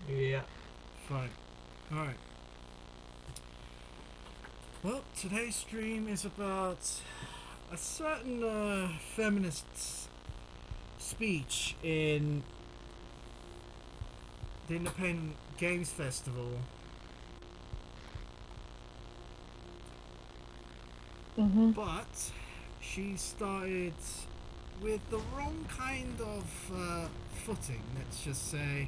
Yeah. Fine. Alright. Well, today's stream is about a certain feminist speech in the Independent Games Festival. But she started with the wrong kind of footing, let's just say.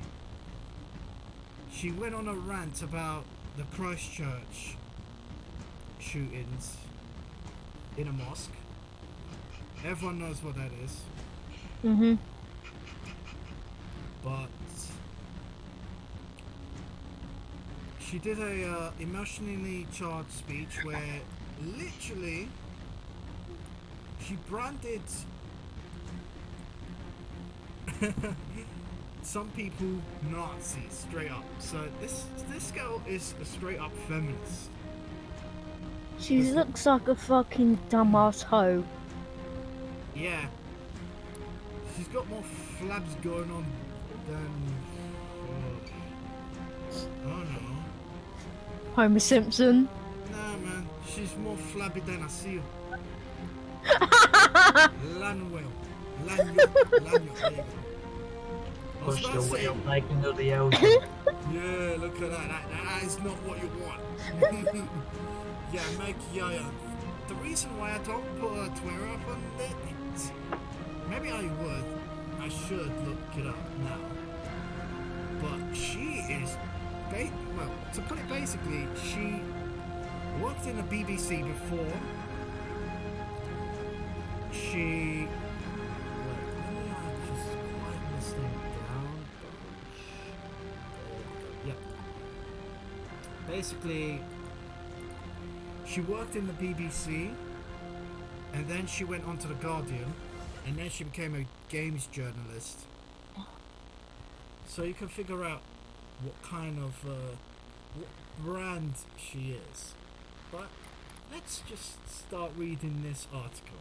She went on a rant about the Christchurch shootings in a mosque. Everyone knows what that is. But she did a emotionally charged speech where literally she branded some people Nazis straight up. So this girl is a straight up feminist. She looks like a fucking dumbass hoe. Yeah. She's got more flabs going on than I don't know. Homer Simpson. Nah, man. She's more flabby than I see her. Lanwell. Lanyo. There you go. Push the Say, wheel back into the ocean. yeah, look at that. That is not what you want. Yeah, make the reason why I don't put a Twitter up on it, maybe I would. I should look it up now. But she is, well, to put it basically, she worked in the BBC before. She. Wait, let me just quiet this thing down. Yep. Basically, she worked in the BBC, and then she went on to the Guardian, and then she became a games journalist. So you can figure out what kind of what brand she is. But let's just start reading this article.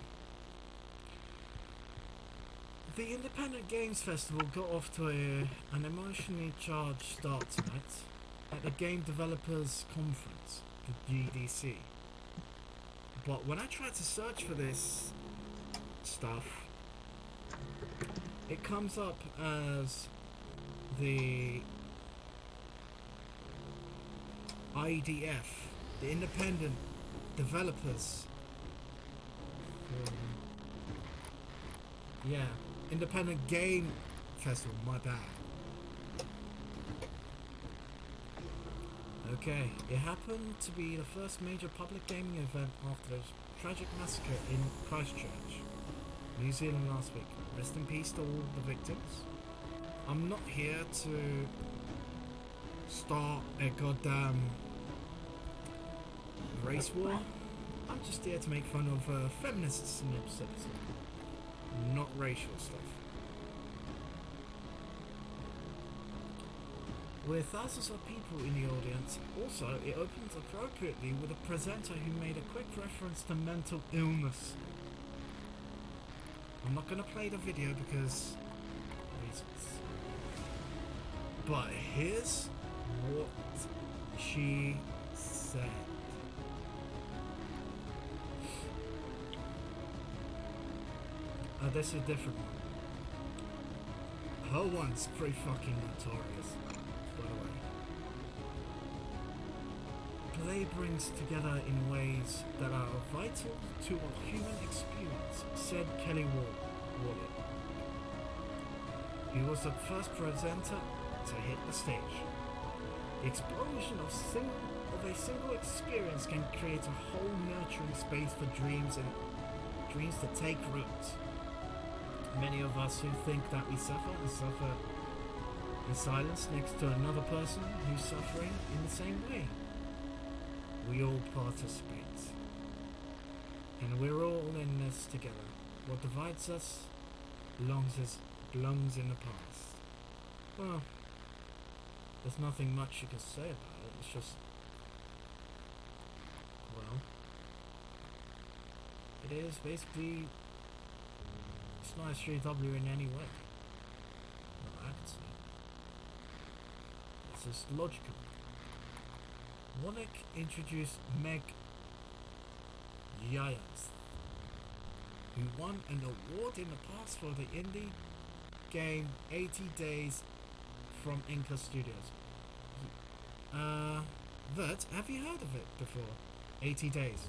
The Independent Games Festival got off to an emotionally charged start tonight at the Game Developers Conference, the GDC. But when I tried to search for this stuff, it comes up as the IDF, the Independent Developers. Independent Game Festival, my bad. Okay, it happened to be the first major public gaming event after the tragic massacre in Christchurch, New Zealand last week. Rest in peace to all the victims. I'm not here to start a goddamn race war. I'm just here to make fun of feminists in the episode, not racial stuff. With thousands of people in the audience, also it opens appropriately with a presenter who made a quick reference to mental illness. I'm not going to play the video because reasons. But here's what she said. This is a different one. Her one's pretty fucking notorious, by the way. Play brings together in ways that are vital to a human experience, said Kelly Wallet. He was the first presenter to hit the stage. The explosion of a single experience can create a whole nurturing space for dreams to take root. Many of us who think that we suffer in silence next to another person who's suffering in the same way. We all participate. And we're all in this together. What divides us belongs in the past. Well, there's nothing much you can say about it. It's just, well, it is basically, it's not a straight W in any way. Well, I could say. versus logical. Warnick introduced Meg Yayas, who won an award in the past for the indie game 80 Days from Inca Studios. Vert, have you heard of it before? 80 Days?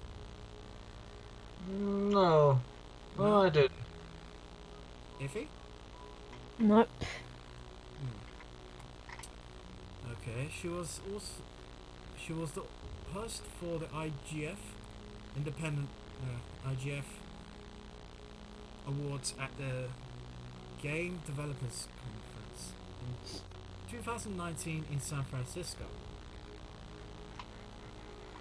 No. No? I didn't. Iffy? Nope. Okay, she was the host for the IGF Independent IGF Awards at the Game Developers Conference in 2019 in San Francisco.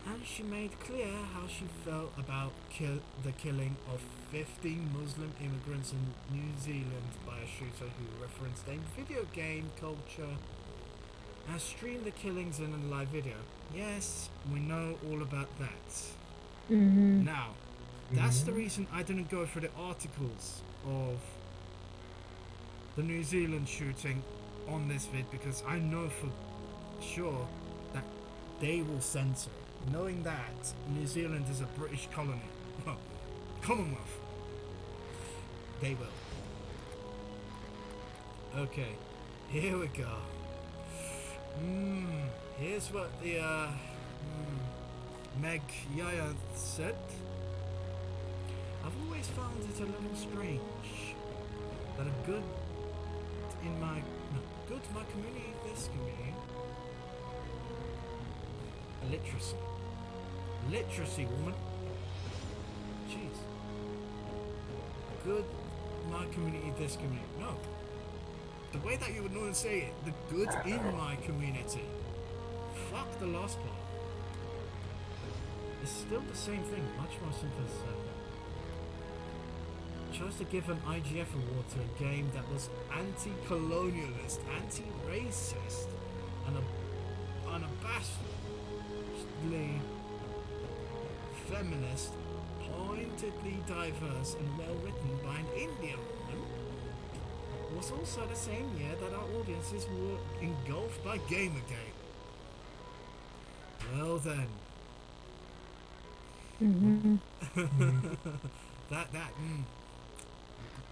And she made clear how she felt about the killing of 50 Muslim immigrants in New Zealand by a shooter who referenced a video game culture and streamed the killings in a live video. Yes, we know all about that. Mm-hmm. Now, that's the reason I didn't go through the articles of the New Zealand shooting on this vid, because I know for sure that they will censor. Knowing that New Zealand is a British colony, well, Commonwealth, they will. Okay, here we go. Here's what the Meg Yaya said. I've always found it a little strange that a good my community, this community, literacy, woman. Jeez. Good my community, this community. No. The way that you would normally say it, the good in my community. Fuck the last part. It's still the same thing, much more simple as chose to give an IGF award to a game that was anti-colonialist, anti-racist, and unabashedly feminist, pointedly diverse and well written by an Indian woman, was also the same year that our audiences were engulfed by Gamergate. Well then.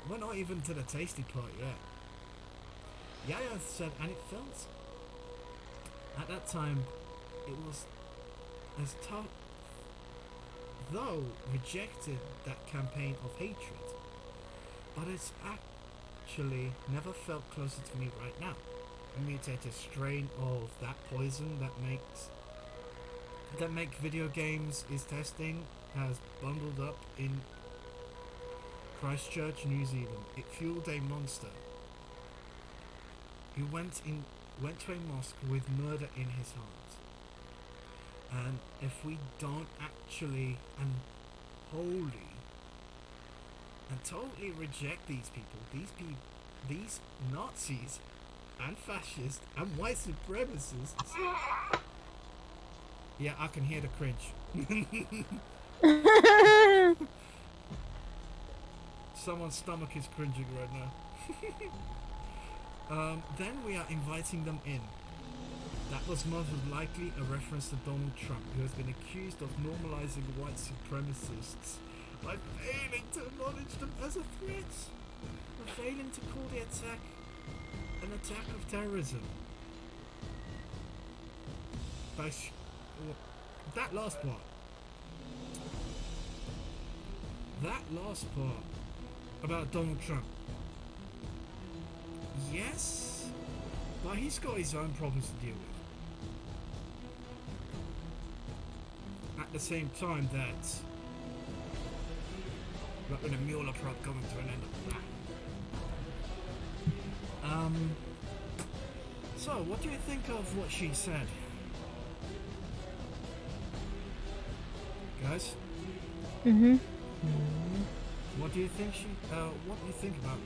We're not even to the tasty part yet. Yaya said, and it felt at that time it was as tough, though rejected that campaign of hatred, but it's actually never felt closer to me right now. A mutated strain of that poison that make video games is testing has bundled up in Christchurch, New Zealand. It fueled a monster who went to a mosque with murder in his heart. And if we don't actually and wholly and totally reject these people, these Nazis and fascists and white supremacists, yeah, I can hear the cringe. Someone's stomach is cringing right now. Then we are inviting them in. That was most likely a reference to Donald Trump, who has been accused of normalizing white supremacists by failing to acknowledge them as a threat, or failing to call the attack an attack of terrorism. That last part about Donald Trump. Yes, but he's got his own problems to deal with. At the same time that, like with the Mueller probe coming to an end of that. So what do you think of what she said? Guys? What do you think what do you think about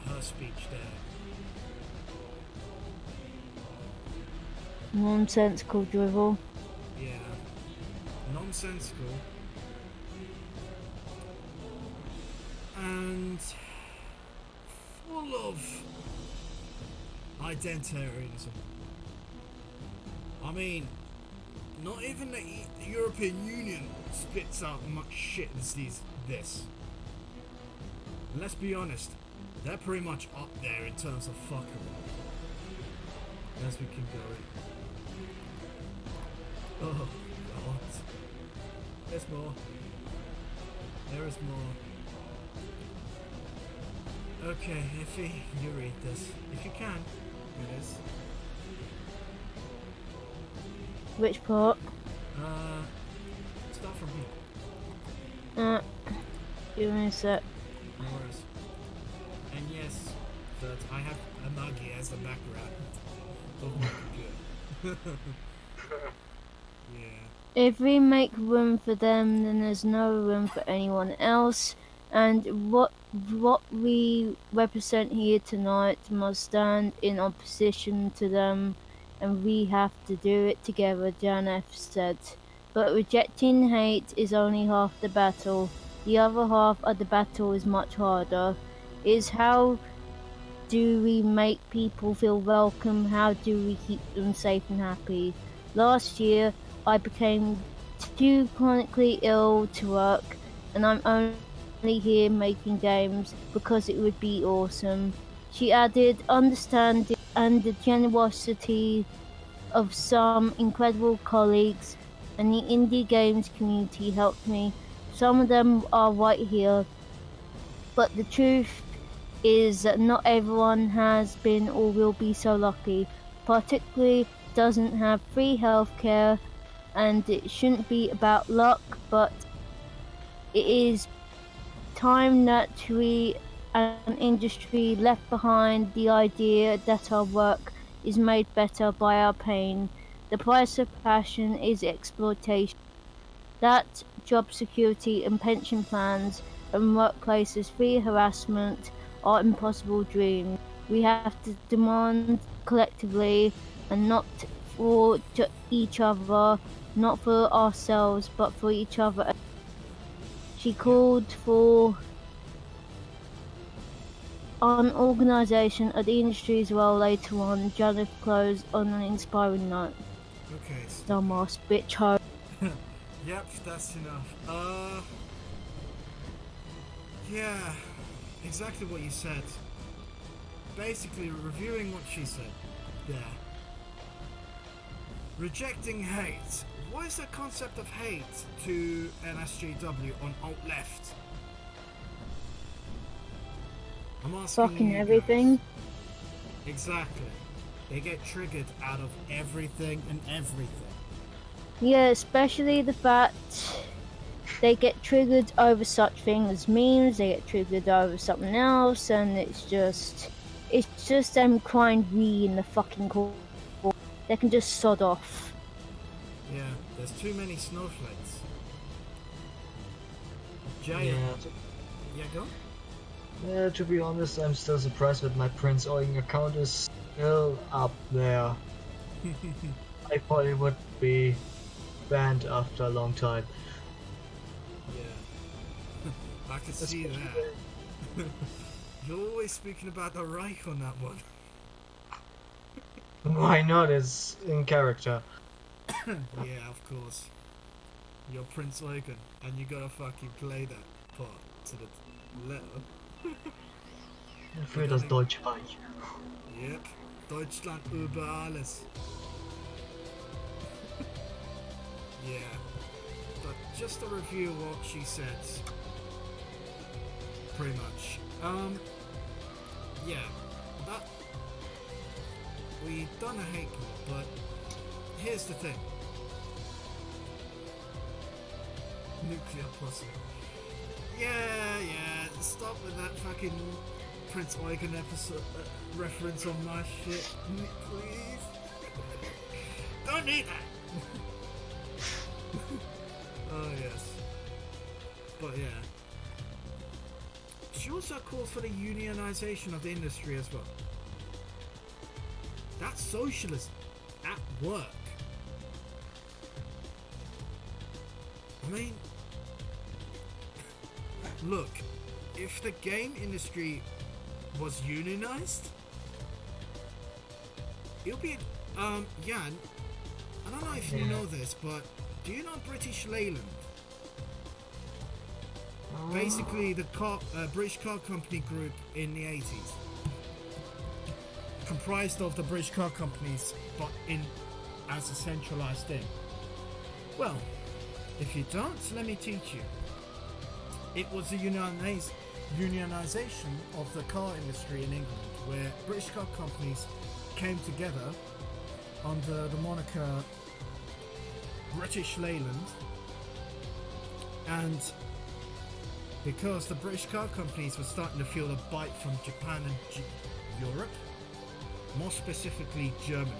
her speech there? Nonsensical drivel. Yeah. Nonsensical. And full of identitarianism. I mean, not even the European Union spits out much shit as this. And let's be honest, they're pretty much up there in terms of fuckery. As we keep going. Oh god. There's more. There is more. Okay, Iffy, you read this. If you can. It is. Which part? Start from here. Give me a sec. No worries. And yes, that I have a Nagi as the background of my computer. Yeah. If we make room for them, then there's no room for anyone else. And what we represent here tonight must stand in opposition to them, and we have to do it together, Janeth said. But rejecting hate is only half the battle. The other half of the battle is much harder. Is how do we make people feel welcome? How do we keep them safe and happy? Last year, I became too chronically ill to work, and I'm only here making games because it would be awesome. She added, understanding and the generosity of some incredible colleagues and the indie games community helped me. Some of them are right here, but the truth is that not everyone has been or will be so lucky, particularly doesn't have free healthcare, and it shouldn't be about luck, but it is time that we an industry left behind the idea that our work is made better by our pain. The price of passion is exploitation. That job security and pension plans and workplaces free harassment are impossible dreams. We have to demand collectively, and not for each other, not for ourselves, but for each other. She called for an organisation of the industry as well later on. Janet closed on an inspiring note. Okay. Dumbass bitch hoe. Yep, that's enough. Yeah, exactly what you said. Basically, reviewing what she said there. Rejecting hate. What is the concept of hate to NSGW on alt left? I'm asking Fucking you everything. guys. Exactly. They get triggered out of everything and everything. Yeah, especially the fact they get triggered over such things as memes, they get triggered over something else, and it's just them crying "we" in the fucking corner. They can just sod off. Yeah, there's too many snowflakes. Yeah, Yeah, go? yeah, to be honest, I'm still surprised that my Prince Eugen account is still up there. I thought it would be banned after a long time. Yeah. I can see that. You're always speaking about the Reich on that one. Why not? It's in character. Yeah, of course. You're Prince Eugen, and you gotta fucking play that part to the letter. Für das Deutsche Reich. Yep. Deutschland über alles. Yeah. But just to review what she said. Pretty much. Yeah. That... We done a hate war, but here's the thing. Nuclear pussy. Yeah. Stop with that fucking Prince Eugen episode reference on my shit, please. Don't need that. Oh yes. But yeah. She also calls for the unionization of the industry as well. That's socialism at work. I mean, look, if the game industry was unionized, it'll be, yeah, I don't know if you know this, but do you know British Leyland? Basically, the British car company group in the 80s, comprised of the British car companies, but as a centralized thing. Well, if you don't, let me teach you. It was a unionization of the car industry in England, where British car companies came together under the moniker British Leyland, and because the British car companies were starting to feel a bite from Japan and Europe, more specifically Germany.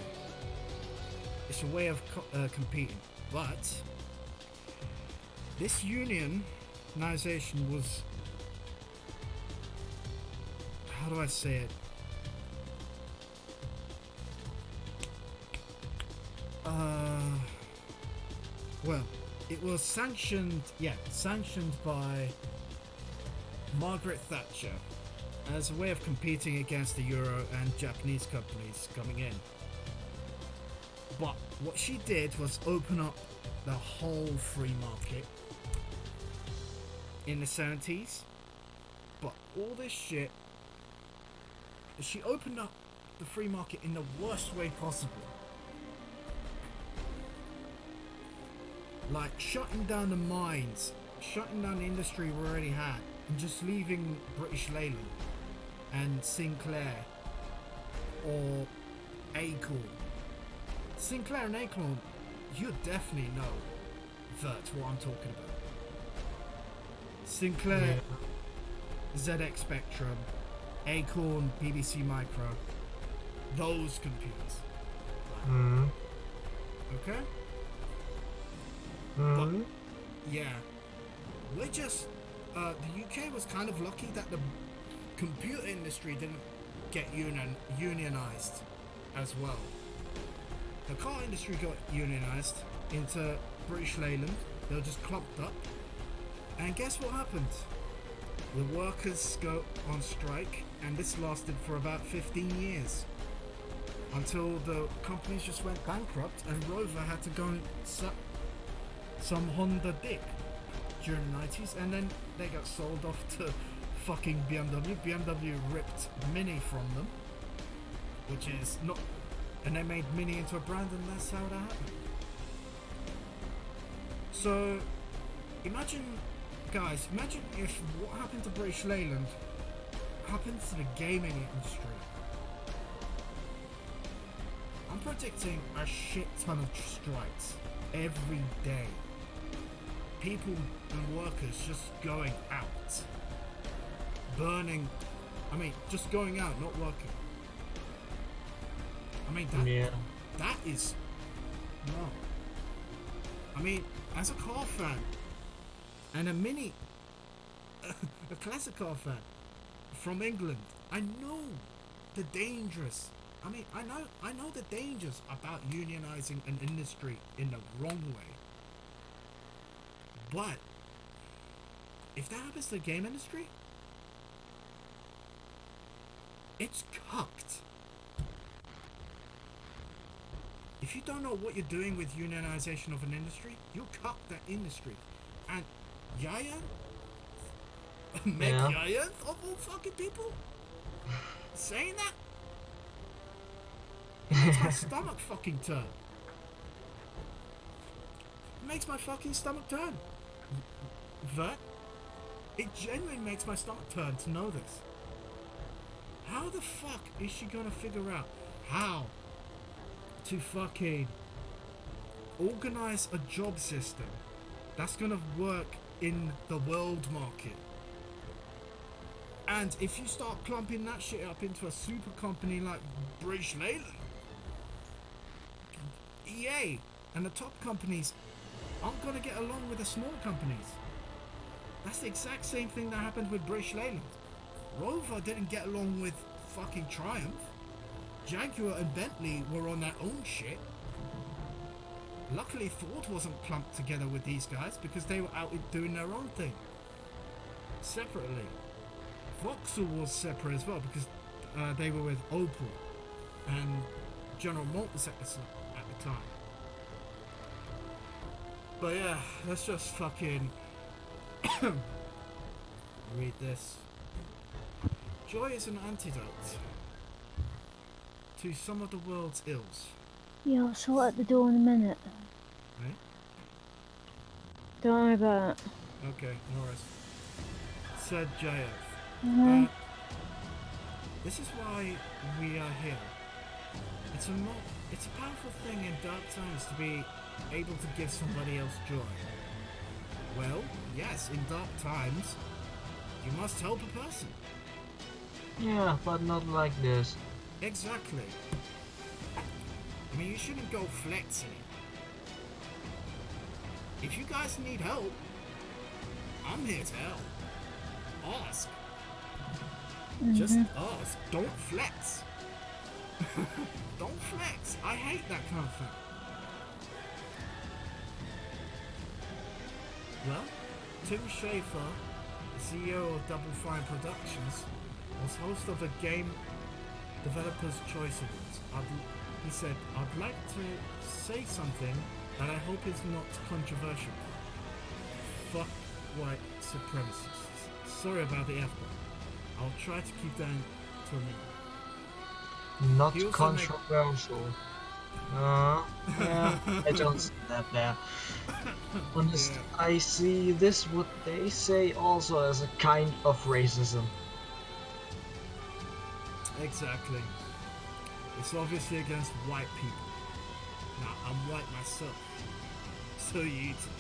It's a way of competing, but this unionization was, how do I say it? Well, it was sanctioned by Margaret Thatcher as a way of competing against the Euro and Japanese companies coming in. But what she did was open up the whole free market in the 70s. But all this shit, she opened up the free market in the worst way possible. Like shutting down the mines, shutting down the industry we already had, and just leaving British Leyland and Sinclair or Acorn. Sinclair and Acorn, you definitely know that's what I'm talking about. Sinclair, ZX Spectrum, Acorn, BBC Micro, those computers. Okay? But, yeah, we're just, the UK was kind of lucky that the computer industry didn't get unionized as well. The car industry got unionized into British Leyland. They were just clumped up. And guess what happened? The workers go on strike, and this lasted for about 15 years. Until the companies just went bankrupt and Rover had to go and suck some Honda dick during the 90s, and then they got sold off to fucking BMW. BMW ripped Mini from them, which is not, and they made Mini into a brand, and that's how that happened. So imagine if what happened to British Leyland happens to the gaming industry. I'm predicting a shit ton of strikes every day. People and workers just going out. Burning. Just going out, not working. That is... No. As a car fan, and a classic car fan from England, I know the dangers. I know the dangers about unionizing an industry in the wrong way. But if that happens to the game industry, it's cucked. If you don't know what you're doing with unionization of an industry, you'll cuck that industry. And Yaya? Meg Yaya, of all fucking people, saying that, it makes my stomach fucking turn. It makes my fucking stomach turn. It genuinely makes my stomach turn to know this. How the fuck is she gonna figure out how to fucking organize a job system that's gonna work in the world market? And if you start clumping that shit up into a super company like British Leyland, EA, and the top companies aren't gonna get along with the small companies. That's the exact same thing that happened with British Leyland. Rover didn't get along with fucking Triumph. Jaguar and Bentley were on their own shit. Luckily Ford wasn't clumped together with these guys because they were out doing their own thing separately. Vauxhall was separate as well because they were with Opel and General Motors at the time. But yeah, let's just fucking read this. Joy is an antidote to some of the world's ills. Yeah, I'll sort out the door in a minute. Right? Don't worry about it. Okay, no worries. Said JF. Mhm. This is why we are here. It's a powerful thing in dark times to be able to give somebody else joy. Well, yes, in dark times, you must help a person. Yeah, but not like this. Exactly. I mean, you shouldn't go flexing it. If you guys need help, I'm here to help. Ask. Just ask. Don't flex. Don't flex. I hate that kind of thing. Well, Tim Schafer, CEO of Double Fine Productions, was host of the Game Developers Choice Awards. He said, I'd like to say something that I hope is not controversial. Fuck white supremacists. Sorry about the F-bomb. I'll try to keep that to a minimum. Not He also controversial. Yeah, I don't see that there. Honest, Yeah. I see this what they say also as a kind of racism. Exactly. It's obviously against white people. Now, I'm white myself. So you too.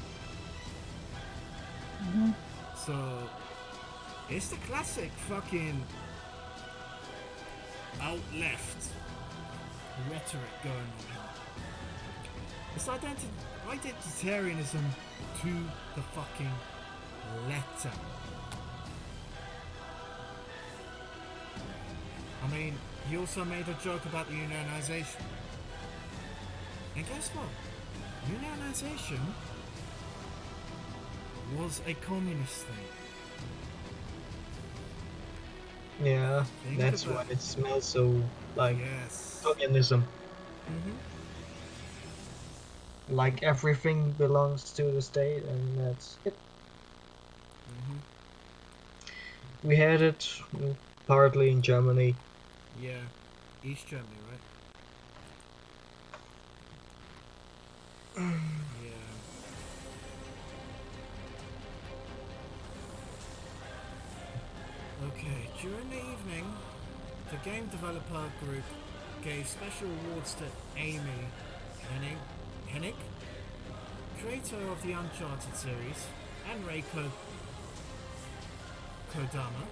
So, it's the classic fucking out-left rhetoric going on here. It's identitarianism to the fucking letter. I mean, he also made a joke about the unionization. And guess what? Unionization was a communist thing. Yeah, Think that's about why it. it smells so like Yes. communism. Mm-hmm. Like everything belongs to the state, and that's it. Mm-hmm. We had it partly in Germany. Yeah. East Germany, right? Yeah. Okay, during the evening, the game developer group gave special awards to Amy Hennig, creator of the Uncharted series, and Reiko Kodama.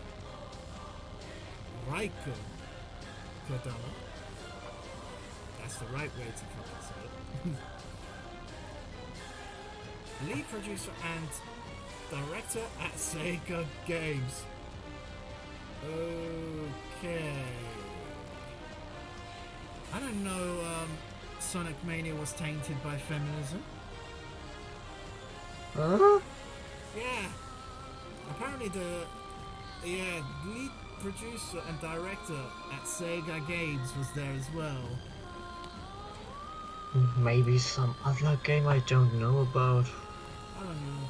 That's the right way to fucking say it. Lead producer and director at Sega Games. Okay. I don't know Sonic Mania was tainted by feminism. Huh? Yeah. Apparently the lead producer and director at Sega Games was there as well. Maybe some other game I don't know about. I don't know.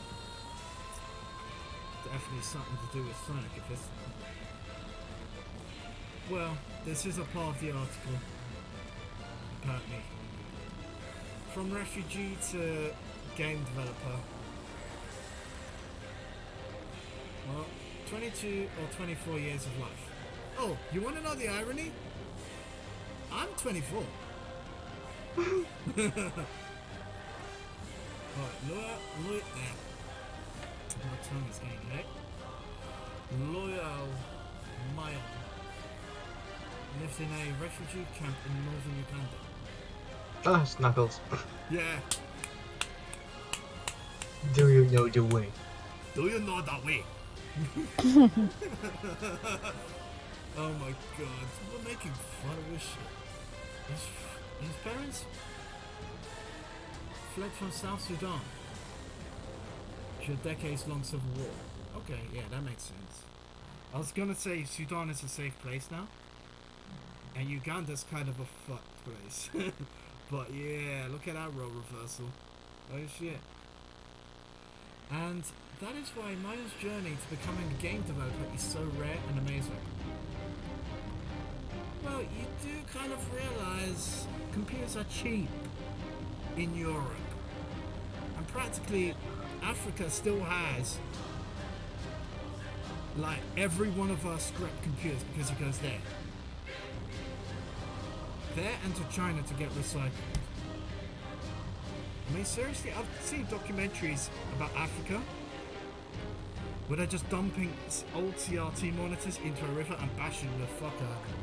Definitely something to do with Sonic if it's... Well, this is a part of the article. Apparently. From refugee to game developer. Well, 22 or 24 years of life. Oh, you want to know the irony? I'm 24. Alright, look, my tongue is getting hit. Loyal Maya lives in a refugee camp in northern Uganda. Ah, Snuggles. Yeah. Do you know the way? Do you know that way? Oh my god, we're making fun of this shit. His parents fled from South Sudan to a decades-long civil war. Okay, yeah, that makes sense. I was gonna say Sudan is a safe place now, and Uganda's kind of a fucked place. But yeah, look at that role reversal. Oh shit. And that is why Maya's journey to becoming a game developer is so rare and amazing. Well, you do kind of realize computers are cheap in Europe. And practically Africa still has like every one of our scrap computers because it goes there. There and to China to get recycled. I mean, seriously, I've seen documentaries about Africa where they're just dumping old CRT monitors into a river and bashing the fuck out of them.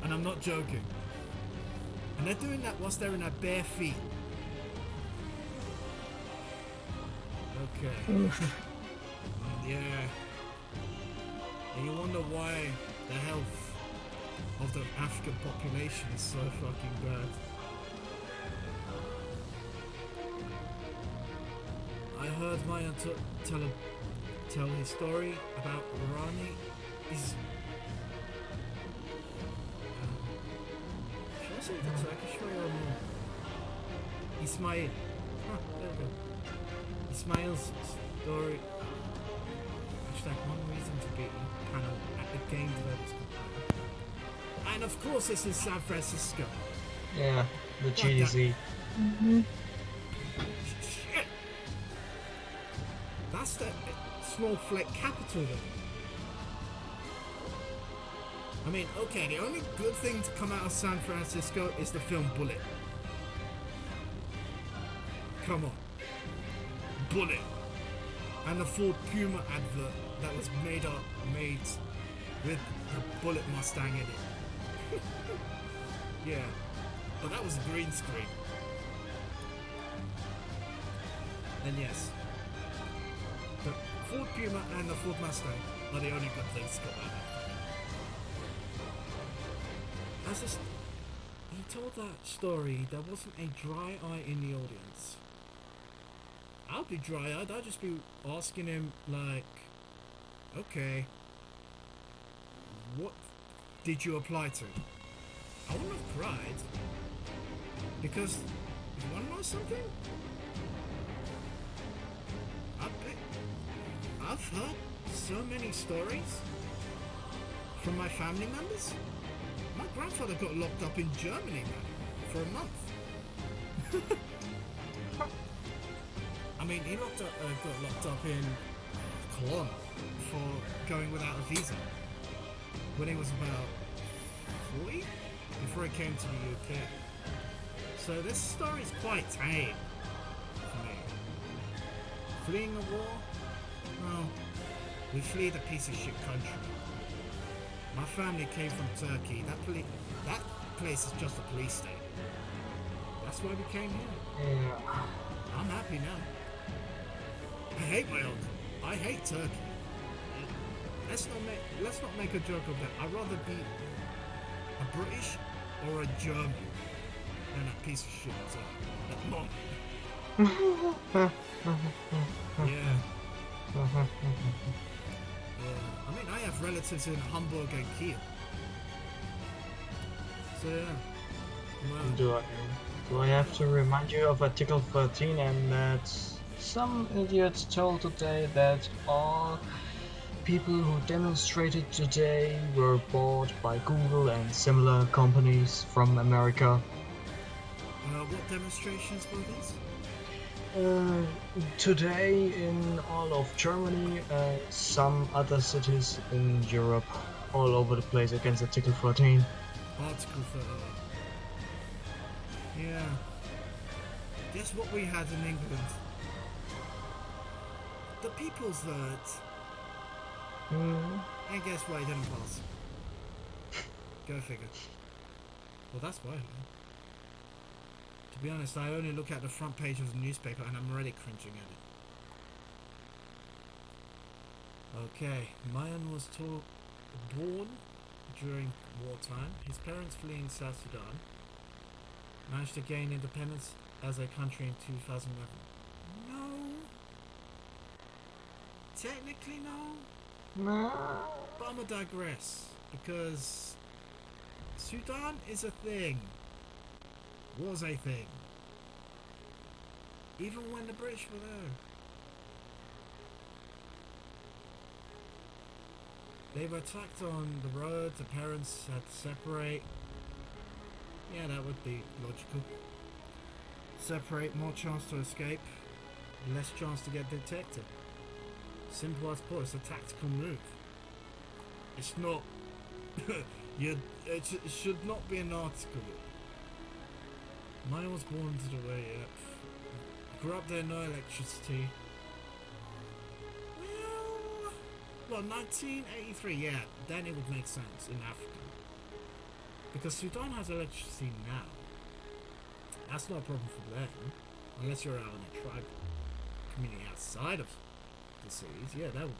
And I'm not joking. And they're doing that whilst they're in their bare feet. Okay. Yeah. And you wonder why the health of the African population is so fucking bad. I heard Maya tell his story about Rani. Should I say the Turkish way or more? Ismail. There we go. Ismail's story. One reason to be panel at the game developers conference. And of course it's in San Francisco. Yeah, the GDC. Shit! That's the small flick capital though. I mean, okay, the only good thing to come out of San Francisco is the film Bullet. Come on. Bullet. And the Ford Puma advert that was made with the Bullet Mustang in it. Yeah, but that was a green screen. And yes, the Ford Puma and the Ford Mustang are the only good things to come out of it. He told that story, there wasn't a dry eye in the audience. I'll be dry-eyed. I'll just be asking him, like, okay, what did you apply to? I wouldn't have cried. Because, you want to know something? I've heard so many stories from my family members. My grandfather got locked up in Germany, man, for a month. I mean, he got locked up in Cologne for going without a visa when he was about 40 before he came to the UK. So this story is quite tame for me. Fleeing a war? Well, we fled a piece of shit country. My family came from Turkey. That place is just a police state. That's why we came here. Yeah. I'm happy now. I hate my uncle. I hate Turkey. Let's not make a joke of that. I'd rather be a British or a German than a piece of shit. That mom. Yeah. I mean, I have relatives in Hamburg and Kiel. So yeah. Well, Do I have to remind you of Article 13 and that some idiots told today that all people who demonstrated today were bought by Google and similar companies from America? what demonstrations were these? Today in all of Germany and some other cities in Europe, all over the place against Article 14. Article 13. Yeah. Guess what we had in England? The People's Vote. And guess what? It didn't pass. Go figure. Well, that's why. To be honest, I only look at the front page of the newspaper and I'm already cringing at it. Okay, Mayan was born during wartime. His parents fleeing South Sudan. Managed to gain independence as a country in 2011. No. Technically no. No. But I'm gonna digress. Because Sudan is a thing. Was a thing. Even when the British were there. They were attacked on the road. The parents had to separate. Yeah, that would be logical. Separate, more chance to escape, less chance to get detected. Simple as put, it's a tactical move. It's not. It should not be an article. Maya was born into the way. Grew up there, no electricity. Well, 1983. Yeah, then it would make sense in Africa because Sudan has electricity now. That's not a problem for them, unless you're out in a tribe community outside of the cities. Yeah, that would.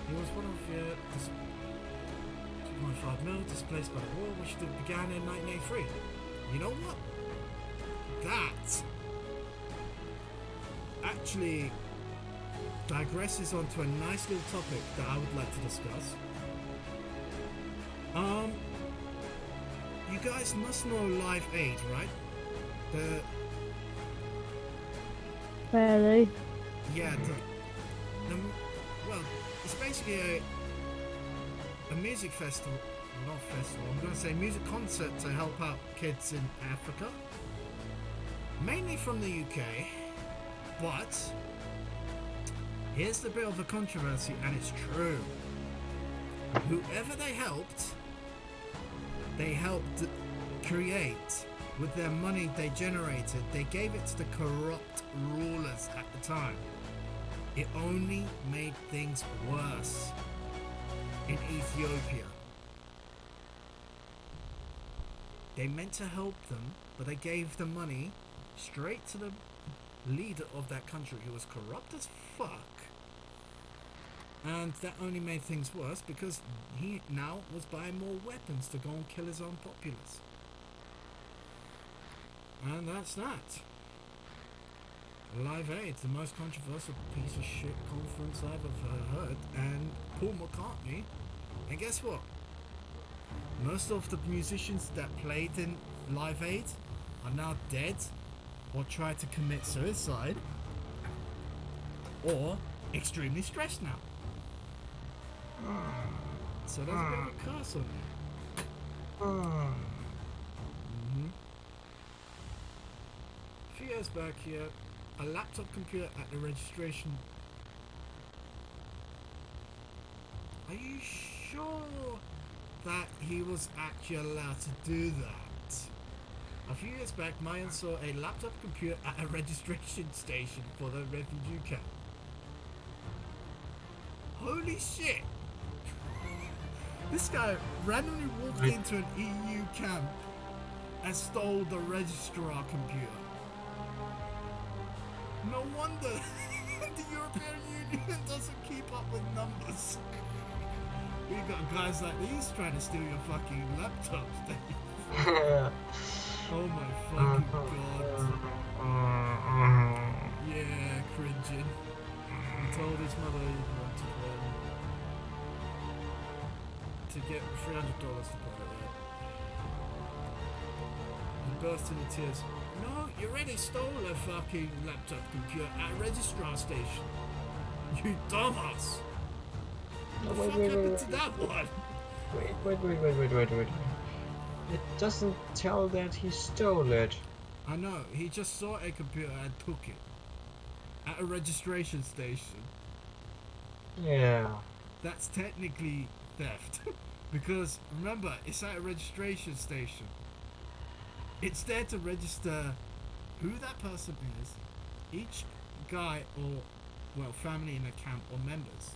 He was one of 2.5 mil displaced by the war, which began in 1983. You know what? That actually digresses onto a nice little topic that I would like to discuss. You guys must know Live Aid, right? Really? Yeah, well, it's basically a music festival, not festival, I'm going to say music concert to help out kids in Africa. Mainly from the UK, but here's the bit of a controversy, and it's true. Whoever they helped create with their money they generated. They gave it to the corrupt rulers at the time. It only made things worse in Ethiopia. They meant to help them, but they gave the money straight to the leader of that country, who was corrupt as fuck. And that only made things worse because he now was buying more weapons to go and kill his own populace. And that's that. Live Aid, the most controversial piece of shit conference I've ever heard. And Paul McCartney. And guess what? Most of the musicians that played in Live Aid are now dead or tried to commit suicide or extremely stressed now. So there's a bit of a curse on there. A few years back here, a laptop computer at the registration. Are you sure that he was actually allowed to do that? A few years back, Mayan saw a laptop computer at a registration station for the refugee camp. Holy shit! This guy randomly walked into an EU camp and stole the registrar computer. No wonder the European Union doesn't keep up with numbers. We got guys like these trying to steal your fucking laptops, Dave. Oh my fucking god. Yeah, cringing. He told his mother he wanted to get $300 to buy that. He burst into tears. No, you already stole a fucking laptop computer at a registrar station. You dumbass. What the fuck happened to that one? Wait. It doesn't tell that he stole it. I know, he just saw a computer and took it. At a registration station. Yeah. That's technically theft. Because, remember, it's at a registration station. It's there to register who that person is, each guy or, well, family in a camp or members.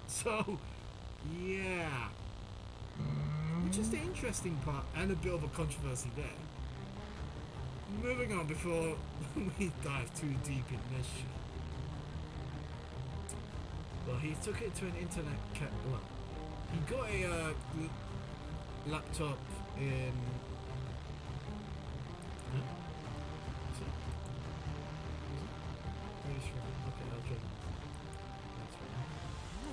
So, yeah. Which is the interesting part and a bit of a controversy there. Moving on before we dive too deep in this shit. Well, he took it to an internet well, he got a laptop in... Huh? Is it? Pretty sure. Okay, I'll check. That's right. No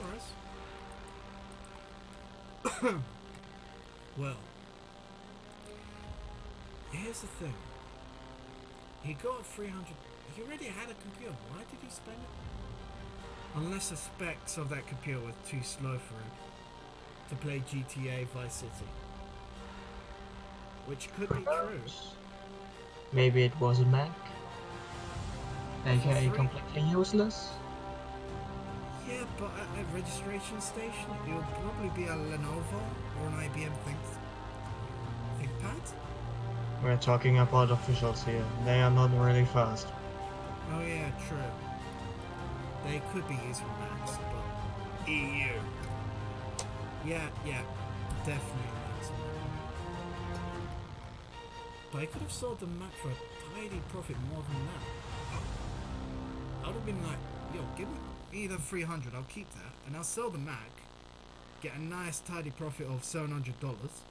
worries. Well, here's the thing. He got 300. He already had a computer. Why did he spend it? Unless the specs of that computer were too slow for it to play GTA Vice City. Which could be true. Maybe it was a Mac, aka free? completely useless. Yeah, but at a registration station, it will probably be a Lenovo or an IBM ThinkPad. We're talking about officials here. They are not really fast. Oh yeah, true. They could be using Macs, but EU. Yeah, definitely Macs. But I could have sold the Mac for a tidy profit more than that. I would have been like, yo, give me the 300, I'll keep that, and I'll sell the Mac, get a nice tidy profit of $700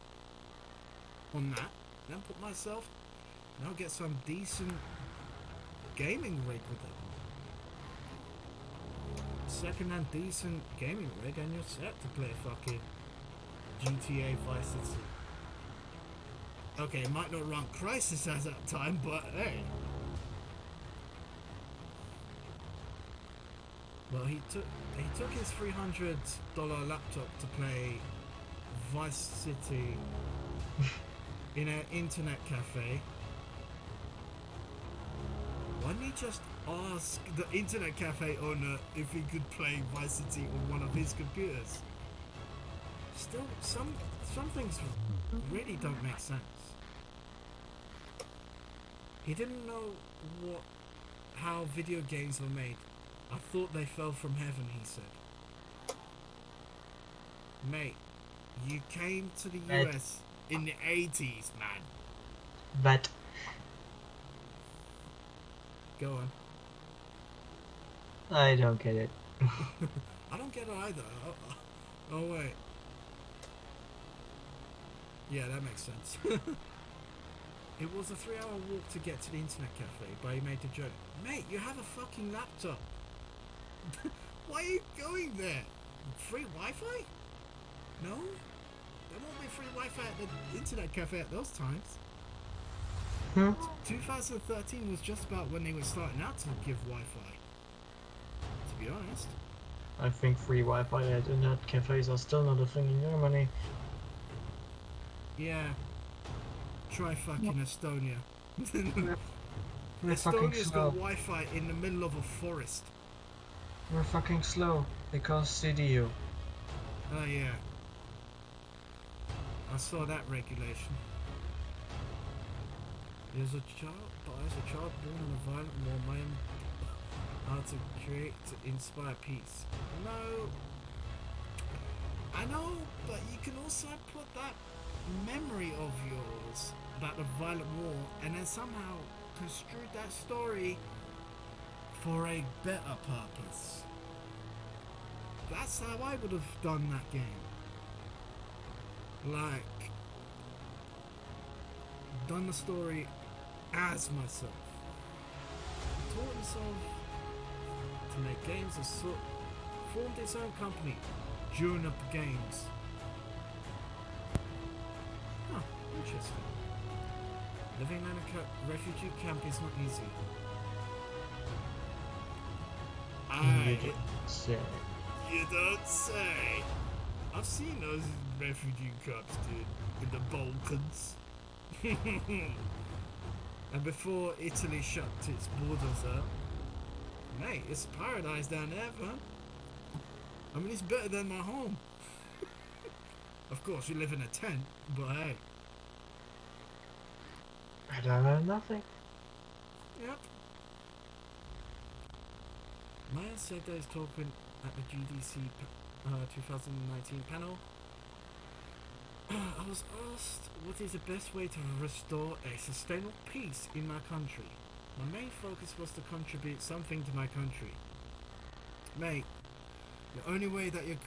on that, then put myself, and I'll get some decent gaming rig with it. Second-hand decent gaming rig, and you're set to play fucking GTA Vice City. Okay, it might not run Crysis at that time, but hey. Well, he took his $300 laptop to play Vice City in an internet cafe. Why didn't he just ask the internet cafe owner if he could play Vice City on one of his computers? Still, some things really don't make sense. He didn't know how video games were made. I thought they fell from heaven, he said. Mate, you came to the US in the 80s, man. But Go on. I don't get it. I don't get it either. Oh wait. Yeah, that makes sense. It was a 3-hour walk to get to the internet cafe, but he made the joke. Mate, you have a fucking laptop. Why are you going there? Free Wi-Fi? No? There won't be free Wi-Fi at the internet cafe at those times. 2013 was just about when they were starting out to give Wi-Fi. To be honest. I think free Wi-Fi at internet cafes are still not a thing in Germany. Yeah. Try fucking Estonia. We're fucking Estonia's slow. got Wi-Fi in the middle of a forest. We're fucking slow because CDU. Oh yeah. I saw that regulation. As a child born in a violent war, man, how to create, to inspire peace. No, I know, but you can also put that memory of yours about the violent war and then somehow construe that story for a better purpose. That's how I would have done that game. Like, done the story as myself. Taught himself to make games and formed its own company during up the games. Huh, interesting. Living in a refugee camp is not easy. You don't say. I've seen those refugee camps, dude, in the Balkans. And before Italy shut its borders up, mate, it's paradise down there, man. I mean, it's better than my home. Of course, you live in a tent, but hey. Better than nothing. Yep. Maya said that he's talking at the GDC 2019 panel. I was asked what is the best way to restore a sustainable peace in my country. My main focus was to contribute something to my country. Mate, the only way that you...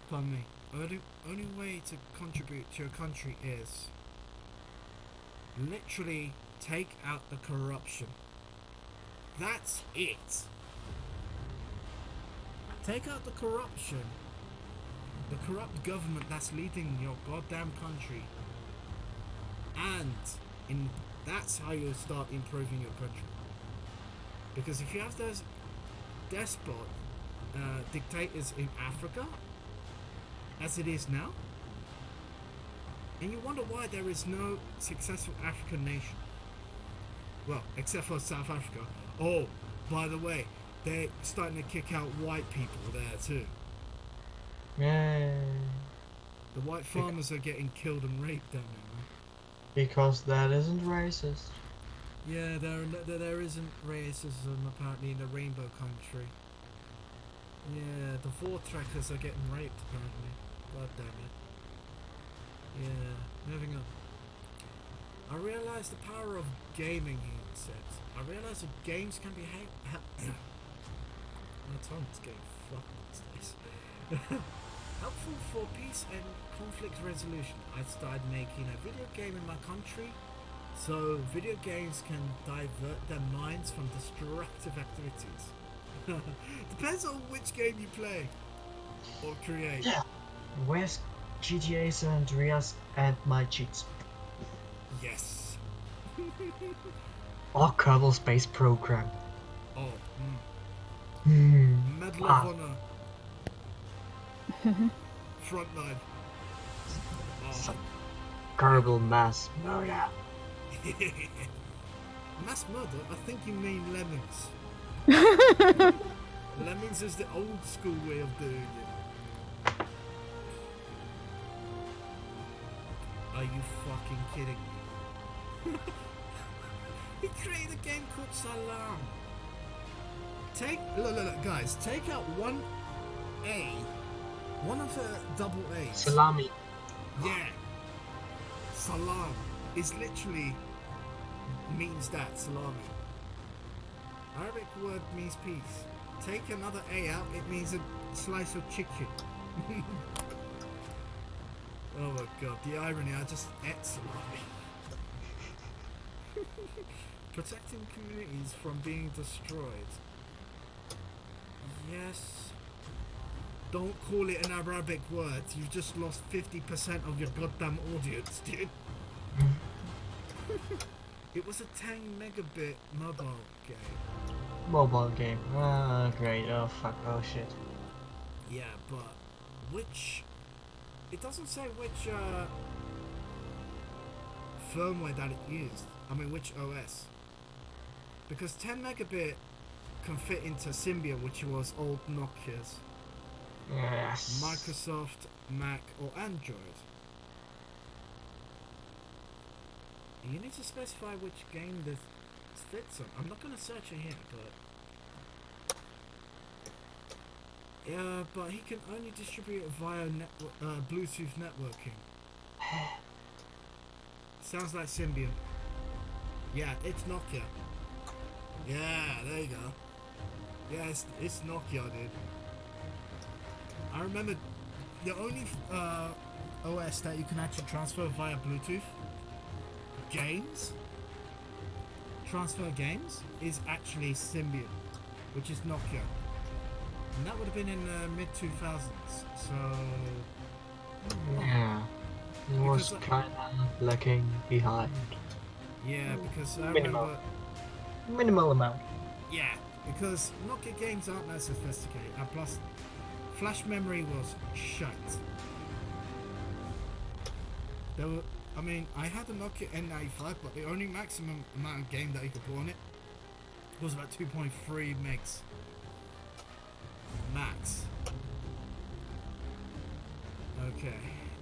Pardon me. Only way to contribute to your country is... literally take out the corruption. That's it. Take out the corruption. The corrupt government that's leading your goddamn country. And that's how you'll start improving your country. Because if you have those despot dictators in Africa, as it is now. And you wonder why there is no successful African nation. Well, except for South Africa. Oh, by the way, they're starting to kick out white people there too. Yay. The white farmers are getting killed and raped down there, man. Because that isn't racist. Yeah, there isn't racism apparently in the rainbow country. Yeah, the Vortrekkers are getting raped apparently. God damn it. Yeah, moving on. I realise the power of gaming, he says. I realise that games can be my tongue's getting fucked these days. Helpful for peace and conflict resolution. I started making a video game in my country, so video games can divert their minds from destructive activities. Depends on which game you play or create. Yeah. Where's GTA San Andreas and my cheats? Yes. Or Kerbal Space Program. Oh. Medal of Honor. Frontline. Oh. Kerbal Mass Murder. Mass murder? I think you mean Lemmings. Lemmings is the old school way of doing it. Are you fucking kidding me? He created a game called Salam. Look, guys, take out one A, one of the double A's. Salami. Yeah. Salam is literally means that, salami. Arabic word means peace. Take another A out, it means a slice of chicken. Oh my god, the irony, I just ate salami. Protecting communities from being destroyed. Yes. Don't call it an Arabic word. You've just lost 50% of your goddamn audience, dude. It was a 10 megabit mobile game. Mobile game. Ah, great. Oh, fuck. Oh, shit. Yeah, but which... It doesn't say which firmware that it used. I mean, which OS. Because 10 megabit can fit into Symbian, which was old Nokia's. Yes. Microsoft, Mac, or Android. You need to specify which game this fits on. I'm not going to search it here, but... Yeah, but he can only distribute it via Bluetooth networking. Sounds like Symbian. Yeah, it's Nokia. Yeah, there you go. Yeah, it's Nokia, dude. I remember the only OS that you can actually transfer via Bluetooth transfer games is actually Symbian, which is Nokia. And that would have been in the mid-2000s, so... Yeah. It was kinda lacking behind. Yeah, because I Minimal. remember... Minimal amount. Yeah, because Nokia games aren't that sophisticated, and plus, flash memory was shite. There were... I mean, I had a Nokia N95, but the only maximum amount of game that you could put on it was about 2.3 megs. Max. Okay.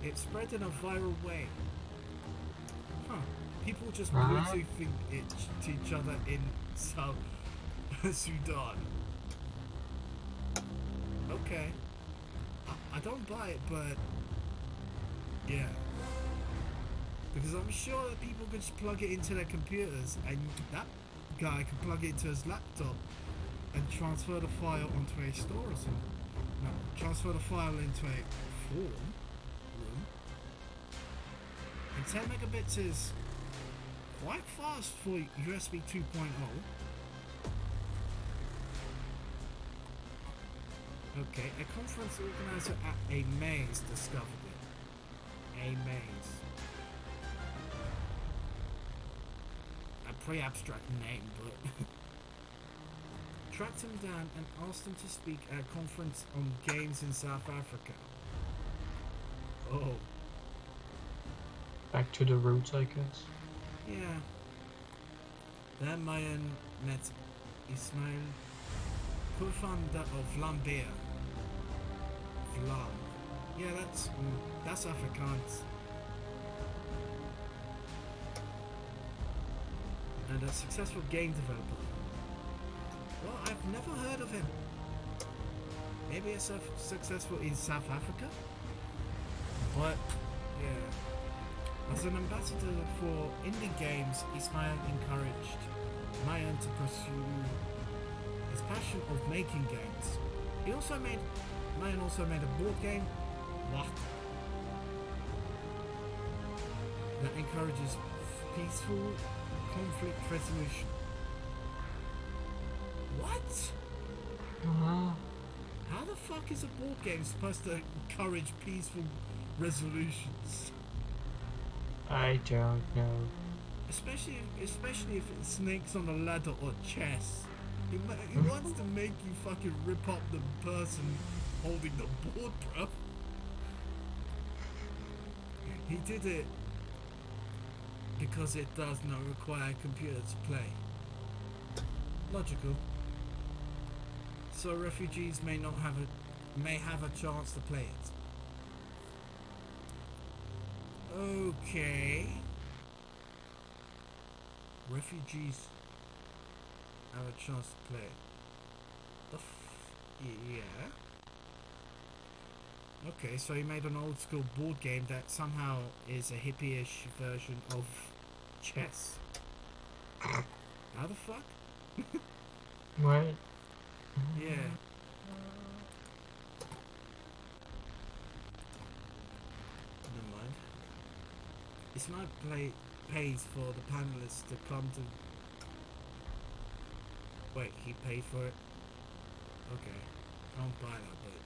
It spread in a viral way. Huh. People just Bluetoothing it to each other in South Sudan. Okay. I don't buy it, but... Yeah. Because I'm sure that people could just plug it into their computers, and that guy could plug it into his laptop and transfer the file onto a store or something. No, transfer the file into a form room. And 10 megabits is quite fast for USB 2.0. Okay, a conference organizer at a maze discovered it. A maze. A pretty abstract name, but... tracked him down and asked him to speak at a conference on games in South Africa. Oh, Back to the roots, I guess. yeah. Then Mayan met Ismail, co-founder of Vlambeer. Vlam. Yeah, that's Afrikaans. And a successful game developer. Well, I've never heard of him. Maybe it's successful in South Africa? But, yeah. As an ambassador for indie games, Ismail encouraged Mayan to pursue his passion of making games. Mayan also made a board game, What? That encourages peaceful conflict resolution. What? How the fuck is a board game supposed to encourage peaceful resolutions? I don't know. Especially if it's snakes on a ladder or chess. He wants to make you fucking rip up the person holding the board, bro. He did it because it does not require a computer to play. Logical. So refugees may have a chance to play it. Okay. Refugees have a chance to play it. Yeah. Okay, so he made an old school board game that somehow is a hippie-ish version of chess. How the fuck? What? Yeah. Never mind. Ismail pays for the panelists to come to... Wait, he paid for it? Okay. I don't buy that bit.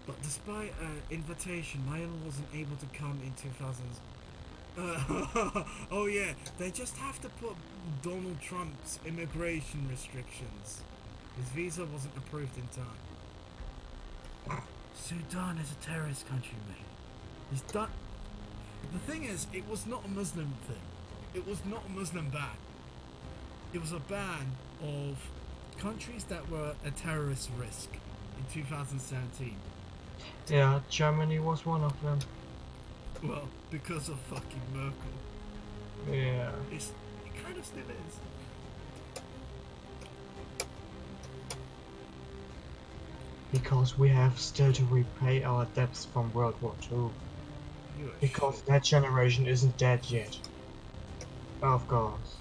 But despite an invitation, Mayan wasn't able to come in 2000s. Oh yeah, they just have to put Donald Trump's immigration restrictions. His visa wasn't approved in time. Sudan is a terrorist country, mate. He's done. The thing is, it was not a Muslim thing. It was not a Muslim ban. It was a ban of countries that were a terrorist risk in 2017. Yeah, Germany was one of them. Well, because of fucking Merkel. Yeah. It kind of still is. Because we have still to repay our debts from World War II. Because that generation isn't dead yet. Of course.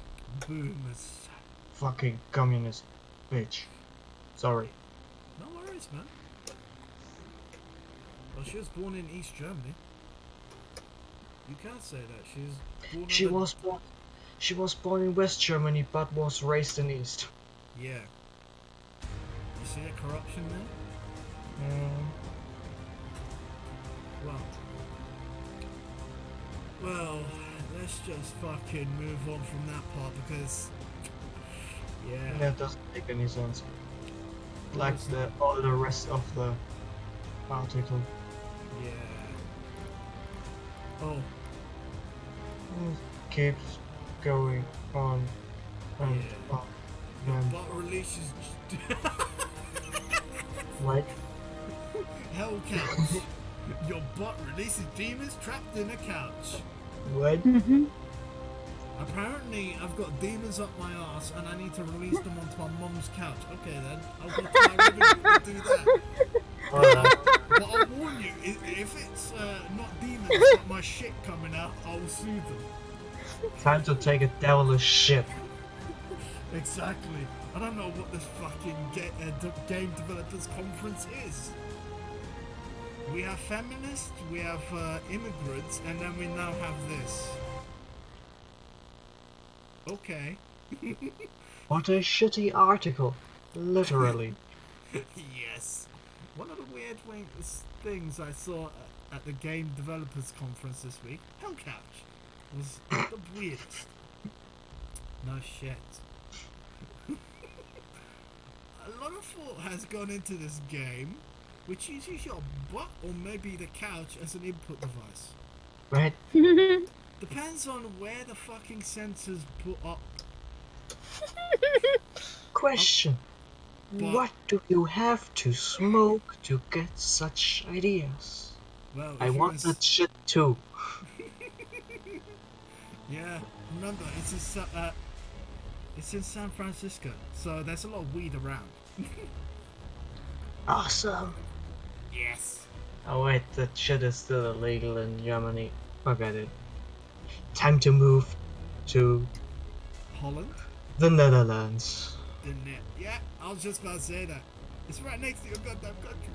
Boomers. Fucking communist bitch. Sorry. No worries, man. Well, she was born in East Germany. You can't say that. She was born in West Germany but was raised in East. Yeah. You see the corruption there? Well, let's just fucking move on from that part because... Yeah. That doesn't make any sense. Like all the rest of the article. Yeah. Oh. It keeps going on and on. And Butt releases... like, Hell couch. Your butt releases demons trapped in a couch. what? Apparently, I've got demons up my ass and I need to release them onto my mum's couch. Okay then, I'll go to my living room to do that. But I'll warn you, if it's not demons, but my shit coming out, I'll sue them. Time to take a devilish shit. Exactly. I don't know what this fucking game developers conference is. We have feminists, we have immigrants, and then we now have this. Okay. What a shitty article. Literally. Yes. One of the weird things I saw at the game developers conference this week, Hellcouch, was the weirdest. No shit. A lot of thought has gone into this game, which uses your butt or maybe the couch as an input device. Right? Depends on where the fucking sensors put up. Question. But, What do you have to smoke to get such ideas? well, I if you're want that shit too. yeah, remember, it's in San Francisco, so there's a lot of weed around. Awesome. Yes. Oh wait, that shit is still illegal in Germany. Forget it. Time to move to Holland? the Netherlands. Yeah, I was just about to say that. It's right next to your goddamn country.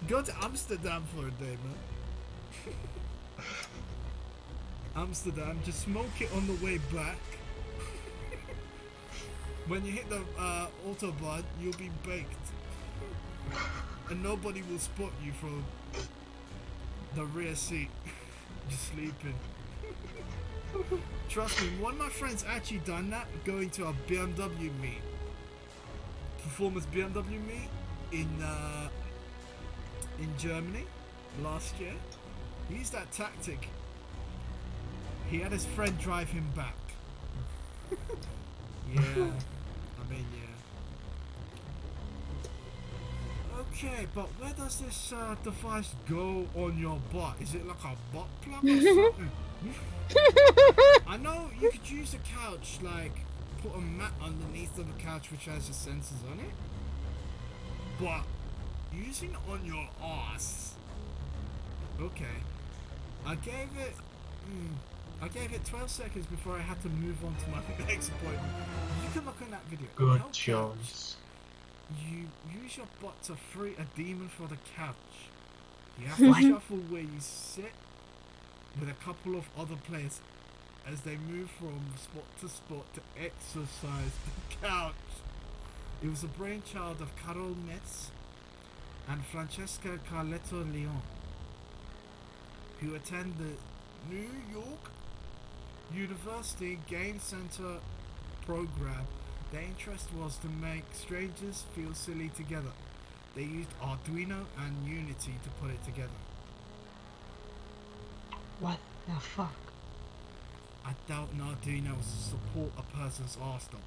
Go to Amsterdam for a day, man. Amsterdam, just smoke it on the way back. When you hit the autobahn, you'll be baked. And nobody will spot you from the rear seat. Just sleeping. Trust me, one of my friends actually done that, going to a BMW meet. Performance BMW meet in Germany last year. He used that tactic. He had his friend drive him back. Yeah, I mean, yeah. Okay, but where does this device go on your butt? Is it like a butt plug or something? I know you could use the couch, like put a mat underneath of the couch which has the sensors on it, but using it on your ass. Okay, I gave it 12 seconds before I had to move on to my next appointment. You can look on that video. Good Hellcat, choice. you use your butt to free a demon for the couch. You have to shuffle where you sit with a couple of other players as they move from spot to spot to exercise the couch. It was a brainchild of Carol Metz and Francesca Carletto Leon, who attend the New York University Game Center program. Their interest was to make strangers feel silly together. They used Arduino and Unity to put it together. What the fuck? I doubt an Arduino will support a person's arse though.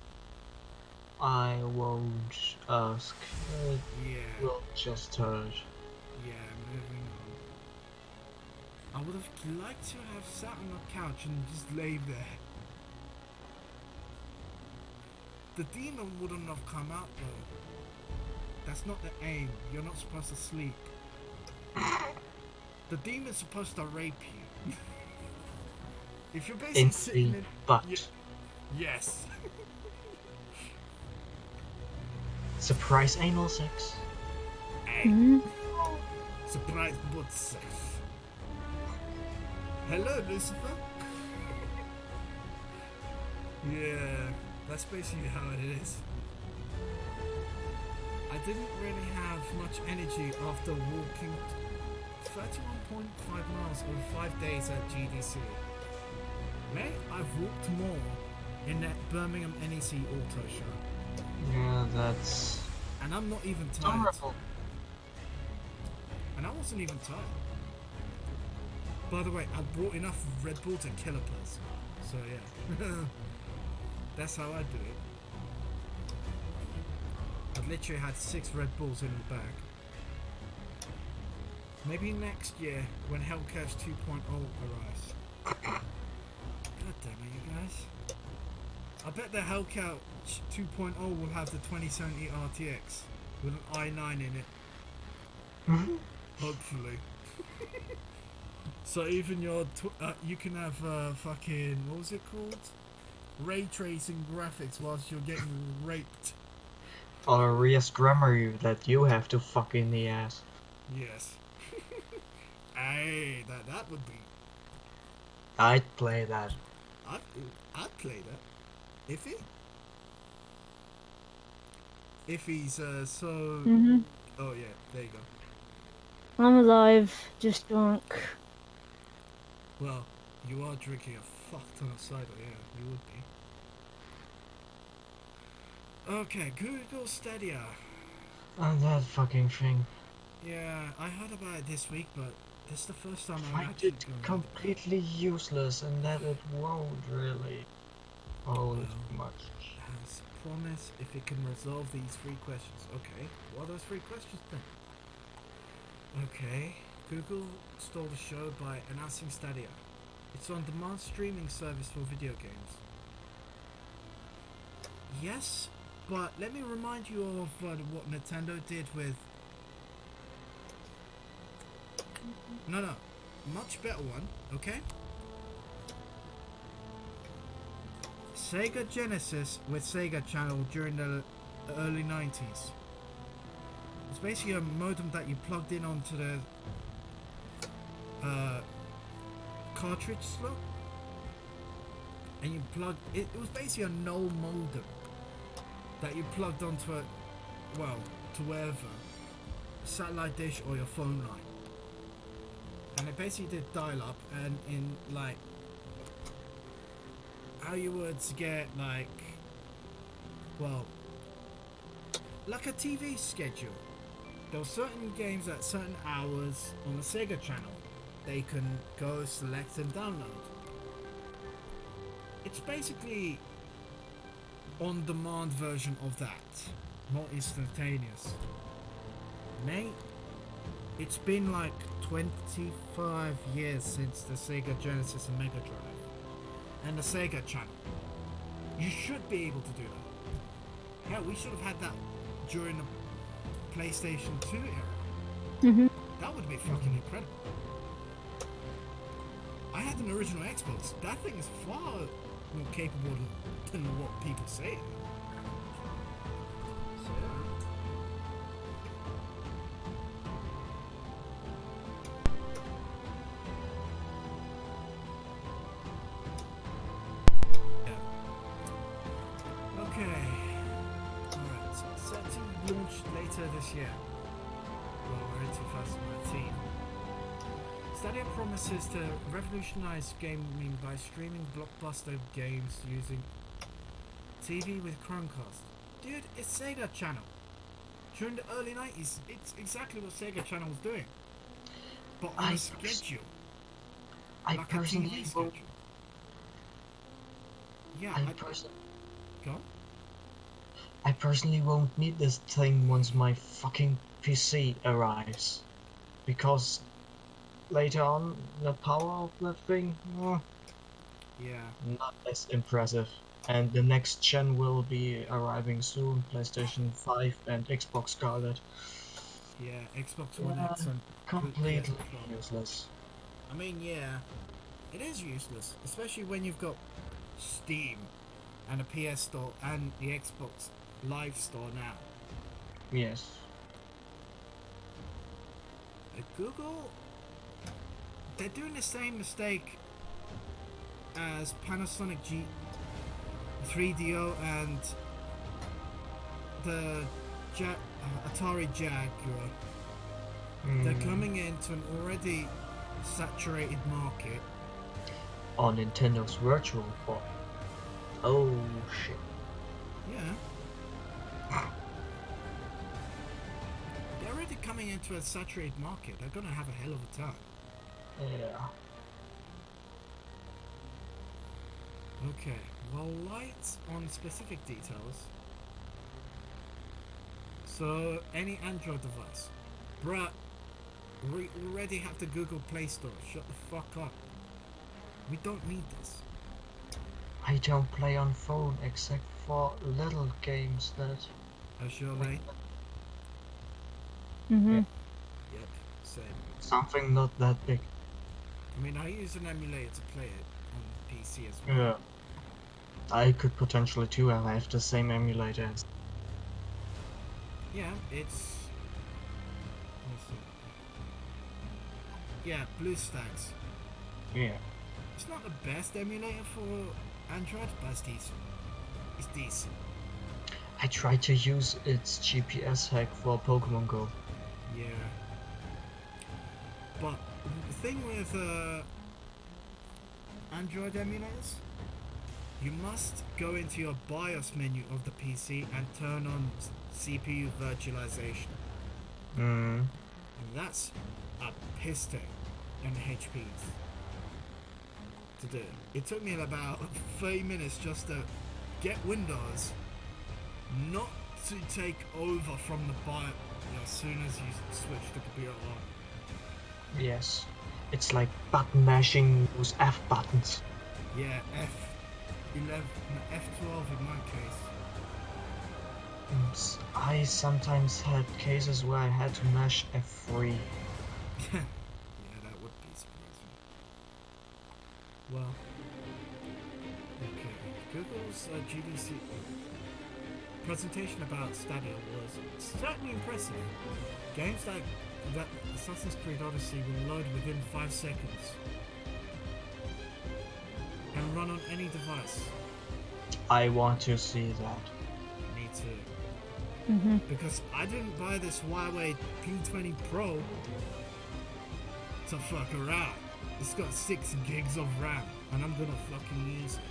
I won't ask. It Yeah, will just hurt. yeah, moving on. I would have liked to have sat on the couch and just lay there. The demon wouldn't have come out though. That's not the aim. You're not supposed to sleep. The demon's supposed to rape you. If you're basically In sitting the in... butt. Yes. Surprise anal sex? Hey. Surprise butt sex. Hello, Lucifer. Yeah, that's basically how it is. I didn't really have much energy after walking 31.5 miles over 5 days at GDC. Mate, I've walked more in that Birmingham NEC Auto Show. Yeah, that's And I'm not even tired. horrible. And I wasn't even tired. By the way, I brought enough Red Bull to kill a person. So yeah. That's how I do it. I literally had 6 Red Bulls in the bag. Maybe next year when Hellcat 2.0 arrives. God damn it, you guys. I bet the Hellcat 2.0 will have the 2070 RTX with an i9 in it. Hopefully. So even your you can have fucking, what was it called? Ray tracing graphics whilst you're getting raped. Or a Rias grammar that you have to fuck in the ass. Yes. Hey, that would be. I'd play that. I'd play that. If he's so. Oh yeah, there you go. I'm alive, just drunk. Well, you are drinking a fuck ton of cider, yeah, you would be. Okay, Google Stadia. And that fucking thing. Yeah, I heard about it this week, but this is the first time I'm Find actually it going to read about it. completely useless and that it won't really hold Well, much. has promised if it can resolve these 3 questions. Okay, what are those 3 questions then? Okay, Google stole the show by announcing Stadia. It's on-demand streaming service for video games. Yes, but let me remind you of what Nintendo did with... No, much better one, okay? Sega Genesis with Sega Channel during the early 90s. It's basically a modem that you plugged in onto the cartridge slot, and you plugged it. It was basically a null modem that you plugged onto a, well, to wherever, satellite dish or your phone line, and it basically did dial-up, and in like how you would get like, well, like a TV schedule. There were certain games at certain hours on the Sega Channel they can go select and download. It's basically on-demand version of that, not instantaneous. Mate, it's been like 25 years since the Sega Genesis and Mega Drive and the Sega Channel. You should be able to do that. Hell, we should have had that during the PlayStation 2 era. Mhm. That would be fucking incredible. I had an original Xbox. That thing is far more capable than what people say. So, yeah. Okay. Alright, so it's set to launch later this year. Well, we're in 2019. Stadia promises to revolutionize gaming by streaming blockbuster games using TV with Chromecast. Dude, it's Sega Channel. During the early 90s, it's exactly what Sega Channel was doing. But on a schedule. I Like a personally TV won't. schedule. Yeah, go. I personally won't need this thing once my fucking PC arrives, because later on the power of that thing, Yeah. not as impressive. And the next gen will be arriving soon, PlayStation 5 and Xbox Scarlet. Yeah, Xbox One Yeah, X and PS completely Pro. useless. I mean, yeah, it is useless, especially when you've got Steam and a PS Store and the Xbox Live Store now. Yes. Google, they're doing the same mistake as Panasonic G3DO and the Atari Jaguar. They're coming into an already saturated market. On Nintendo's Virtual Boy. Oh shit. Yeah. They're already coming into a saturated market. They're gonna have a hell of a time. Yeah. Okay, well, lights on specific details. So, any Android device. Bruh, we already have the Google Play Store. Shut the fuck up. We don't need this. I don't play on phone except for little games that. Oh, surely. Mhm. Yep, same. Something not that big. I mean, I use an emulator to play it on PC as well. Yeah. I could potentially too. I have the same emulator. Yeah, it's... Let me see. Yeah, BlueStacks. Yeah. It's not the best emulator for Android, but it's decent. It's decent. I tried to use its GPS hack for Pokemon Go. Yeah. But the thing with Android emulators, You must go into your BIOS menu of the PC and turn on CPU virtualization. Mm. And that's a piss take in HPs to do. It took me about 30 minutes just to get Windows not to take over from the BIOS as soon as you switch the computer on. Yes. It's like button mashing those F buttons. Yeah, F11, no, F12 in my case. And I sometimes had cases where I had to mash F3. Yeah, that would be surprising. Well, okay. Google's GDC presentation about Stadia was certainly impressive. Games like that Assassin's Creed Odyssey will load within 5 seconds and run on any device. I want to see that. Me too. Mm-hmm. Because I didn't buy this Huawei P20 Pro to fuck around. It's got 6 gigs of RAM and I'm gonna fucking use it.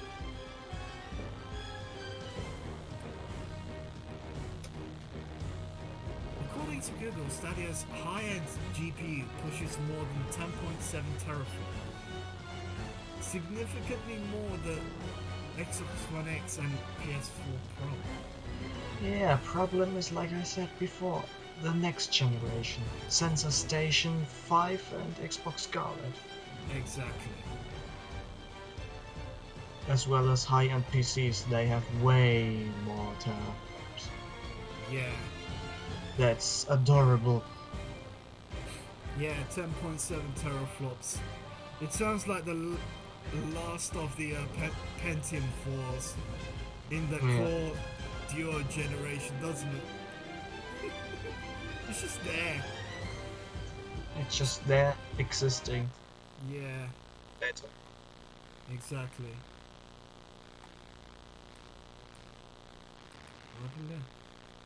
According to Google, Stadia's high-end GPU pushes more than 10.7 teraflops, significantly more than Xbox One X and PS4 Pro. Yeah, problem is like I said before, the next generation. Sensor Station 5 and Xbox Scarlet. Exactly. As well as high-end PCs, they have way more teraflops. Yeah. That's adorable. Yeah, 10.7 teraflops. It sounds like the last of the Pentium 4s in the core Duo generation, doesn't it? It's just there. It's just there, existing. Yeah, Better. exactly. What happened there?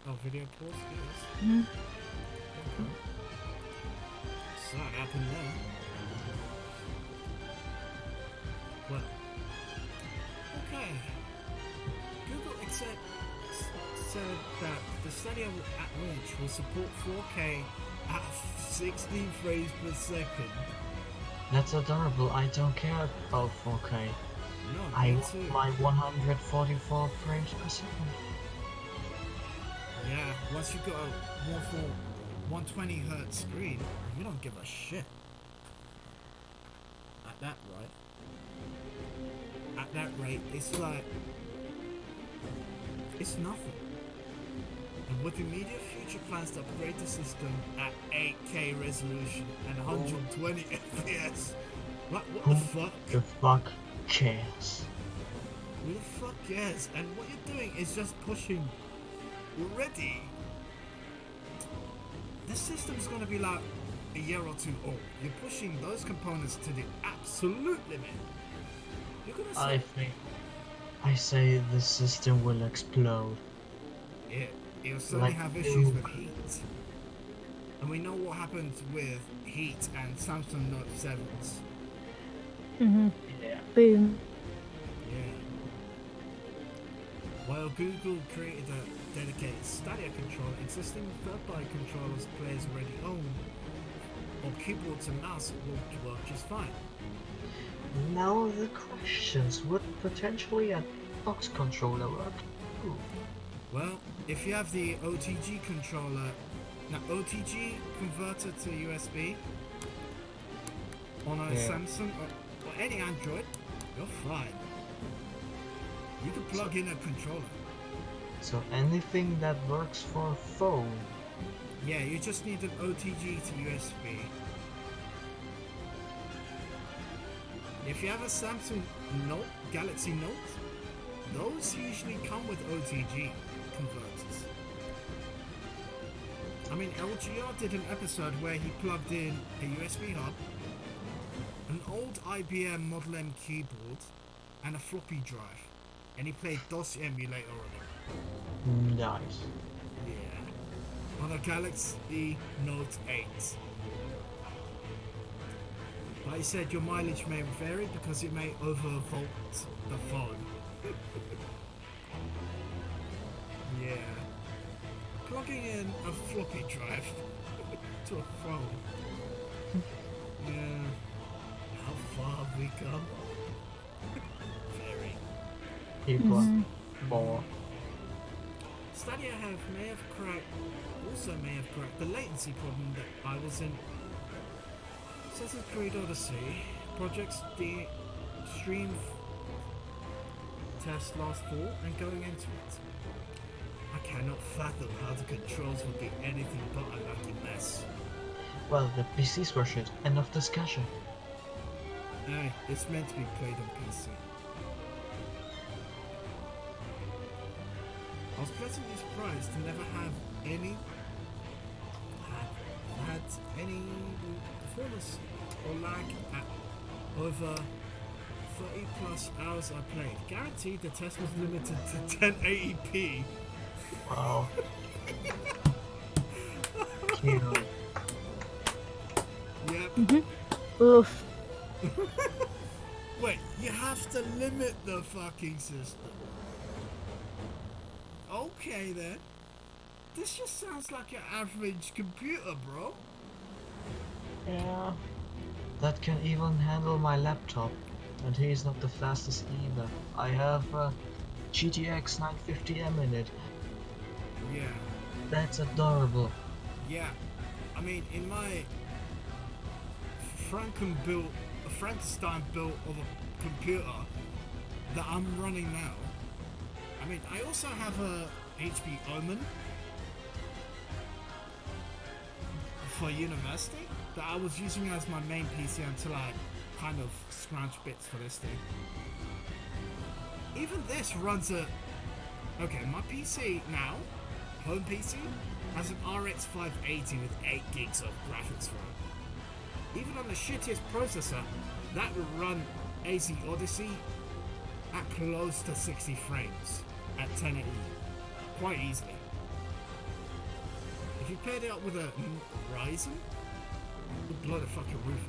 Oh, video pause? Yes. Mm-hmm. Okay. So that happened there. Well, okay. Google said that the Stadia at launch will support 4K at 60 frames per second. That's adorable. I don't care about 4K. No, I me want too. my 144 frames per second. Yeah, once you've got a more full 120 hertz screen, you don't give a shit. At that rate, it's like, it's nothing. And with immediate future plans to upgrade the system at 8K resolution and 120 FPS, what the fuck? The fuck cares? Who the fuck cares? And what you're doing is just pushing already. This system's gonna be like a year or two old. You're pushing those components to the absolute limit. You're gonna I say the system will explode. It'll certainly Like have issues you. with heat. And we know what happened with heat and Samsung Note 7s. Mm-hmm. Yeah. Boom. Yeah. While Google created a dedicated Stadia controller, existing third-party controllers players already own, or keyboards and mouse will work just fine. Now the questions, would potentially a box controller work? Ooh. Well, if you have the OTG controller, now OTG converter to USB on a Samsung or any Android, you're fine. You can plug in a controller. So anything that works for a phone. Yeah, you just need an OTG to USB. If you have a Samsung Note, Galaxy Note, those usually come with OTG converters. I mean, LGR did an episode where he plugged in a USB hub, an old IBM Model M keyboard, and a floppy drive, and he played DOS emulator on it. Nice. Yeah, on a Galaxy Note 8. But he said your mileage may vary because it may overvolt the phone. Yeah. Plugging in a floppy drive to a phone. Yeah. How far have we come? Very. People Mhm. more. Stadia may have cracked the latency problem that I was in. Assassin's Creed Odyssey projects the stream test last fall and going into it. I cannot fathom how the controls would be anything but a lucky mess. Well, the PCs were shit. End of discussion. Hey, it's meant to be played on PC. I was pleasantly surprised to never have any performance or lag at over 30 plus hours I played. Guaranteed the test was limited to 1080p. Wow. Cute. Yep. Oof. Wait, you have to limit the fucking system. Okay then. This just sounds like an average computer, bro. Yeah. That can even handle my laptop. And he's not the fastest either. I have a GTX 950M in it. Yeah. That's adorable. Yeah. I mean, in my Frankenstein built of a computer that I'm running now. I mean, I also have a HP Omen for university that I was using as my main PC until I kind of scrounged bits for this thing. Even this runs a... Okay, my PC now, home PC, has an RX 580 with 8 gigs of graphics RAM. Even on the shittiest processor, that will run AZ Odyssey at close to 60 frames at 1080 quite easily. If you paired it up with a Ryzen, it would blow the fucking roof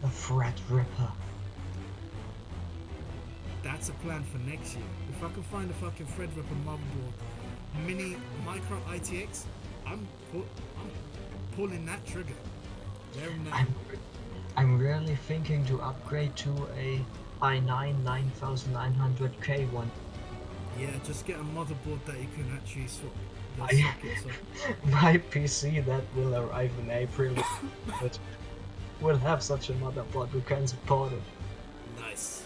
off. A Fred Ripper. That's a plan for next year. If I can find a fucking Threadripper motherboard, mini micro ITX, I'm pulling that trigger. There and now. I'm really thinking to upgrade to a i9 9900K one. Yeah, just get a motherboard that you can actually swap the I- sockets on. My PC that will arrive in April, but will have such a motherboard who can support it. Nice.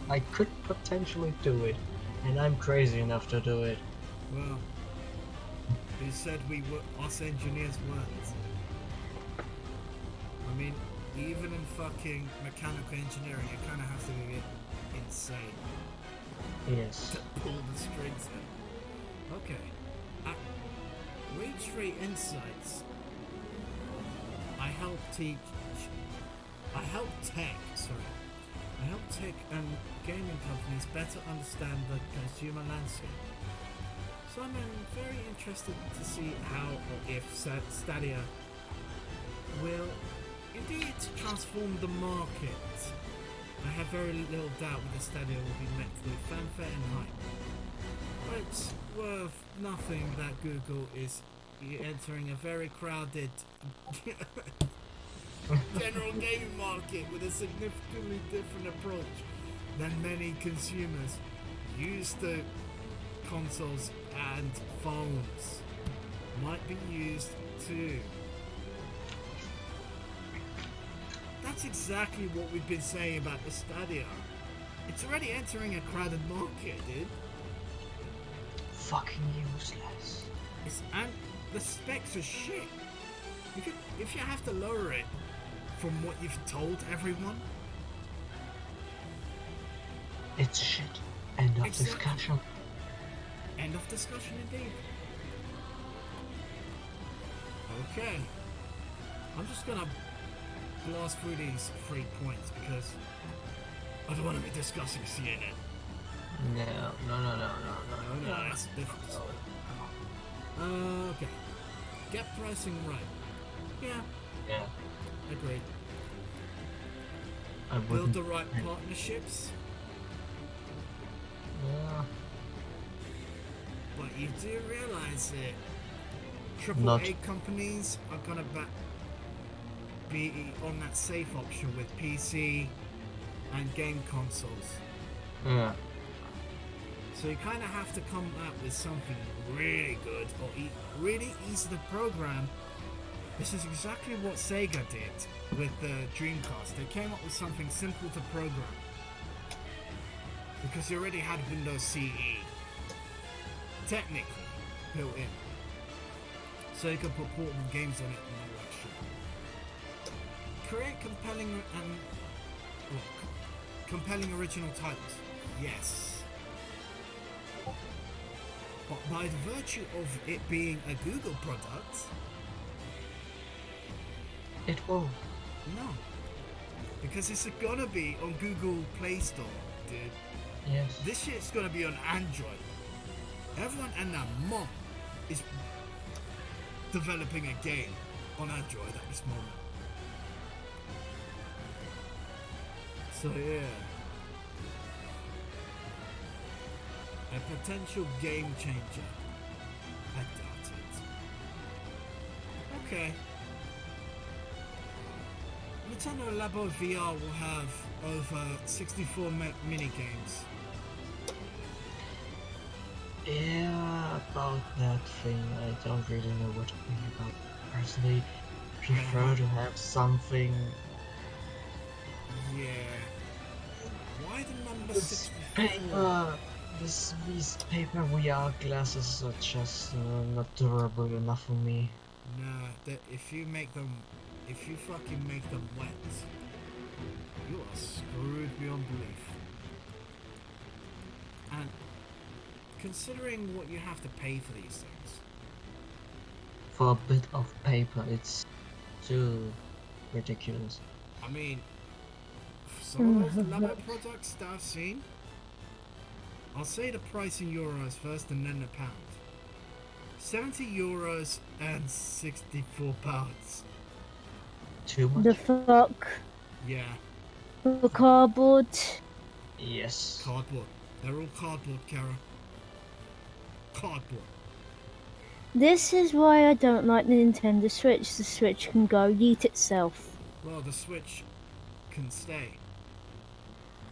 I could potentially do it, and I'm crazy enough to do it. Well, who said us engineers weren't? I mean, even in fucking mechanical engineering, you kind of have to get insane Yes. to pull the strings in. Okay. At Rage Insights, I help tech and gaming companies better understand the consumer landscape. So I'm very interested to see how or if Stadia will indeed transform the market. I have very little doubt that the Stadia will be met with fanfare and hype. But it's worth nothing that Google is entering a very crowded general gaming market with a significantly different approach than many consumers used to consoles and phones. Might be used too. That's exactly what we've been saying about the Stadia. It's already entering a crowded market, dude. Fucking useless. And the specs are shit. If you have to lower it from what you've told everyone, It's shit. End of Exactly. discussion. end of discussion indeed. Okay. I'm just gonna blast through these 3 points because I don't want to be discussing CNN. No. No, that's different. Okay. Get pricing right. Yeah, Yeah. agreed. I Build wouldn't. the right partnerships. Yeah. But you do realize that triple Not. A companies are gonna be on that safe option with PC and game consoles. Yeah. So you kind of have to come up with something really good or really easy to program. This is exactly what Sega did with the Dreamcast. They came up with something simple to program because they already had Windows CE technically built in, so you could put portable games on it and all that shit. Create compelling original titles. Yes. But by the virtue of it being a Google product, It will. no. Because it's gonna be on Google Play Store, dude. Yes. This shit's gonna be on Android. Everyone and their mom is developing a game on Android at this moment. So yeah. A potential game changer. I doubt it. Okay. Nintendo Labo VR will have over 64 mini games. Yeah, about that thing, I don't really know what to think about. Personally, prefer to have something. Yeah. Why the number This 64? these paper VR glasses are just not durable enough for me. Nah, if you fucking make them wet, you are screwed beyond belief. And considering what you have to pay for these things, For a bit of paper, it's too ridiculous. I mean, some of those Labo products that I've seen, I'll say the price in euros first and then the pound. 70 euros and 64 pounds. Too much? The fuck? Yeah, The cardboard? Yes. cardboard. They're all cardboard, Kara. Cardboard. This is why I don't like the Nintendo Switch. The Switch can go yeet itself. Well, the Switch can stay.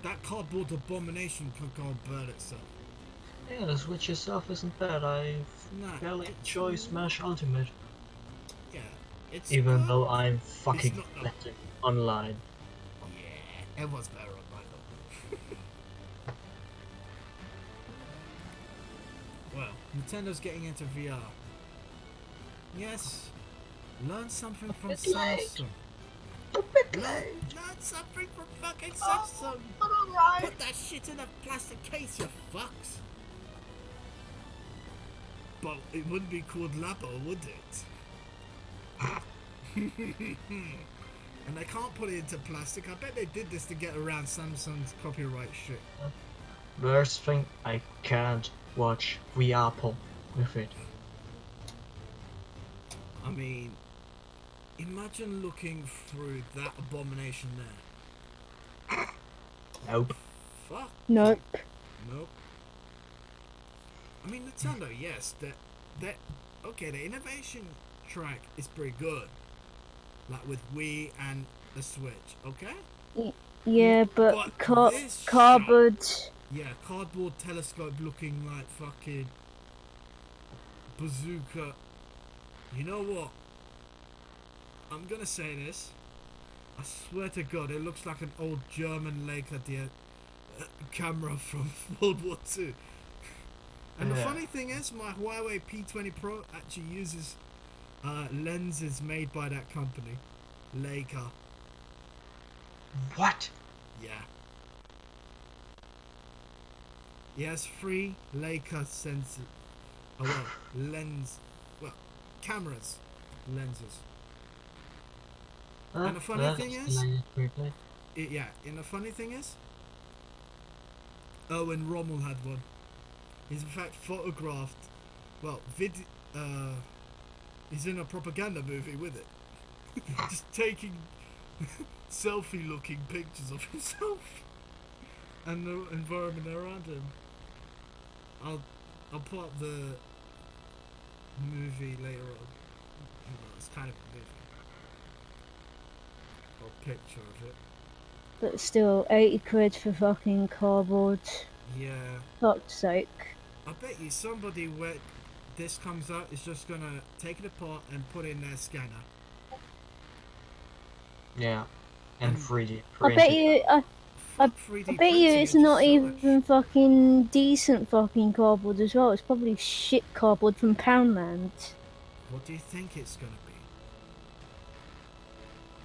That cardboard abomination could go and burn itself. Yeah, the Switch itself isn't bad. I Nah, fairly it's enjoy Smash Ultimate. Yeah, it's Even good. though I'm fucking not bad online. Yeah, everyone's better online though. Well, Nintendo's getting into VR. Yes, learn something from Samsung. Learn something from fucking Samsung. Put that shit in a plastic case, you fucks. But it wouldn't be called Labo, would it? And they can't put it into plastic. I bet they did this to get around Samsung's copyright shit. Worst thing, I can't watch VR porn with it. I mean, imagine looking through that abomination there. Nope. Fuck. Nope. Nope. I mean, Nintendo, yes, that okay, the innovation track is pretty good. Like with Wii and the Switch, okay? Yeah, but this cardboard. Yeah, cardboard telescope looking like fucking bazooka. You know what? I'm gonna say this. I swear to God, it looks like an old German Leica camera from World War II. And the Yeah. funny thing is, my Huawei P20 Pro actually uses lenses made by that company, Leica. What? Yeah. He has 3 Leica sensors. Oh well, cameras, lenses. And the funny thing is, and the funny thing is, Owen Rommel had one. He's in fact photographed, he's in a propaganda movie with it. Just taking selfie looking pictures of himself and the environment around him. I'll put up the movie later on. It's kind of a movie. Or a picture of it. But still, 80 quid for fucking cardboard. Yeah. Fuck's sake. I bet you somebody when this comes out is just gonna take it apart and put it in their scanner. Yeah. And 3D I print bet it. you, I 3D bet you printing it's is not just even fucking decent fucking cardboard as well. It's probably shit cardboard from Poundland. What do you think it's gonna be?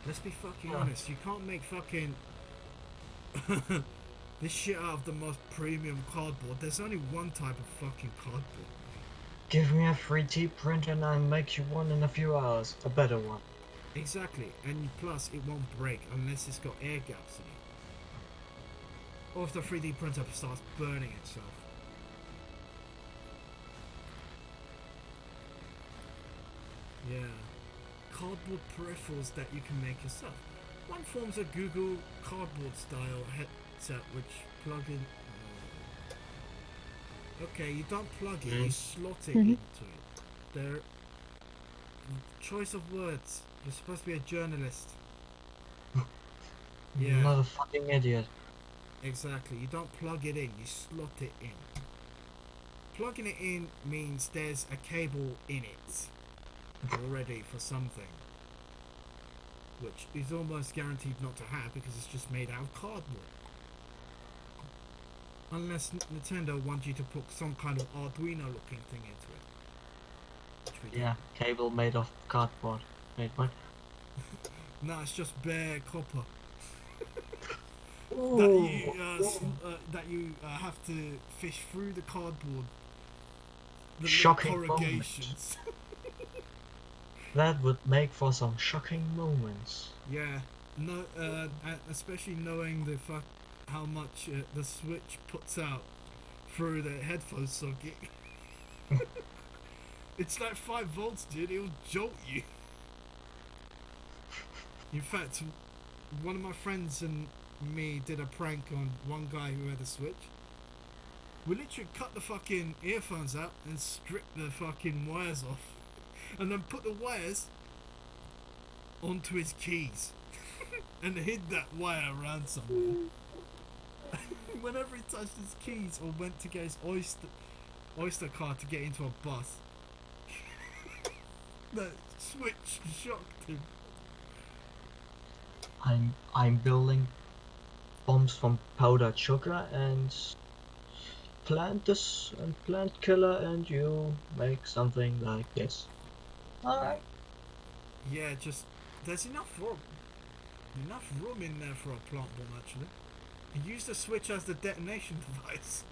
Let's be fucking Yeah. honest. You can't make fucking this shit out of the most premium cardboard. There's only one type of fucking cardboard. Give me a 3D printer and I'll make you one in a few hours. A better one. Exactly, and plus it won't break unless it's got air gaps in it. Or if the 3D printer starts burning itself. Yeah. Cardboard peripherals that you can make yourself. One forms a Google cardboard style headset which plug in. Okay, you don't plug it, you slot it into it. There. Choice of words. You're supposed to be a journalist. Yeah. Not a fucking idiot. Exactly. You don't plug it in, you slot it in. Plugging it in means there's a cable in it already for something. Which is almost guaranteed not to have because it's just made out of cardboard. Unless Nintendo wants you to put some kind of Arduino looking thing into it. Which we don't. Yeah, cable made of cardboard. Wait, what? No, it's just bare copper. Ooh. That you have to fish through the cardboard. The Shocking corrugations. That would make for some shocking moments. Yeah, no, especially knowing how much the Switch puts out through the headphone socket. It's like 5 volts, dude. It'll jolt you. In fact, one of my friends and me did a prank on one guy who had a Switch. We literally cut the fucking earphones out and stripped the fucking wires off, and then put the wires onto his keys and hid that wire around somewhere. Whenever he touched his keys or went to get his Oyster card to get into a bus, the Switch shocked him. I'm building bombs from powdered sugar and plant this and plant killer, and you make something like this. Alright. Yeah, just there's enough room in there for a plant bomb actually. And use the Switch as the detonation device.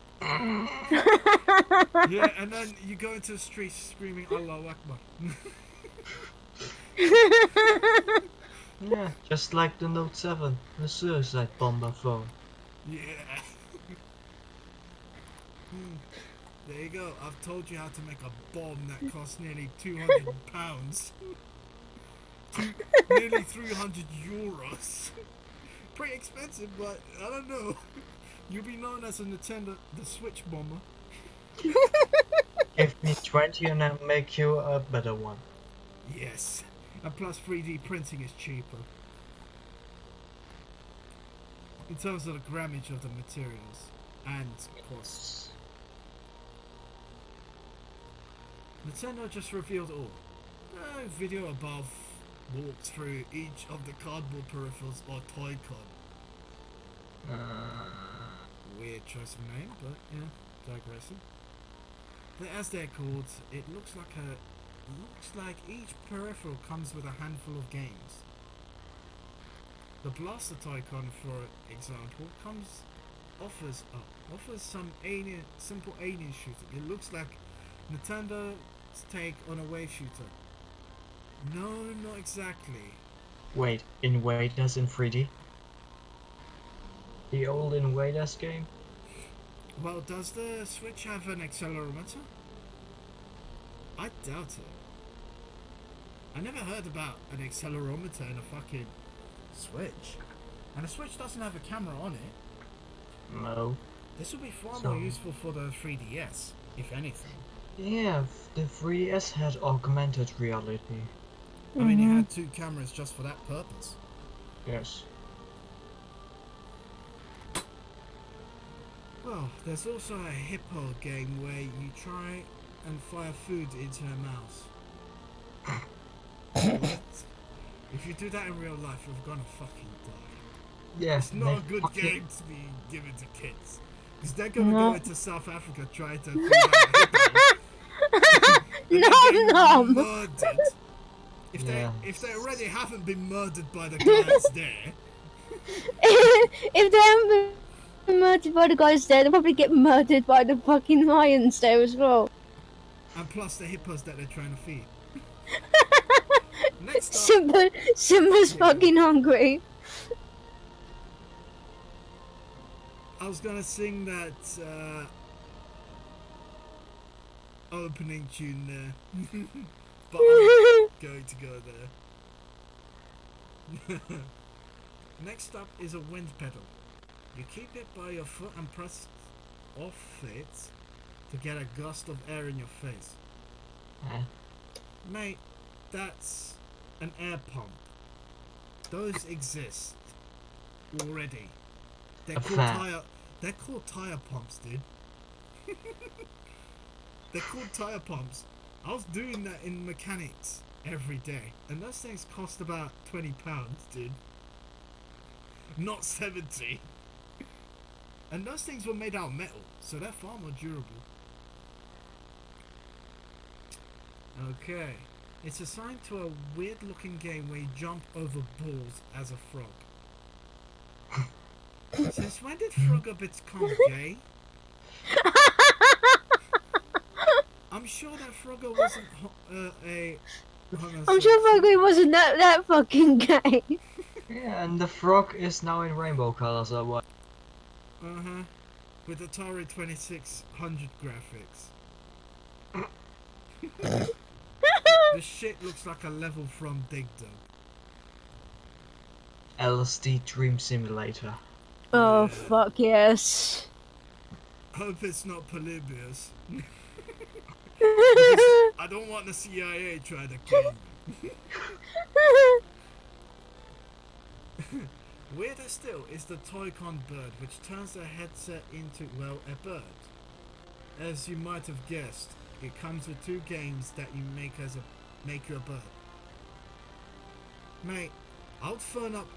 Yeah, and then you go into the street screaming Allahu Akbar. Yeah, just like the Note 7, the suicide bomber phone. Yeah. There you go. I've told you how to make a bomb that costs nearly £200. Nearly €300. Pretty expensive, but I don't know. You'll be known as a Nintendo, the Switch bomber. Give me 20 and I'll make you a better one. Yes. And plus 3D printing is cheaper. In terms of the grammage of the materials and costs. Nintendo just revealed all. Video above walks through each of the cardboard peripherals or toy con. Weird choice of name, but yeah, digressing. But as they're called, it looks like each peripheral comes with a handful of games. The Blaster Toy-Con, for example, offers some simple alien shooter. It looks like Nintendo's take on a wave shooter. No, not exactly. Wait, Invaders in 3D? The old Invaders game? Well, does the Switch have an accelerometer? I doubt it. I never heard about an accelerometer in a fucking Switch. And the Switch doesn't have a camera on it. No. This would be far So- more useful for the 3DS, if anything. Yeah, the 3DS had augmented reality. I mean, it Mhm. had 2 cameras just for that purpose. Yes. Well, there's also a hippo game where you try and fire food into a mouse. What? If you do that in real life, you're gonna fucking die. Yeah. It's not a they good fucking- game to be given to kids. Because they're gonna No. go into South Africa trying to feed out hippos. And No, they get no. murdered. If Yeah. they already haven't been murdered by the guys there, If they haven't been murdered by the guys there, they'll probably get murdered by the fucking lions there as well. and plus the hippos that they're trying to feed. Next up, Simba's fucking hungry. I was gonna sing that opening tune there, but I'm going to go there. Next up is a wind pedal. You keep it by your foot and press off it to get a gust of air in your face. Eh, Mate, that's an air pump. Those exist already. They're A called fan. They're called tire pumps, dude. They're called tire pumps. I was doing that in mechanics every day, and those things cost about £20, dude. Not 70. And those things were made out of metal, so they're far more durable. Okay. It's assigned to a weird looking game where you jump over balls as a frog. Since when did Frogger become gay? I'm sure that Frogger wasn't a I'm sure Fugly wasn't that fucking gay. Yeah, and the frog is now in rainbow colors or what? Uh-huh. With Atari 2600 graphics. This shit looks like a level from Dig Dug. LSD Dream Simulator. Oh Yeah. fuck yes. Hope it's not Polybius. I don't want the CIA trying to kill me. Weirder still is the Toy-Con bird, which turns the headset into, well, a bird. As you might have guessed, it comes with 2 games that you make you a bird. Mate, I'll phone up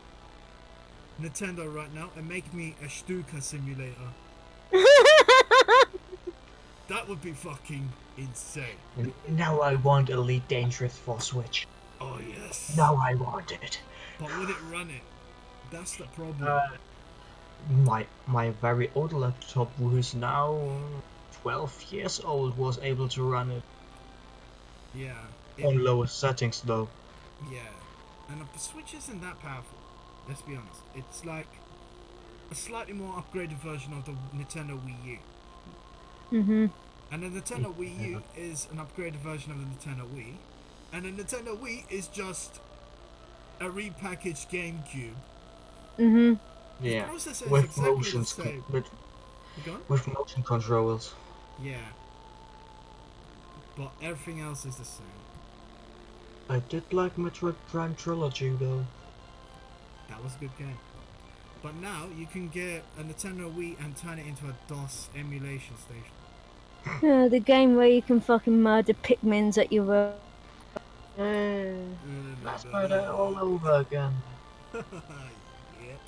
Nintendo right now and make me a Stuka simulator. That would be fucking insane. Now I want Elite Dangerous for Switch. Oh yes. Now I want it. But would it run it? That's the problem. My very old laptop, who is now 12 years old, was able to run it Yeah. on lower settings though. Yeah. And the Switch isn't that powerful. Let's be honest. It's like a slightly more upgraded version of the Nintendo Wii U. Mhm. And the Nintendo Wii U is an upgraded version of the Nintendo Wii. And the Nintendo Wii is just a repackaged GameCube. Mhm. Yeah, The processor is with exactly motions, the same. with You gone? motion controls. Yeah. But everything else is the same. I did like Metroid Prime Trilogy though. That was a good game. But now you can get a Nintendo Wii and turn it into a DOS emulation station. The game where you can fucking murder Pikmins at your will. Let's play that all over again. Yep.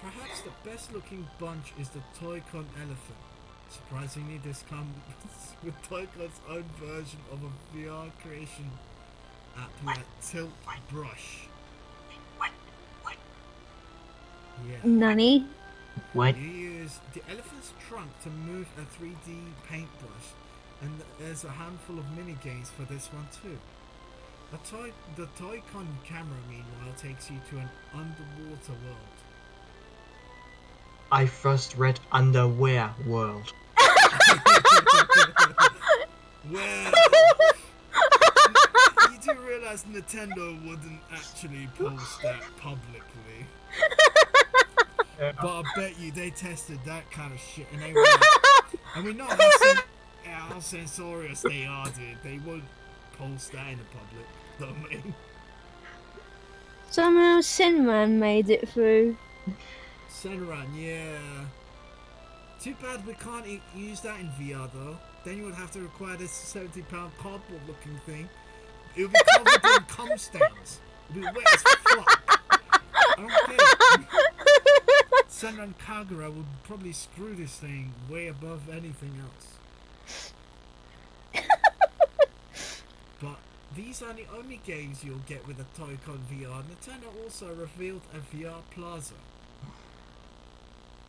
Perhaps the best looking bunch is the Toy-Con elephant. Surprisingly, this comes with Toy-Con's own version of a VR creation app like Tilt Brush. What? Yeah. Nani? Wait, You use the elephant's trunk to move a 3D paintbrush, and there's a handful of mini games for this one too. The Toy-Con camera, meanwhile, takes you to an underwater world. I first read Underwear World. Well, you do realize Nintendo wouldn't actually post that publicly. But I bet you they tested that kind of shit and they were like, and we know how censorious they are, dude. They won't post that in the public. Know what I mean? Somehow Sinman made it through. Senran, yeah. Too bad we can't use that in VR though. Then you would have to require this £70 cardboard looking thing. It would be covered in cum stains. It would be wet as fuck. I don't get it. Senran Kagura would probably screw this thing way above anything else. But these are the only games you'll get with a Toy-Con VR. Nintendo also revealed a VR Plaza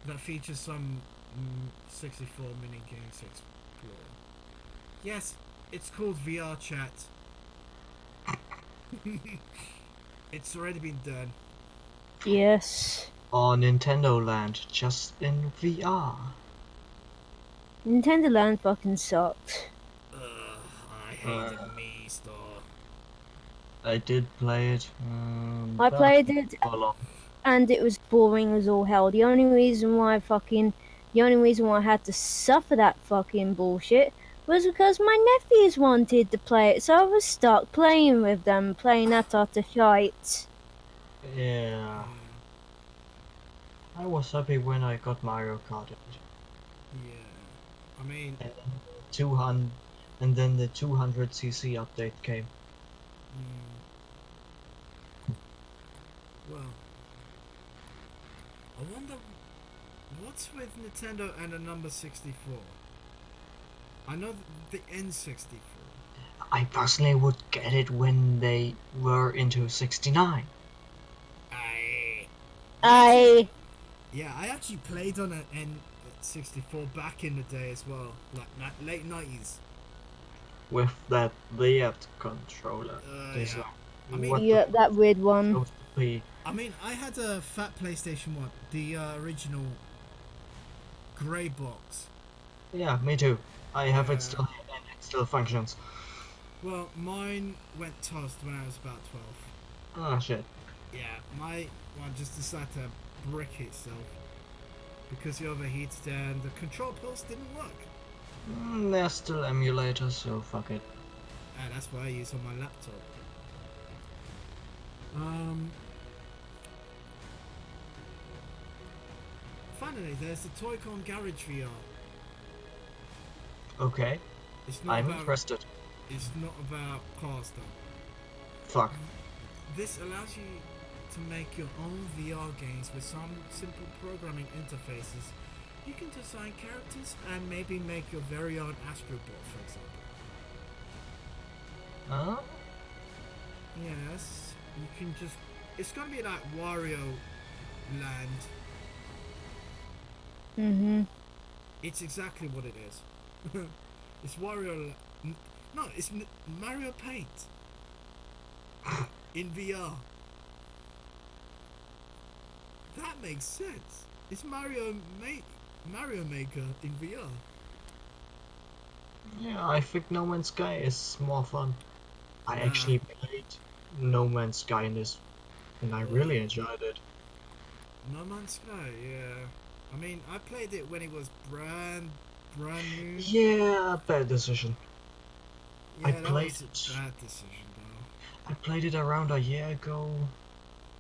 that features some 64 mini games to explore. Yes, it's called VR Chat. It's already been done. Yes. Or Nintendo Land, just in VR. Nintendo Land fucking sucked. I hate the Mii store. I did play it. I but played it for long. and it was boring as all hell. The only reason why I had to suffer that fucking bullshit was because my nephews wanted to play it, so I was stuck playing with them, playing that utter shite. Yeah. I was happy when I got Mario Kart 8. Yeah. I mean, and then the 200cc update came. Well, I wonder what's with Nintendo and the number 64. I know the N64. I personally would get it when they were into 69. Yeah, I actually played on an N64 back in the day as well, like late 90s. With that layered controller. Yeah. I mean, What Yeah, that weird one. supposed to be? I mean, I had a fat PlayStation 1, the original grey box. Yeah, me too. I have it still and it still functions. Well, mine went toast when I was about 12. Ah, shit. Yeah, my one just decided to brick itself because it overheated and the control pulse didn't work. They're still emulators, so fuck it. And that's what I use on my laptop. Finally, there's the Toy-Con Garage VR. Okay, It's not I'm about, interested. It's not about cars though. Fuck. This allows you to make your own VR games with some simple programming interfaces. You can design characters and maybe make your very own Astrobot, for example. Huh? Yes, you can just... It's gonna be like Wario Land. Mm-hmm. It's exactly what it is. It's Wario... No, it's Mario Paint. In VR. That makes sense. It's Mario Maker in VR. Yeah, I think No Man's Sky is more fun. I actually played No Man's Sky in this, and I really enjoyed it. No Man's Sky, yeah. I mean, I played it when it was brand new. Yeah, bad decision. Yeah, I that played was it. a bad decision, though. I played it around a year ago,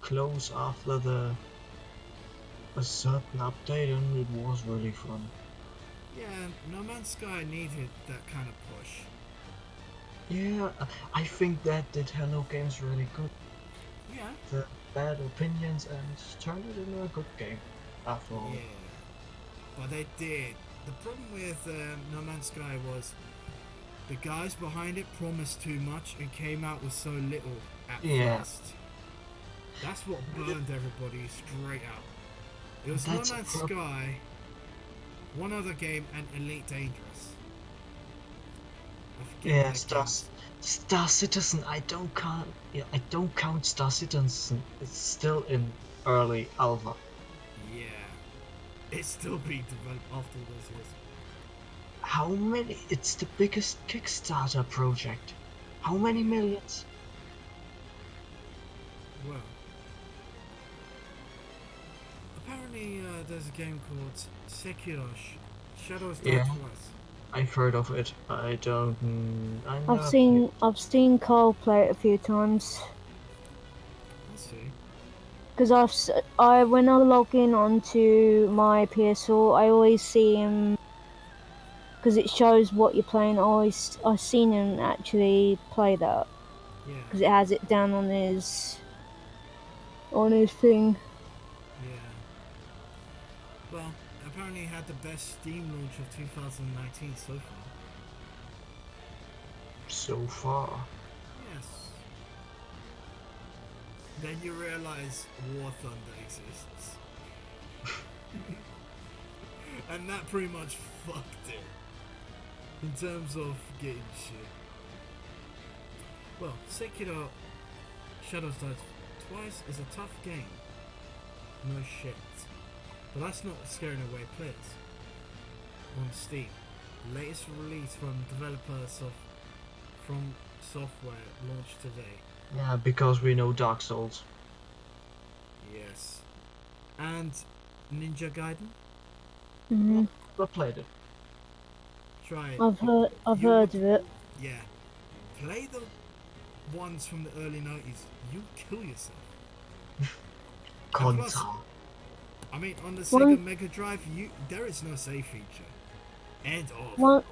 close after a certain update, and it was really fun. Yeah, No Man's Sky needed that kind of push. Yeah, I think that did Hello Games really good. Yeah. The bad opinions and turned it into a good game, after all. Yeah. But they did. The problem with No Man's Sky was the guys behind it promised too much and came out with so little at first. That's what burned everybody straight out. It was No Man's Sky, one other game, and Elite Dangerous. Yeah, Star Citizen. I don't count Star Citizen. It's still in early alpha. Yeah, it's still being developed after those years. How many? It's the biggest Kickstarter project. How many millions? Well, apparently apparently there's a game called Sekiro Shadows Die Yeah. Twice. I've heard of it. I don't. I I've never seen Carl play it a few times. Let's see. Because when I log in onto my PS4, I always see him. Because it shows what you're playing. I've seen him actually play that. Yeah. Because it has it down on his thing. Yeah. Well, apparently it had the best Steam launch of 2019 so far. So far. Yes. Then you realize War Thunder exists. And that pretty much fucked it. In terms of getting shit. Well, Sekiro Shadows Die Twice is a tough game. No shit. But that's not scaring away players. On Steam. Latest release from developers From Software launched today. Yeah, because we know Dark Souls. Yes. And Ninja Gaiden? Hmm. I played it. Try it. I've heard of it. Yeah. Play the ones from the early 90s. You kill yourself. And plus, Conta. I mean, on the One- Sega Mega Drive, there is no save feature. End of.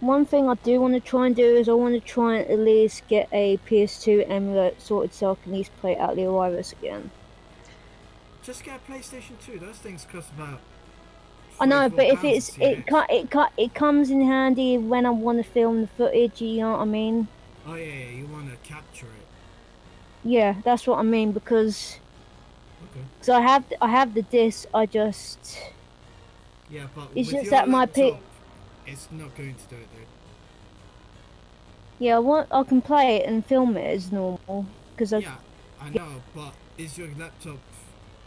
One thing I do want to try and do is I want to try and at least get a PS2 emulator sorted so I can at least play Atli Virus again. Just get a PlayStation 2. Those things cost about. I know, but if £44 it comes in handy when I want to film the footage. You know what I mean? Oh yeah, you want to capture it. Yeah, that's what I mean because Okay. I have the disc. I just Yeah, but It's with just your that my laptop, it's not going to do it, dude. yeah I can play it and film it as normal because Yeah, I know, but is your laptop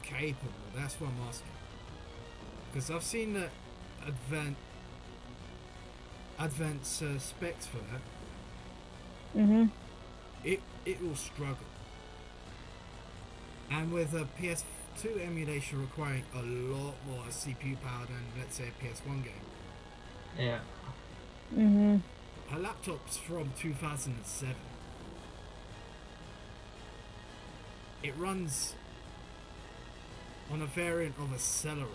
capable? That's what I'm asking. Because I've seen the advanced specs for that. It will struggle. And with a PS2 emulation requiring a lot more CPU power than, let's say, a PS1 game. Yeah. Her laptop's from 2007. It runs on a variant of a Celeron.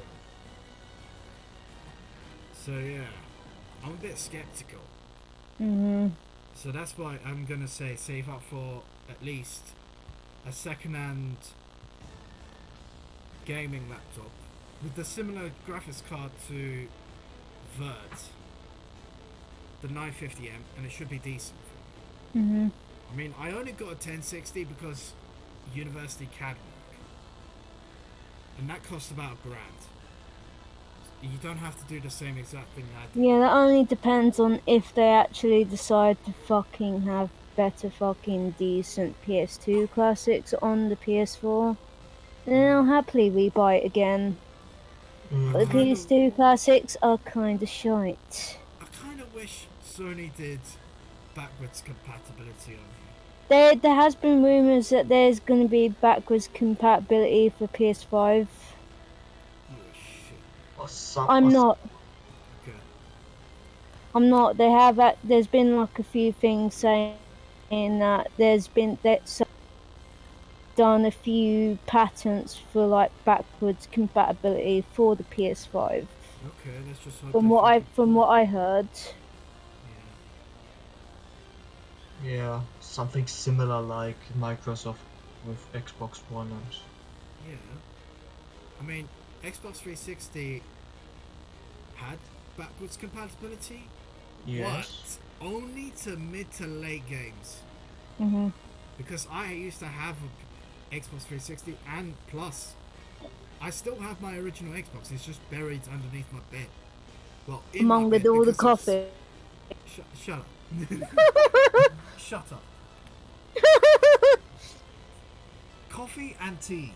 So yeah, I'm a bit skeptical. So that's why I'm gonna say save up for at least a second-hand gaming laptop with the similar graphics card to Vert, the 950M, and it should be decent. I mean, I only got a 1060 because University CAD work, and that cost about £1,000. You don't have to do the same exact thing I did. Yeah, that only depends on if they actually decide to fucking have better fucking decent PS2 classics on the PS4. Then I'll happily rebuy it again. But the PS2 classics are kinda shite. I kind of wish Sony did backwards compatibility on here. There has been rumours that there's gonna be backwards compatibility for PS5. Oh shit. I'm not. Okay. I'm not. There's been like a few things saying that that's done a few patents for like backwards compatibility for the PS5. Okay, let's just hope From what I heard. Yeah, something similar like Microsoft with Xbox One. Yeah. I mean, Xbox 360 had backwards compatibility, Yes. but only to mid to late games. Because I used to have a Xbox 360 and plus, I still have my original Xbox. It's just buried underneath my bed. Well, in Among my bed all the because coffee. Shut up. Shut up. Coffee and tea.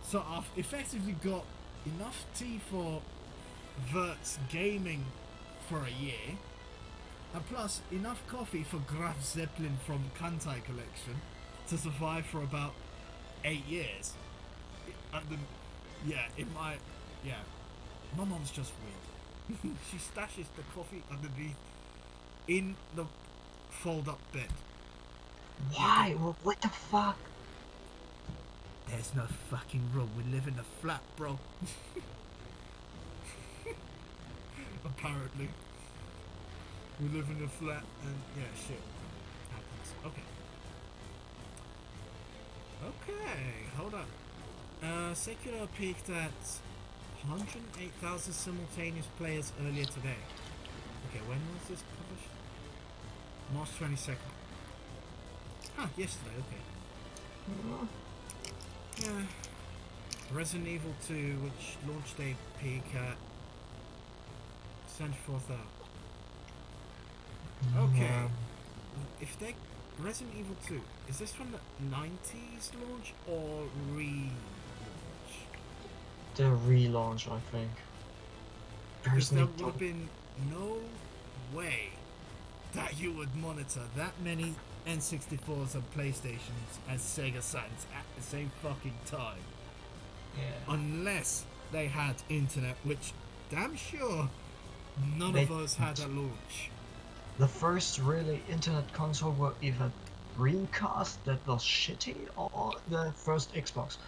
So I've effectively got enough tea for Vert's gaming for a year, and plus enough coffee for Graf Zeppelin from Kantai collection to survive for about 8 years. And then, yeah, my mom's just weird. She stashes the coffee underneath in the fold-up bed. Why? What the fuck? There's no fucking room. We live in a flat, bro. Apparently. We live in a flat and yeah, shit happens. Okay, hold up. Secular peaked at 108,000 simultaneous players earlier today. Okay, when was this published? March 22nd. Huh, yesterday, okay. Yeah. Resident Evil 2, which launched a peak at 74,000. Okay. Yeah. If they Resident Evil 2, is this from the 90s launch or relaunch? The relaunch, I think. Because there Personally, would have been no way that you would monitor that many N64s and PlayStations and Sega Saturns at the same fucking time. yeah. Unless they had internet, which damn sure none They of us had didn't. at launch. The first really internet console were either Dreamcast that was shitty or the first Xbox.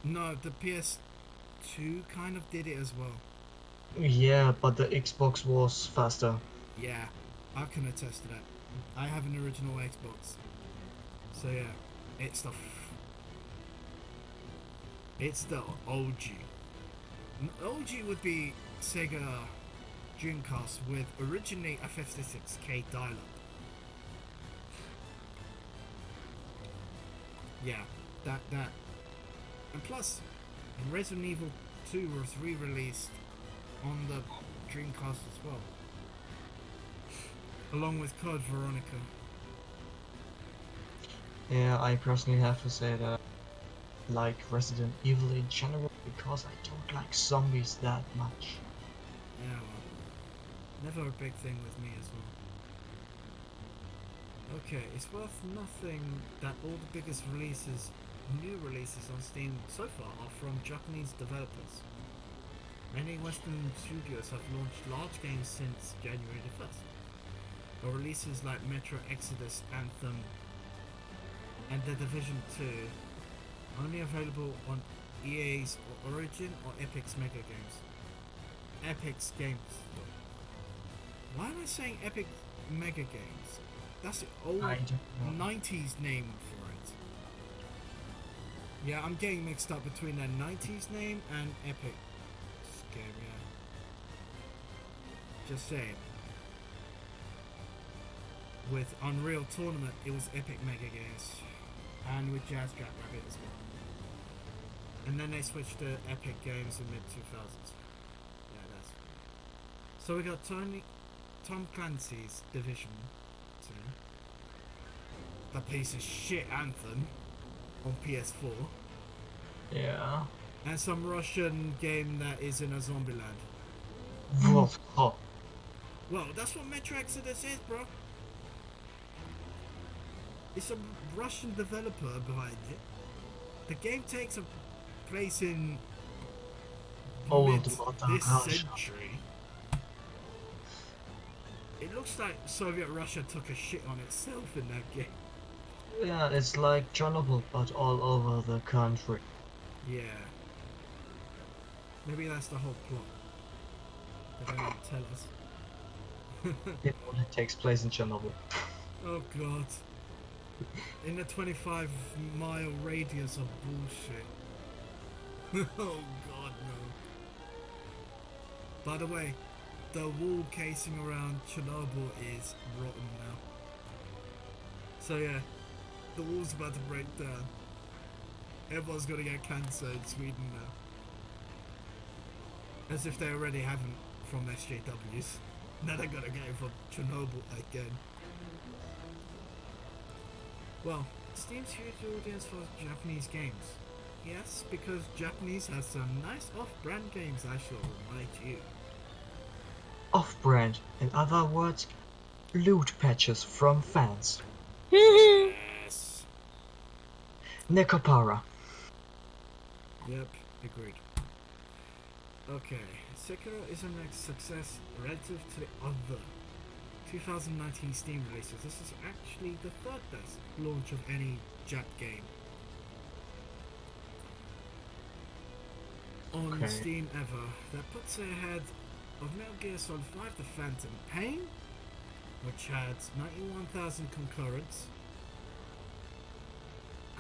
No, the PS2 kind of did it as well. Yeah, but the Xbox was faster. Yeah, I can attest to that. I have an original Xbox. So yeah, it's the OG. OG would be Sega Dreamcast with originally a 56k dial-up. Yeah, that. And plus, Resident Evil 2 was re-released on the Dreamcast as well. Along with Code Veronica. Yeah, I personally have to say that I like Resident Evil in general because I don't like zombies that much. Yeah, well, never a big thing with me as well. Okay, it's worth nothing that all the biggest new releases on Steam so far are from Japanese developers. Many Western studios have launched large games since January the 1st. But releases like Metro Exodus, Anthem, and The Division 2 only available on EA's Origin or Epic's Mega Games. Epic's Games. Why am I saying Epic Mega Games? That's the old I don't know. 90s name for it. Yeah, I'm getting mixed up between their 90s name and Epic's game, yeah. Just saying. With Unreal Tournament, it was Epic Mega Games. And with Jazz Rabbit as well. And then they switched to Epic Games in mid-2000s. Yeah, that's... So we got Tom Clancy's Division 2. The piece of shit Anthem on PS4. Yeah. And some Russian game that is in a zombie land. What? Oh. Well, that's what Metro Exodus is, bro. It's a Russian developer behind it. The game takes a place in Old this Russia. century. It looks like Soviet Russia took a shit on itself in that game. Yeah, it's like Chernobyl, but all over the country. Yeah. Maybe that's the whole plot. They don't even tell us. It only takes place in Chernobyl. Oh god. In a 25-mile radius of bullshit. Oh god, no. By the way, the wall casing around Chernobyl is rotten now. So yeah, the wall's about to break down. Everyone's gonna get cancer in Sweden now. As if they already haven't from SJWs. Now they're gonna get it from Chernobyl again. Well, Steam's huge audience for Japanese games. Yes, because Japanese has some nice off-brand games, I shall remind you. Off-brand, in other words, loot patches from fans. Yes. Nekopara. Yep, agreed. Okay, Sekiro is a success relative to the other 2019 Steam releases. This is actually the third best launch of any Jap game on Okay. Steam ever. That puts it ahead of Metal Gear Solid 5 The Phantom Pain, which had 91,000 concurrents.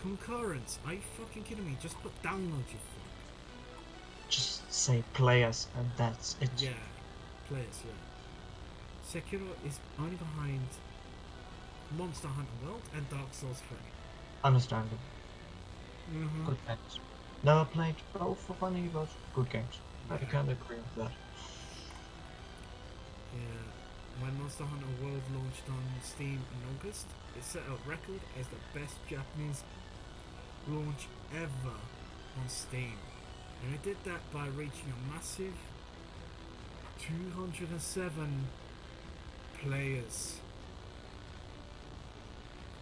Concurrents? Are you fucking kidding me? Just put download, you fuck. Just say players and that's it. Yeah, players, yeah. Sekiro is only behind Monster Hunter World and Dark Souls 3. Understandable. Mm-hmm. Good games. Never played both for funny, but good games. I Yeah. can't agree with that. Yeah. When Monster Hunter World launched on Steam in August, it set a record as the best Japanese launch ever on Steam. And it did that by reaching a massive 207 players.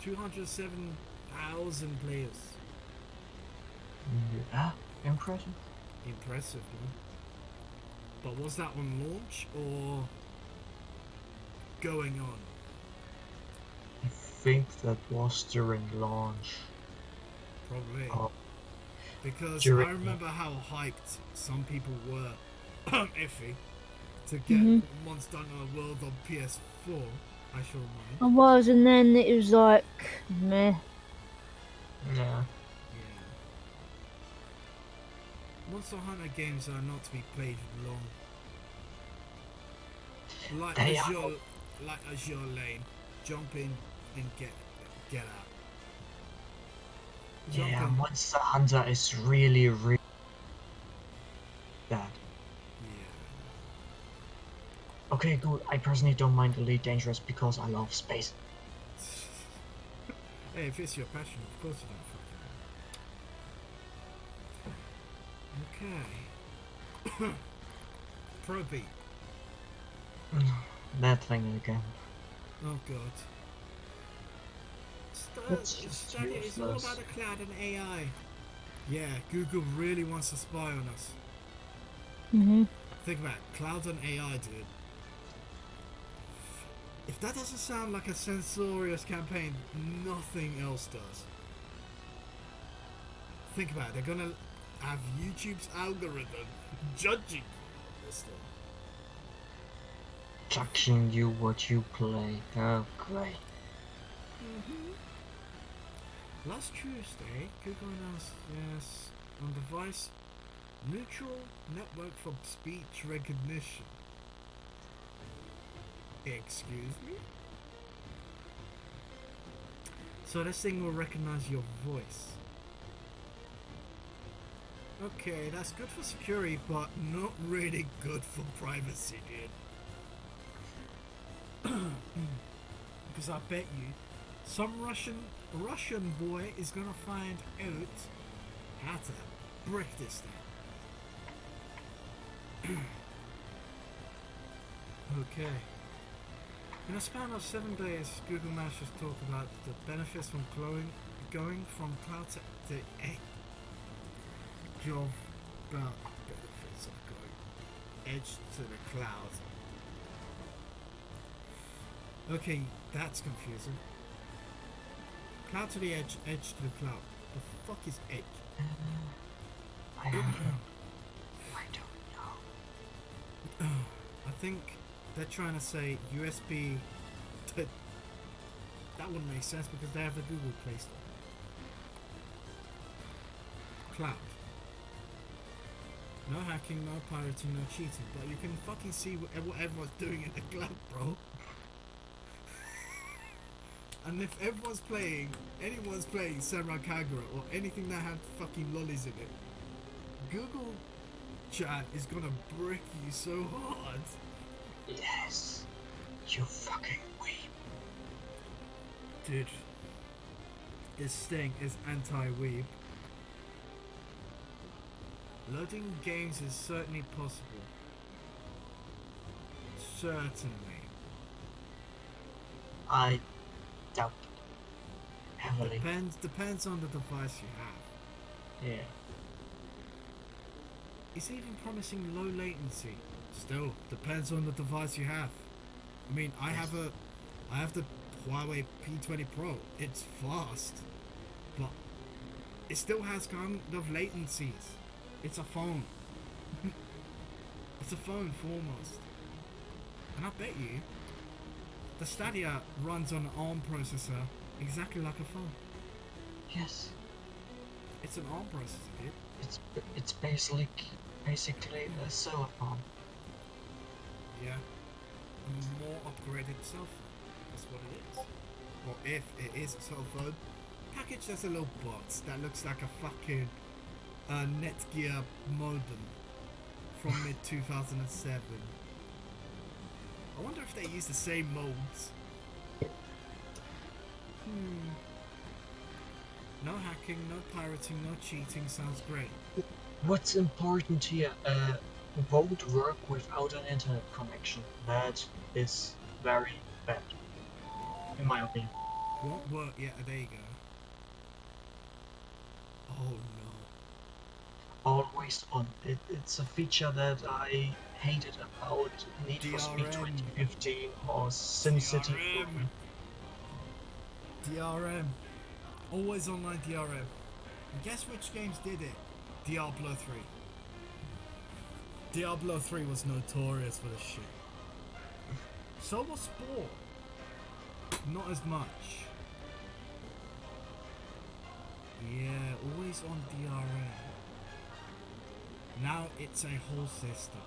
207,000 players. Yeah, impressive. Impressive, man. But was that on launch or going on? I think that was during launch. Probably. Oh, Because during- I remember how hyped some people were, iffy, to get Mhm. Monster Hunter World on PS4. I shall I mind. was, and then it was like, meh. yeah. Yeah. Monster Hunter games are not to be played long. Like They are. Azure Lane, jump in and get out. Jump Yeah, in. Monster Hunter is really bad. Yeah. Okay, good. I personally don't mind Elite Dangerous because I love space. Hey, if it's your passion, of course you don't fucking. Okay. Pro beat. That thing again. Oh god. That's just Stadia is all useless. about the cloud and AI. Yeah, Google really wants to spy on us. Mhm. Think about it, cloud and AI, dude. If that doesn't sound like a censorious campaign, nothing else does. Think about it, they're gonna have YouTube's algorithm judging this thing. Judging you what you play. Oh, great. Last Tuesday, Google announced yes on device neutral network for speech recognition. Excuse me? So this thing will recognize your voice. Okay, that's good for security, but not really good for privacy, dude. Because I bet you some Russian boy is gonna find out how to brick this thing. Okay. In a span of 7 days, Google managed to talk about the benefits from going from cloud to edge. Job about benefits of going edge to the cloud. Okay, that's confusing. Cloud to the edge, edge to the cloud. The fuck is edge? I don't know. I don't know. I think they're trying to say USB. That wouldn't make sense because they have the Google Play Store. Cloud. No hacking, no pirating, no cheating, but you can fucking see what everyone's doing in the cloud, bro. And if anyone's playing Samurai Kagura or anything that had fucking lollies in it, Google Chat is gonna brick you so hard. Yes. You fucking weep. Dude, this thing is anti-weeb. Loading games is certainly possible. Certainly. I doubt it. Heavily. Depends on the device you have. Yeah. It's even promising low latency. Still, depends on the device you have. I mean, I have the Huawei P20 Pro. It's fast, but it still has kind of latencies. It's a phone. It's a phone foremost. And I bet you, the Stadia runs on an ARM processor exactly like a phone. Yes. It's an ARM processor, dude. It's basically a solar farm. Yeah. A more upgraded cell phone. That's what it is. Or if it is a cell phone, packaged as a little box that looks like a fucking Netgear modem from mid 2007. I wonder if they use the same molds. No hacking, no pirating, no cheating. Sounds great. What's important here, won't work without an internet connection. That is very bad, in my opinion. Won't work. Yeah, there you go. Oh no. Always on. It's a feature that I hated about Need for Speed DRM. 2015 or SimCity. DRM. Always online DRM. And guess which games did it? Diablo 3. Diablo 3 was notorious for this shit. So was Sport. Not as much. Yeah, always on DRM. Now it's a whole system.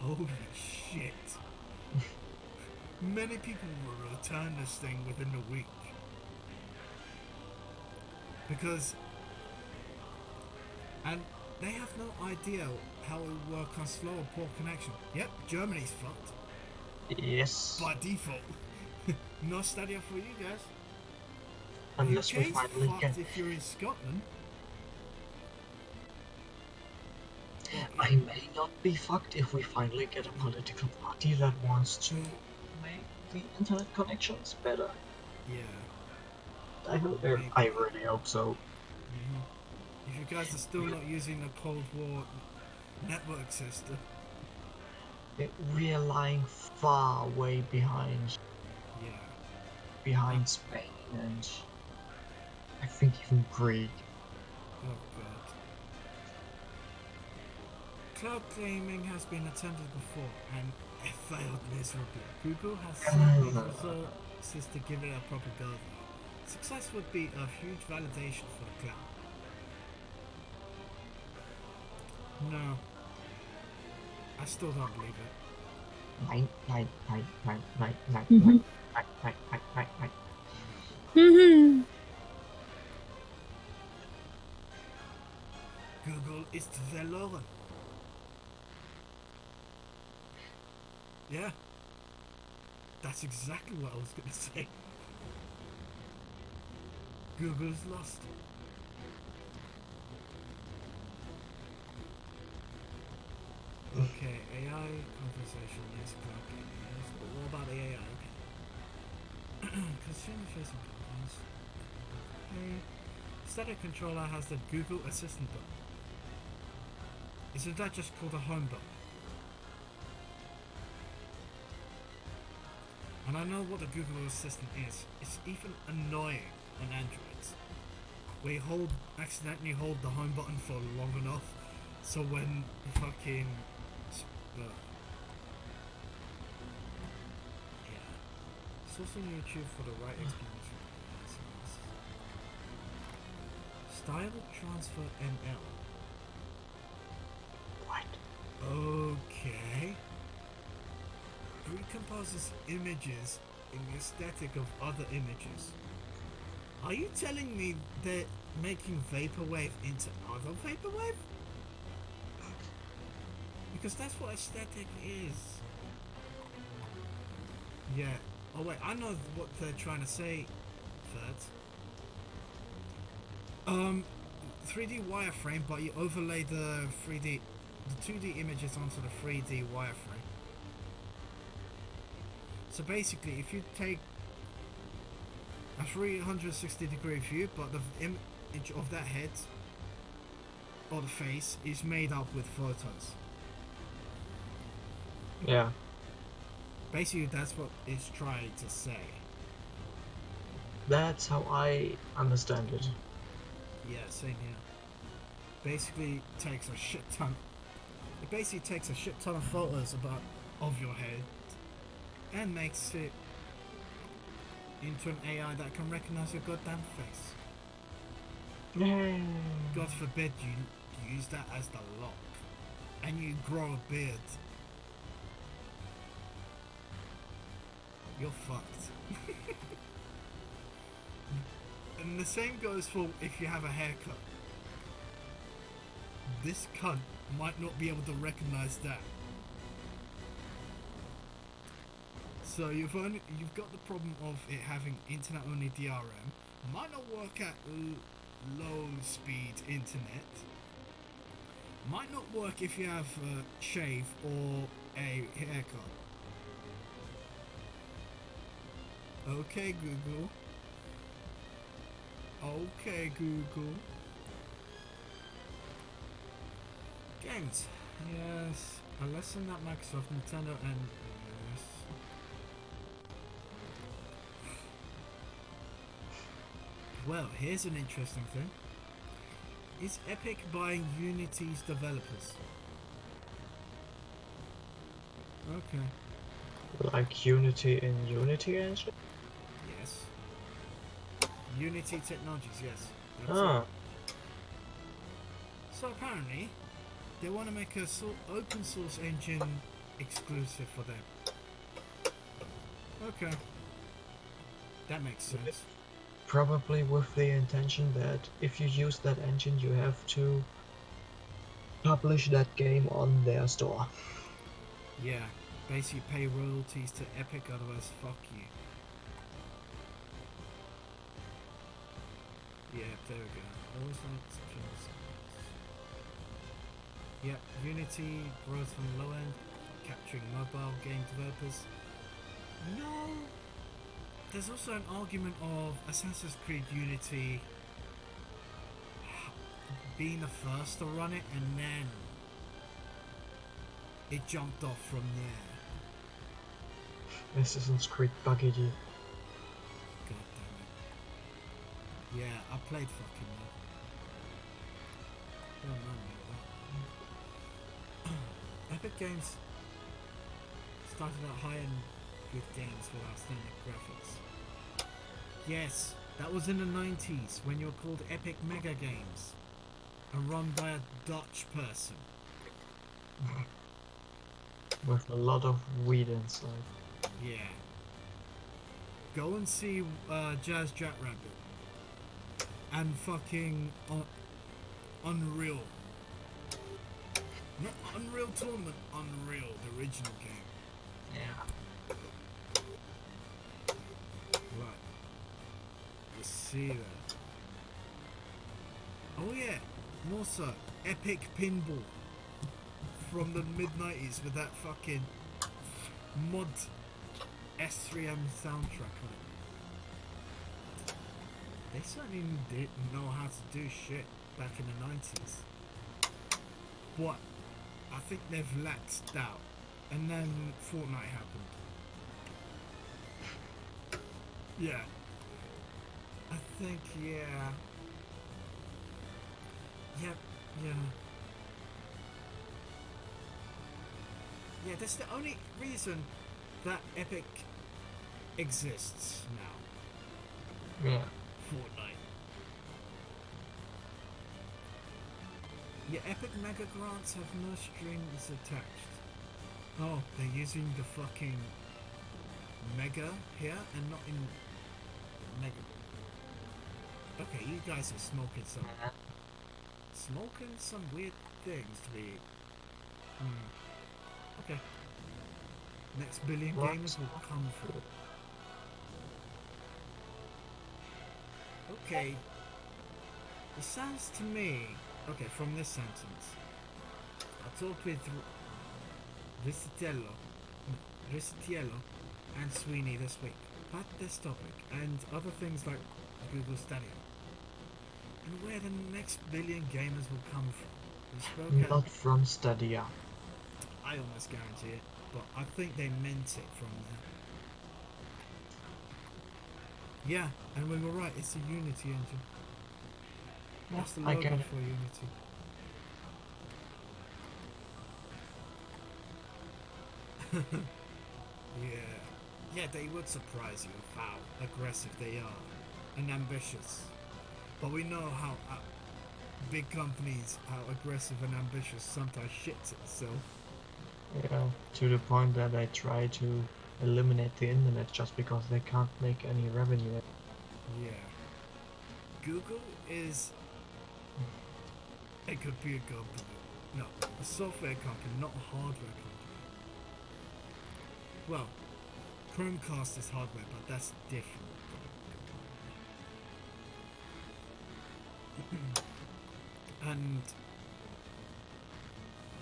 Holy shit. Many people will return this thing within a week. Because... And they have no idea how it will work on slow or poor connection. Yep, Germany's fucked. Yes. By default. No Stadia for you guys. Unless we UK's finally fucked get. if you're in Scotland. I may not be fucked if we finally get a political party that wants to make the internet connections better. Yeah. I really hope so. If you guys are still not using the Cold War network system. We are lying far way behind. Yeah. Behind Spain and I think even Greek. Oh god. Cloud gaming has been attempted before and it failed miserably. Google has sent resources to give it a proper go. Success would be a huge validation for the cloud. No. I still don't believe it. Nine. Google is verloren. Yeah. That's exactly what I was going to say. Google's lost. Okay, AI conversation, yes, cloud gaming, yes, but what about the AI? Okay. Consumer facing companies. Okay. Static controller has the Google Assistant button. Isn't that just called a home button? And I know what the Google Assistant is. It's even annoying on Androids. Where you accidentally hold the home button for long enough, so when you fucking... yeah. Sourcing YouTube for the right explanation. Style Transfer ML. What? Okay. Recomposes images in the aesthetic of other images. Are you telling me they're making Vaporwave into other Vaporwave? Because that's what aesthetic is. Yeah. Oh wait, I know what they're trying to say, Third. 3D wireframe, but you overlay the 2D images onto the 3D wireframe. So basically, if you take a 360 degree view, but the image of that head or the face is made up with photons. Yeah. Basically, that's what it's trying to say. That's how I understand it. Yeah, same here. Basically, takes a shit ton. It basically takes a shit ton of photos of your head and makes it into an AI that can recognize your goddamn face. Yay. God forbid you use that as the lock and you grow a beard. You're fucked. And the same goes for if you have a haircut. This cunt might not be able to recognize that. So you've got the problem of it having internet only DRM. Might not work at low speed internet. Might not work if you have a shave or a haircut. Okay, Google. Okay, Google. Games. Yes. A lesson that Microsoft, Nintendo, and yes. Well, here's an interesting thing. Is Epic buying Unity's developers? Okay. Like Unity in Unity Engine? Yes. Unity Technologies, yes. That's Ah. it. So apparently, they want to make a open source engine exclusive for them. Okay. That makes sense. Probably with the intention that if you use that engine, you have to publish that game on their store. Yeah. Basically pay royalties to Epic, otherwise fuck you. Yeah, there we go. Always like to Yep, Unity growth from low end, capturing mobile game developers. No! There's also an argument of Assassin's Creed Unity being the first to run it and then it jumped off from there. Assassin's Creed buggy. God damn it. Yeah, I played fucking that. Don't mind that. Epic Games started out high-end good games with outstanding graphics. Yes, that was in the 90s when you were called Epic Mega Games and run by a Dutch person. With a lot of weed inside. Yeah. Go and see Jazz Jackrabbit and fucking Unreal. Not Unreal Tournament, Unreal, the original game. Yeah. Right. Let's see that. Oh yeah, more so, Epic Pinball from the mid-90s with that fucking mod S3M soundtrack on it. They certainly didn't know how to do shit back in the 90s. But I think they've laxed out. And then Fortnite happened. Yeah. I think, yeah. Yep, yeah. Yeah, that's the only reason that Epic exists now. Yeah. Fortnite. Yeah, Epic Mega Grants have no strings attached. Oh, they're using the fucking Mega here and not in Mega. Okay, you guys are smoking some weird things to be. Okay. Next billion What? gamers will come through. Okay. It sounds to me. Okay, from this sentence. I talked with Risitiello and Sweeney this week about this topic and other things like Google Stadia and where the next billion gamers will come from. You spoke Not from Stadia. I almost guarantee it, but I think they meant it from there. Yeah, and we were right, it's a Unity engine. Yeah, That's the I logo get it. for Unity. Yeah. Yeah, they would surprise you with how aggressive they are and ambitious. But we know how big companies, how aggressive and ambitious sometimes shits itself. Yeah, to the point that they try to eliminate the internet just because they can't make any revenue. Yeah. Google is a computer company. No, a software company, not a hardware company. Well, Chromecast is hardware, but that's different. And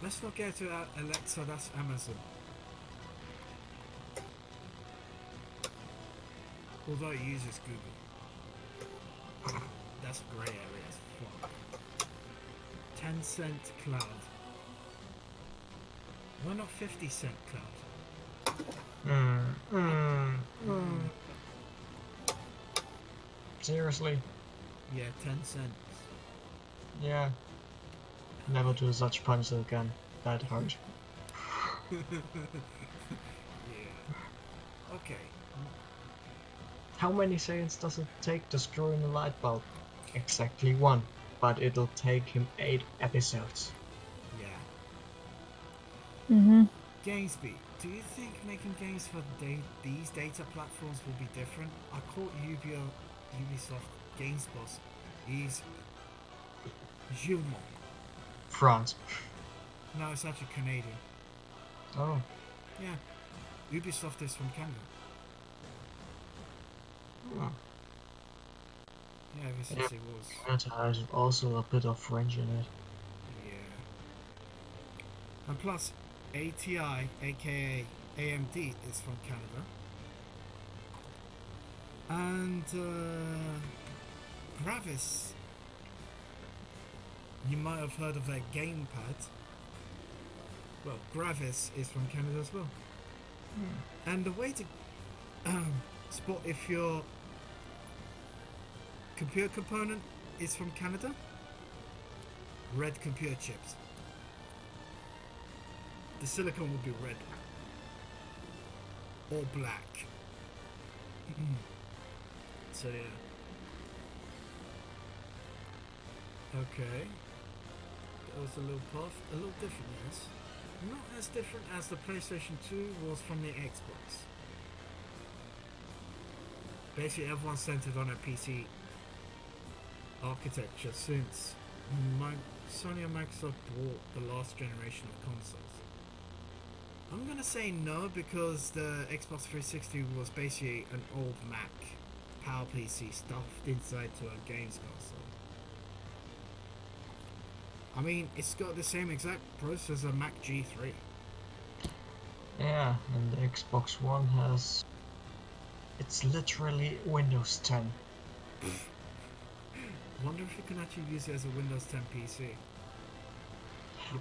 let's not get to Alexa, that's Amazon. Although it uses Google. That's a grey area as fuck. 10-cent cloud. Why not 50-cent cloud? Seriously? Yeah, 10 cents. Yeah. Never do such punch again. That hurt. Yeah. Okay. How many seconds does it take to screw in a light bulb? Exactly 1. But it'll take him 8 episodes. Yeah. Mhm. GameSpeed. Do you think making games for these data platforms will be different? I caught Ubisoft Games boss. He's Gilmore. France. No, it's actually Canadian. Oh. Yeah. Ubisoft is from Canada. Hmm. Yeah, ever since it was. Canada has also a bit of French in it. Yeah. And plus, ATI, aka AMD, is from Canada. And Gravis. You might have heard of their gamepad. Well, Gravis is from Canada as well. And the way to spot if your computer component is from Canada, red computer chips. The silicon will be red or black. So yeah. Okay. That was a little puff. A little different, yes. Not as different as the PlayStation 2 was from the Xbox. Basically, everyone's centered on a PC architecture since Sony and Microsoft bought the last generation of consoles. I'm gonna say no because the Xbox 360 was basically an old Mac Power PC stuffed inside to a games console. I mean, it's got the same exact processor as a Mac G3. Yeah, and the Xbox One has... It's literally Windows 10. Wonder if you can actually use it as a Windows 10 PC.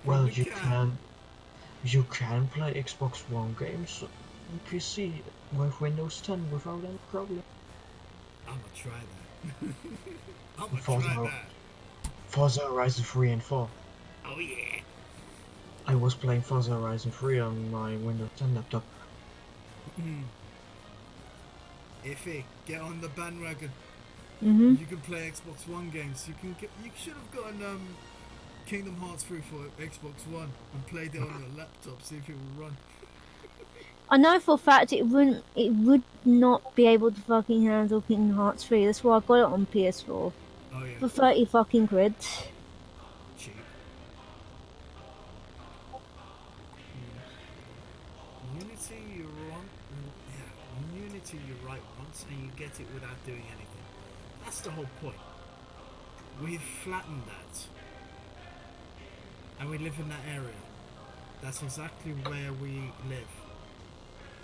Well, you can play Xbox One games on PC with Windows 10 without any problem. I'm gonna try that. I'm gonna try that. Forza Horizon 3 and 4. Oh yeah. I was playing Forza Horizon 3 on my Windows 10 laptop. Iffy, get on the bandwagon. Mhm. You can play Xbox One games. You should have gotten Kingdom Hearts 3 for Xbox One and played it on your laptop, see if it will run. I know for a fact it would not be able to fucking handle Kingdom Hearts 3. That's why I got it on PS4 Oh yeah, for 30 fucking quid. cheap. Unity, you're wrong. Yeah, Unity, you're right once, and you get it without doing anything. That's the whole point. We've flattened that, and we live in that area. That's exactly where we live.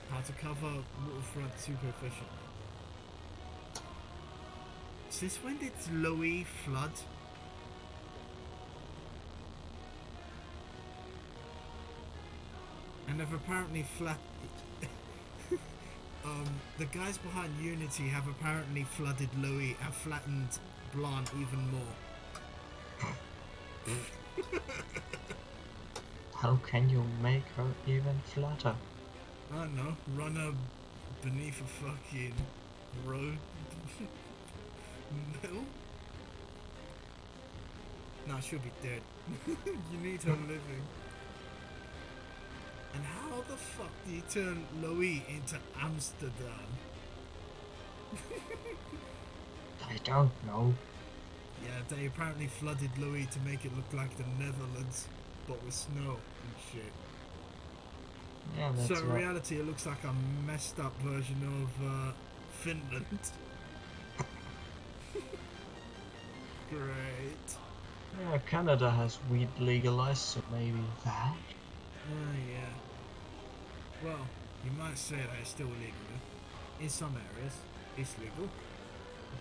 How to cover waterfront super efficiently. Since when did Loey flood? And they've apparently the guys behind Unity have apparently flooded Louis and flattened Blanc even more. How can you make her even flatter? I don't know, run her beneath a fucking road mill? Nah, she'll be dead. You need her living. And how the fuck do you turn Louis into Amsterdam? I don't know. Yeah, they apparently flooded Louis to make it look like the Netherlands, but with snow and shit. Yeah, that's So in what... reality, it looks like a messed up version of Finland. Great. Yeah, Canada has weed legalized, so maybe that? Yeah. Well, you might say that it's still illegal. In some areas, it's legal.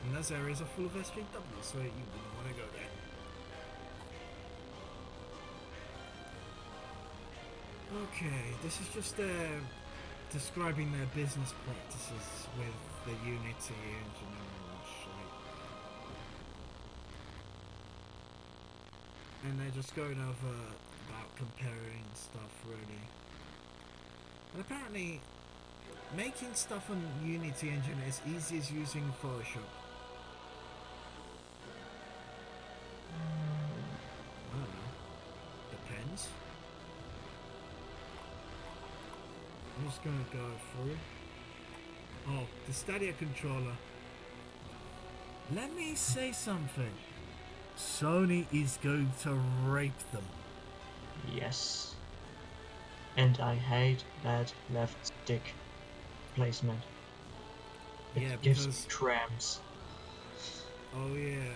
And those areas are full of SJW, so you wouldn't want to go there. Okay, this is just describing their business practices with the Unity engine and all that shit. And they're just going over about comparing stuff, really. And apparently, making stuff on Unity engine is easy as using Photoshop. I don't know. Depends. I'm just gonna go through. Oh, the Stadia controller. Let me say something. Sony is going to rape them. Yes. And I hate that left stick placement. It Yeah, gives me because... cramps. Oh yeah.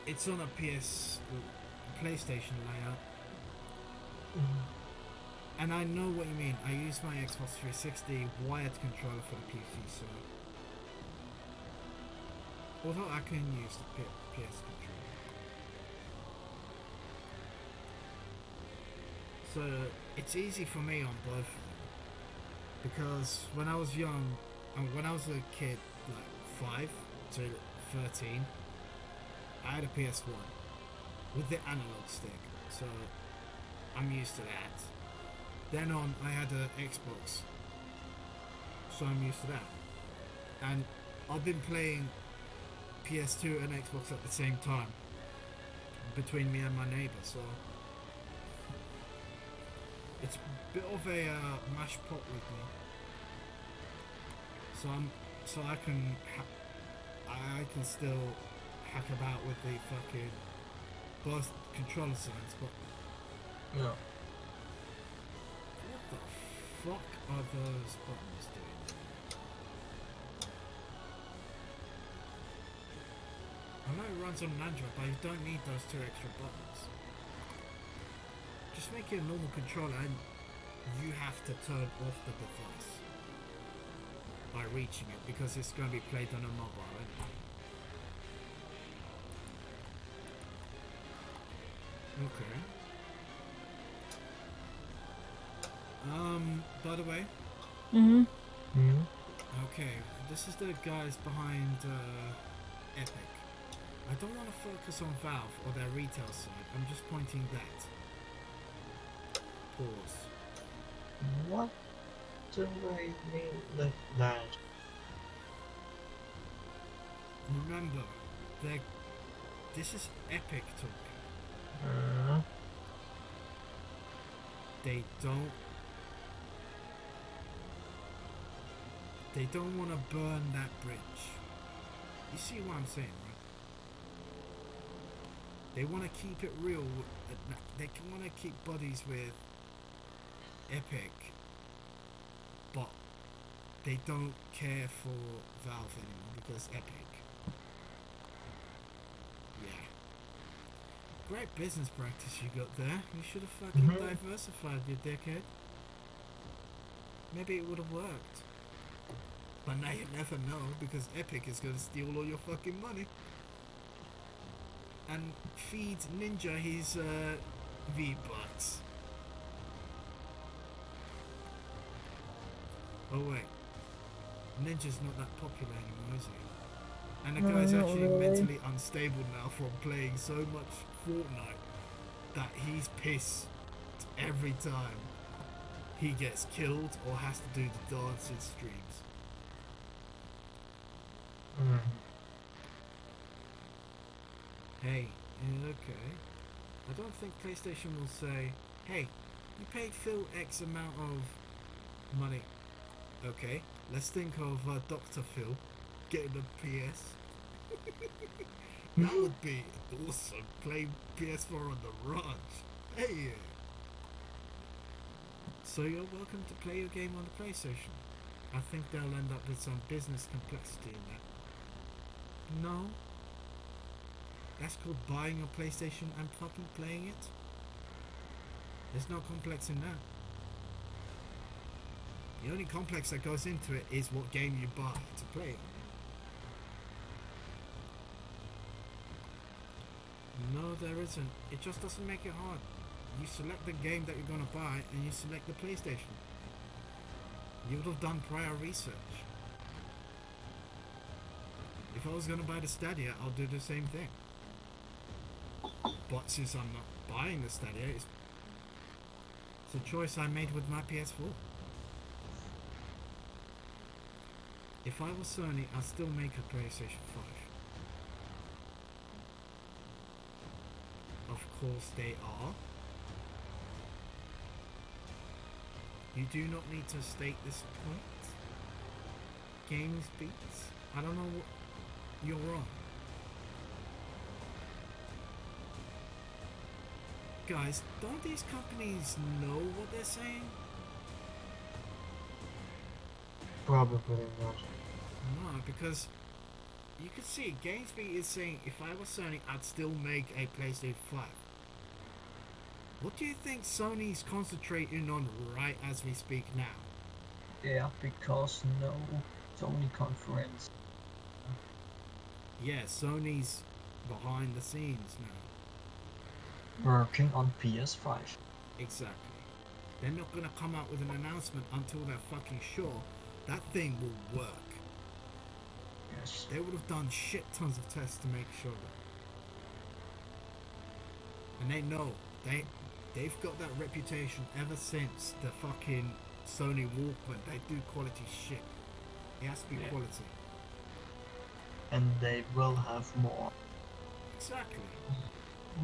It's on a PlayStation layout. And I know what you mean. I use my Xbox 360 wired controller for the PC, so... Although I can use the PS controller. So, it's easy for me on both of them. Because when I was young, and when I was a kid, like 5 to 13, I had a PS1 with the analog stick, so I'm used to that. Then on, I had an Xbox, so I'm used to that. And I've been playing PS2 and Xbox at the same time, between me and my neighbour, so it's a bit of a mash pot with me. So I can still hack about with the fucking both controller sides, but Yeah. what the fuck are those buttons doing? I know it runs on an Android, but you don't need those 2 extra buttons. Just make it a normal controller and you have to turn off the device by reaching it, because it's going to be played on a mobile anyway. Okay. By the way, okay, this is the guys behind Epic. I don't want to focus on Valve or their retail side, I'm just pointing that. Pause. What do I mean with that? Remember, this is Epic talking. They don't want to burn that bridge. You see what I'm saying, right? They want to keep it real. They want to keep buddies with Epic, but they don't care for Valve anymore because Epic. Yeah. Great business practice you got there. You should have fucking diversified, you dickhead. Maybe it would have worked. But now you never know, because Epic is going to steal all your fucking money. And feed Ninja his V-Bucks. Oh wait, Ninja's not that popular anymore, is he? And the No, guy's not actually really. mentally unstable now from playing so much Fortnite that he's pissed every time he gets killed or has to do the dance in streams. Mm. Hey, okay. I don't think PlayStation will say, hey, you paid Phil X amount of money. Okay, let's think of Dr. Phil getting a PS. That would be awesome. Playing PS4 on the ranch. Hey! So you're welcome to play your game on the PlayStation. I think they'll end up with some business complexity in that. No? That's called buying a PlayStation and fucking playing it? There's no complex in that. The only complex that goes into it is what game you buy to play it. No, there isn't. It just doesn't make it hard. You select the game that you're going to buy and you select the PlayStation. You would have done prior research. If I was going to buy the Stadia, I'll do the same thing. But since I'm not buying the Stadia, it's a choice I made with my PS4. If I was Sony, I'd still make a PlayStation 5. Of course they are. You do not need to state this point. Games beats. I don't know what you're wrong. Guys, don't these companies know what they're saying? Probably not. No, because you can see GamesBeat is saying if I was Sony, I'd still make a PlayStation 5. What do you think Sony's concentrating on right as we speak now? Yeah, because no Sony conference. Yeah, Sony's behind the scenes now. Working on PS5. Exactly. They're not gonna come out with an announcement until they're fucking sure that thing will work. Yes. They would have done shit tons of tests to make sure. And they know. They've got that reputation ever since the fucking Sony Walkman. They do quality shit. It has to be quality. And they will have more. Exactly.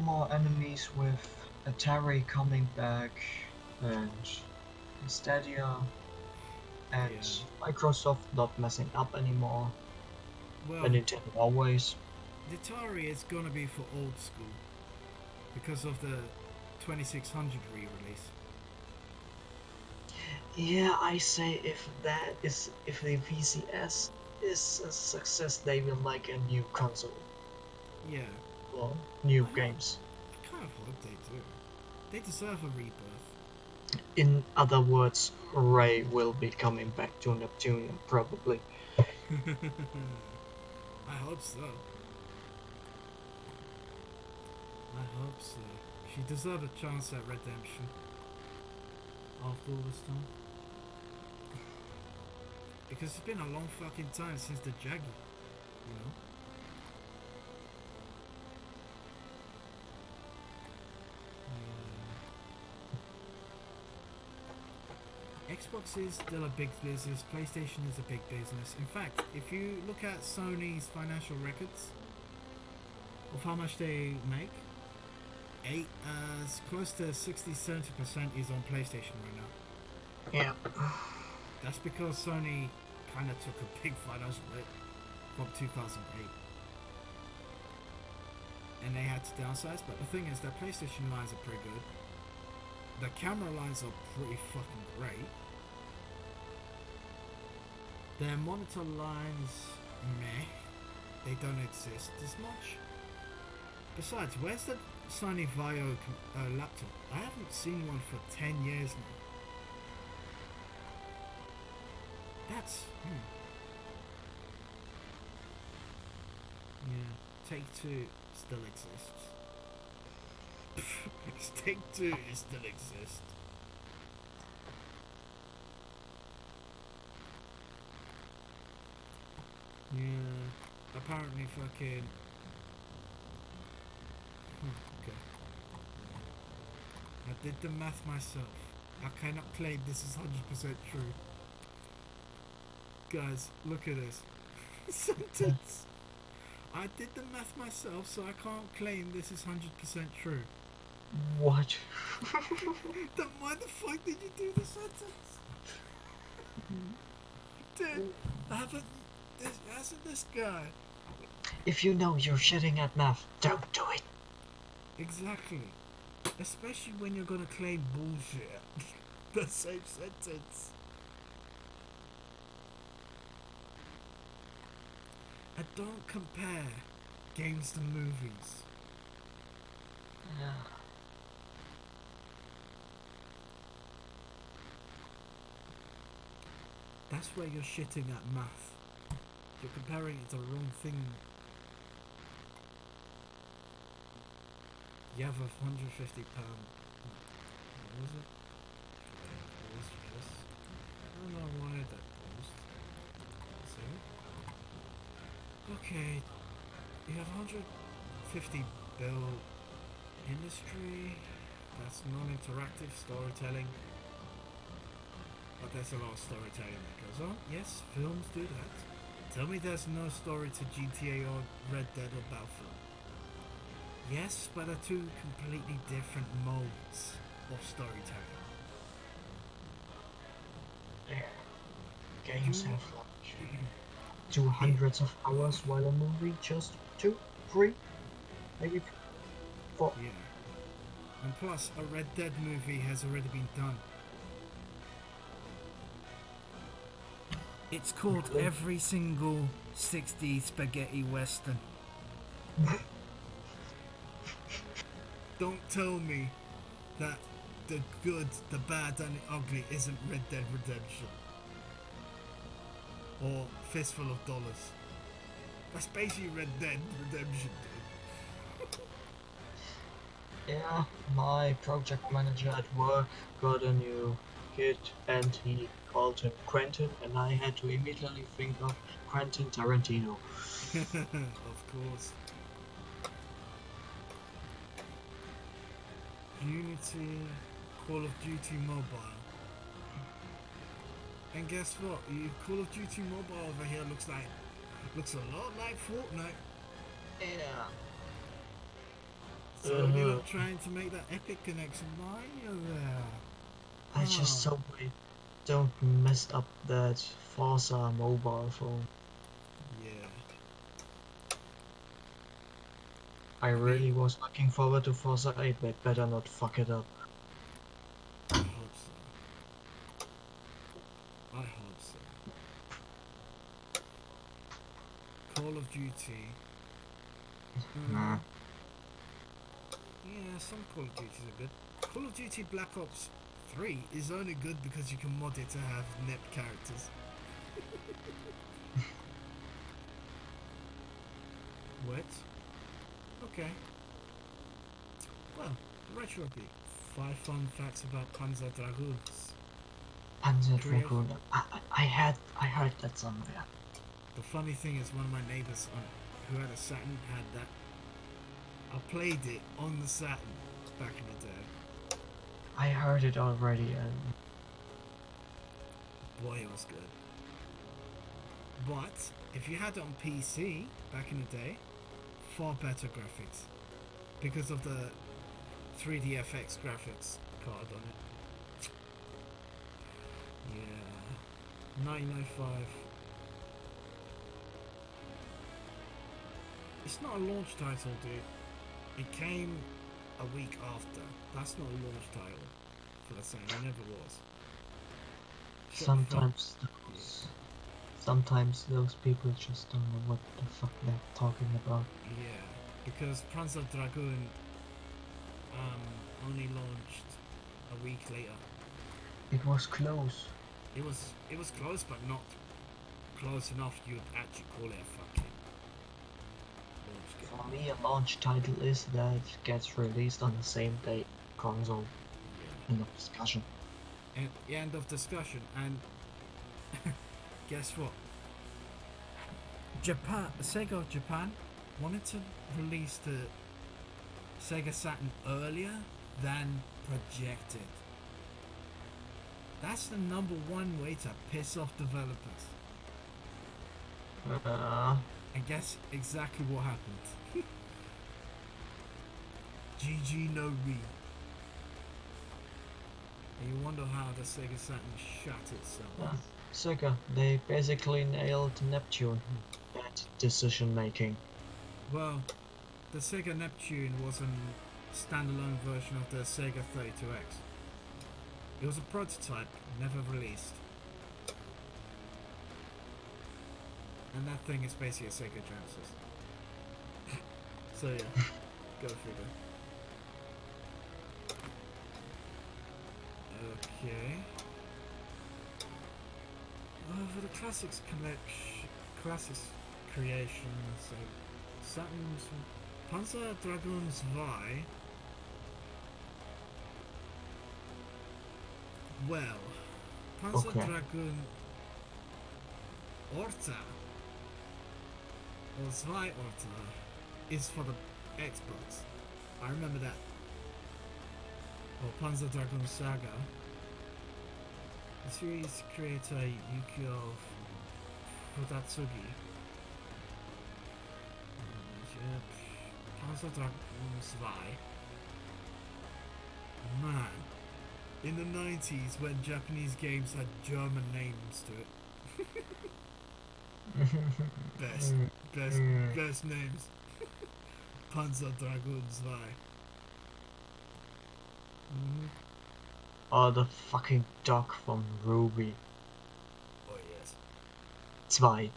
More enemies with Atari coming back and Stadia and Microsoft not messing up anymore. Well, And Nintendo always. the Atari is gonna be for old school because of the 2600 re-release. Yeah, I say if the VCS is a success, they will make a new console Yeah, or new games. I kind of hope they do. They deserve a rebirth. In other words, Ray will be coming back to Neptune probably. I hope so. I hope so. She deserved a chance at redemption after all this time. Because it's been a long fucking time since the Jaggy, you know? Xbox is still a big business, PlayStation is a big business. In fact, if you look at Sony's financial records of how much they make, close to 60-70% is on PlayStation right now. Yeah. That's because Sony kind of took a big financial hit from 2008. And they had to downsize, but the thing is that PlayStation lines are pretty good. The camera lines are pretty fucking great. Their monitor lines, meh. They don't exist as much. Besides, where's the Sony Vaio laptop? I haven't seen one for 10 years now. That's... Yeah, Take-Two still exists. Take-Two still exists. Yeah. Apparently fucking... Okay. I did the math myself. I cannot claim this is 100% true. Guys, look at this. Sentence. I did the math myself, so I can't claim this is 100% true. What? Then why the fuck did you do the sentence? Dude, hasn't this guy... If you know you're shitting at math, don't do it. Exactly. Especially when you're gonna claim bullshit. The same sentence. And don't compare games to movies. Yeah. That's where you're shitting at math. You're comparing it to the wrong thing. You have a £150. What was it? I don't know why that paused. See? Okay. You have 150 bill industry. That's non-interactive storytelling. But there's a lot of storytelling that goes on. Yes, films do that. Tell me there's no story to GTA or Red Dead or Battlefield. Yes, but they're two completely different modes of storytelling. Yeah. Games have like 200 of hours, while a movie just 2, 3, maybe 4. Yeah. And plus, a Red Dead movie has already been done. It's called Really? every single 60s spaghetti western. Don't tell me that the good, the bad, and the ugly isn't Red Dead Redemption. Or Fistful of Dollars. That's basically Red Dead Redemption, dude. Yeah, my project manager at work got a new kid and he called him Quentin, and I had to immediately think of Quentin Tarantino. Of course. Unity, Call of Duty Mobile. And guess what? Call of Duty Mobile over here looks a lot like Fortnite. Yeah. So you're not trying to make that epic connection, are you there? I just hope I don't mess up that Forza mobile phone. Yeah. I really was looking forward to Forza 8, but better not fuck it up. I hope so. I hope so. Call of Duty. Nah. Yeah, some Call of Duties are good. Call of Duty Black Ops 3 is only good because you can mod it to have net characters. What? Okay. Well, Retro Beat. 5 fun facts about Panzer Dragoons. Panzer Dragoon. I heard that somewhere. The funny thing is, one of my neighbors who had a Saturn had that. I played it on the Saturn back in the day. I heard it already, and Boy, it was good. But if you had it on PC back in the day, far better graphics because of the 3DFX graphics card on it. Yeah, 1995. It's not a launch title, dude. It came a week after. That's not a launch title for the same. It never was. sometimes those people just don't know what the fuck they're talking about. Yeah, because Panzer Dragoon only launched a week later. It was close. It was close, but not close enough you'd actually call it a fucking launch game. For me, a launch title is that gets released on the same day console. Yeah. End of discussion. And end of discussion. And guess what? Sega of Japan wanted to release the Sega Saturn earlier than projected. That's the #1 way to piss off developers. And guess exactly what happened. GG no re. And you wonder how the Sega Saturn shut itself. Sega, they basically nailed Neptune. Bad decision making. Well, the Sega Neptune was a standalone version of the Sega 32X. It was a prototype, never released. And that thing is basically a Sega Genesis. So yeah, go figure. Okay. For the classics creation, so Saturn's Panzer Dragoon 2. Well, Panzer Dragoon Orta or 2 Orta is for the Xbox. I remember that. Or Panzer Dragoon Saga. The series creator Yukio Futatsugi. Panzer Dragoon 2. Man, in the 90s when Japanese games had German names to it. best names. Panzer Dragoon 2. Oh, the fucking dog from Ruby. Oh yes. 2.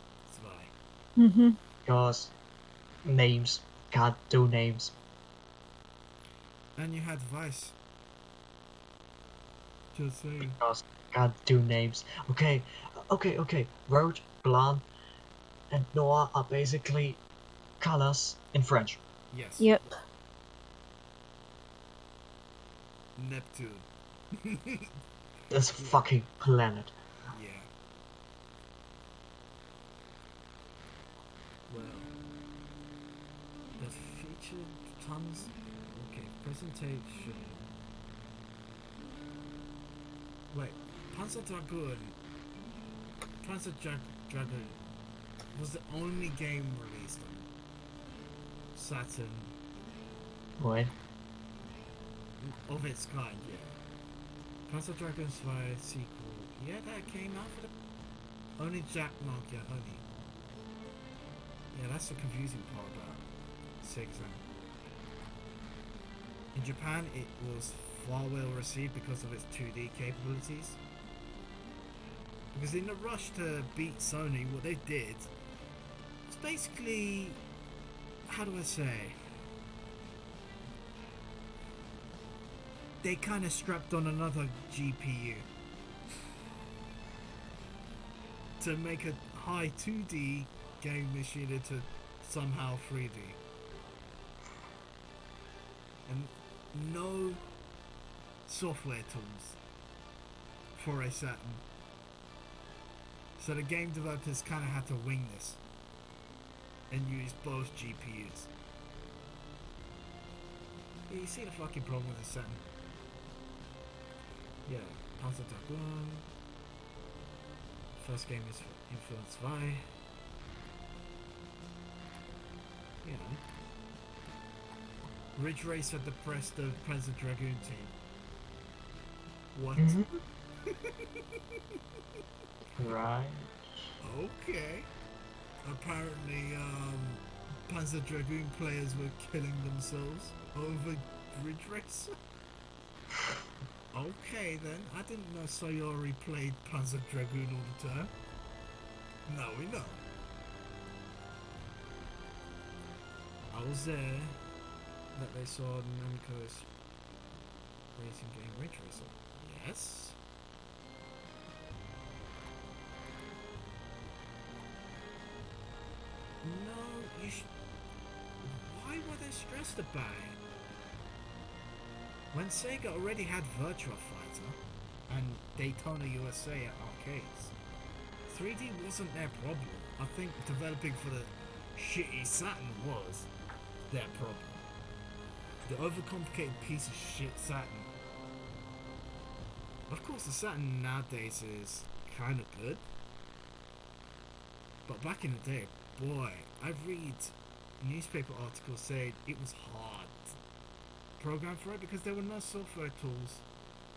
Mm-hmm. Because names. Can't do names. And you had Vice. Just saying. Because can't do names. Okay. Road, Blanc, and Noir are basically colors in French. Yes. Yep. Neptune. This fucking planet. Yeah. Well, that featured tons. Okay, presentation. Wait, Panzer Dragoon was the only game released on Saturn Wait. of its kind, yeah. Panzer Dragoon 2 sequel, yeah, that came out for the only Jack Mark, yeah, only. Yeah, that's the confusing part about Sega Saturn. In Japan, it was far well received because of its 2D capabilities. Because in the rush to beat Sony, what they did was basically, how do I say? They kind of strapped on another GPU to make a high 2D game machine into somehow 3D. And no software tools for a Saturn. So the game developers kind of had to wing this and use both GPUs. Yeah, you see the fucking problem with the Saturn. Yeah, Panzer Dragoon. First game is influenced by, you know, Ridge Racer depressed the Panzer Dragoon team. What? Right. Okay. Apparently, Panzer Dragoon players were killing themselves over Ridge Racer. Okay then, I didn't know Sayori played Panzer Dragoon all the time. Now we know. I was there that they saw Namco's racing game Ridge Racer. Yes. No, you why were they stressed about it? When Sega already had Virtua Fighter and Daytona USA at arcades, 3D wasn't their problem. I think developing for the shitty Saturn was their problem. The overcomplicated piece of shit Saturn. Of course, the Saturn nowadays is kind of good. But back in the day, boy, I read newspaper articles saying it was hard to program for it because there were no software tools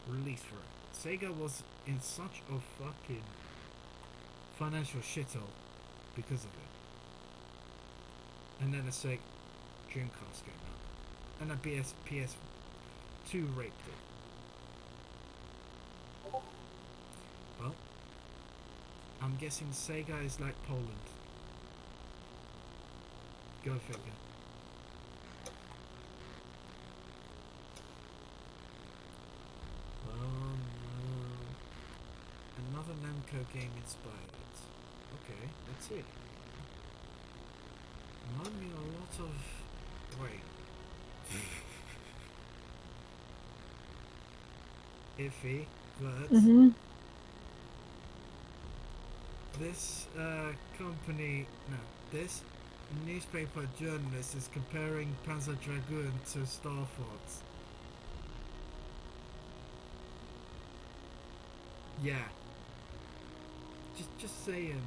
released for it. Sega was in such a fucking financial shithole because of it. And then the Sega Dreamcast came out. And the PS2 raped it. Well, I'm guessing Sega is like Poland. Go figure. Another Namco game inspired. Okay, that's it. Remind me a lot of... Wait. Iffy, but... This company... No, this newspaper journalist is comparing Panzer Dragoon to Star Fox. Yeah. Just saying.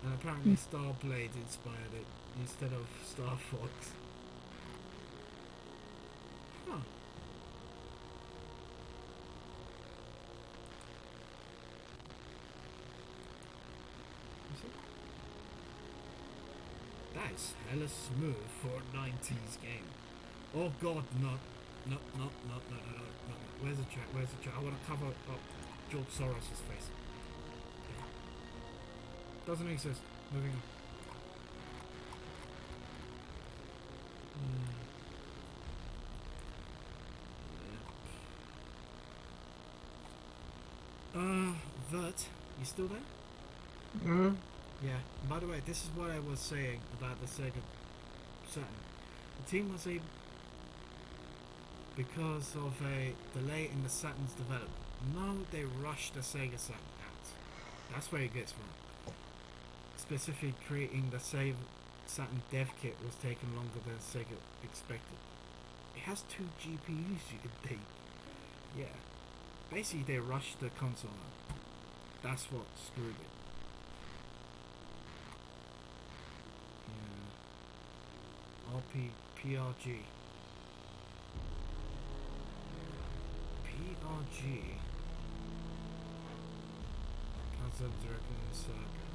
And apparently Starblade inspired it instead of Star Fox. Huh. That is hella smooth for a 90s game. Oh god, no. No. Where's the track? I want to cover up George Soros' face. Doesn't exist. Moving on. Vert, you still there? Yeah. By the way, this is what I was saying about the Sega Saturn. The team was able, because of a delay in the Saturn's development. No, they rushed the Sega Saturn out. That's where it gets wrong. Specifically, creating the Sega Saturn dev kit was taking longer than Sega expected. It has 2 GPUs, you could think. Yeah. Basically, they rushed the console out. That's what screwed it. PRG. Panzer Dragoon Saga.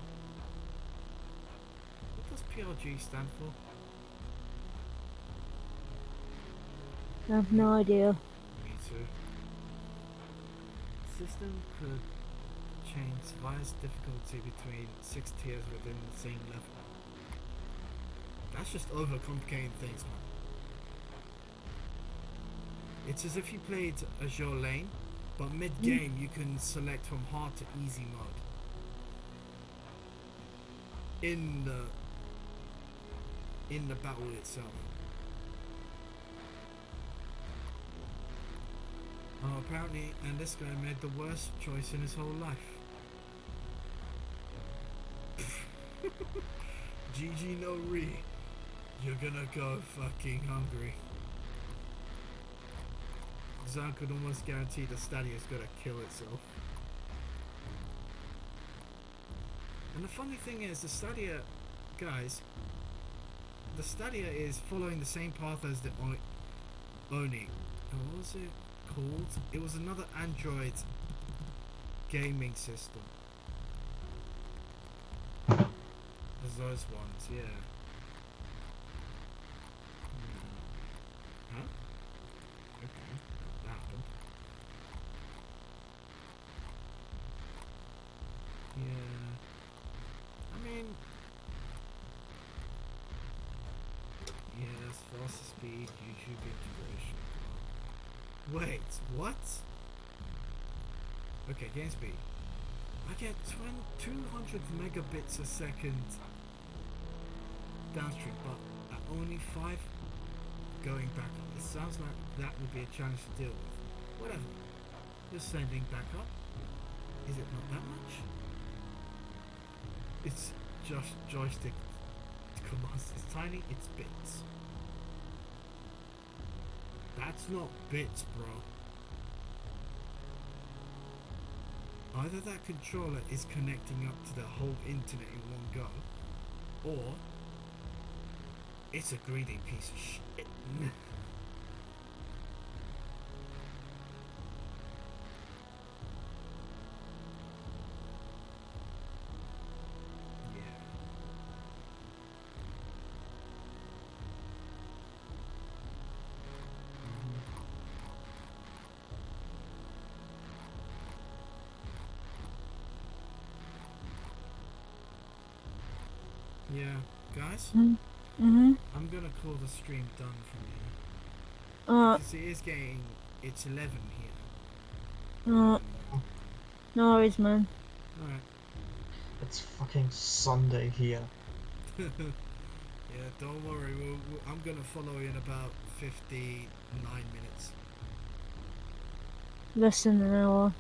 What does PRG stand for? I have no idea. Me too. System could change device difficulty between 6 tiers within the same level. That's just overcomplicating things, man. It's as if you played Azure Lane, but mid-game you can select from hard to easy mode. In the battle itself. Oh, apparently, and this guy made the worst choice in his whole life. GG no re. You're gonna go fucking hungry. Zan could almost guarantee the Stadia is gonna kill itself. And the funny thing is, the Stadia, guys, the Stadia is following the same path as the Oni. And what was it called? It was another Android gaming system. As those ones, yeah. Huh? Okay, that happened. Yeah. I mean, yes, faster speed, YouTube integration. Wait, what? Okay, game speed. I get 200 megabits a second downstream, but at only 5 going back up. It sounds like that would be a challenge to deal with. Whatever. Just sending back up. Is it not that much? It's just joystick commands. It's tiny, it's bits. That's not bits, bro. Either that controller is connecting up to the whole internet in one go, or it's a greedy piece of shit. Yeah, guys, Mm-hmm. I'm gonna call the stream done from here. Because it is getting, it's 11 here. No worries, man. Alright. It's fucking Sunday here. Yeah, don't worry, I'm gonna follow you in about 59 minutes. Less than an hour.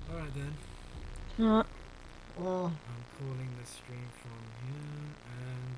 Yeah. Alright then. Uh, Oh, I'm calling the stream from here and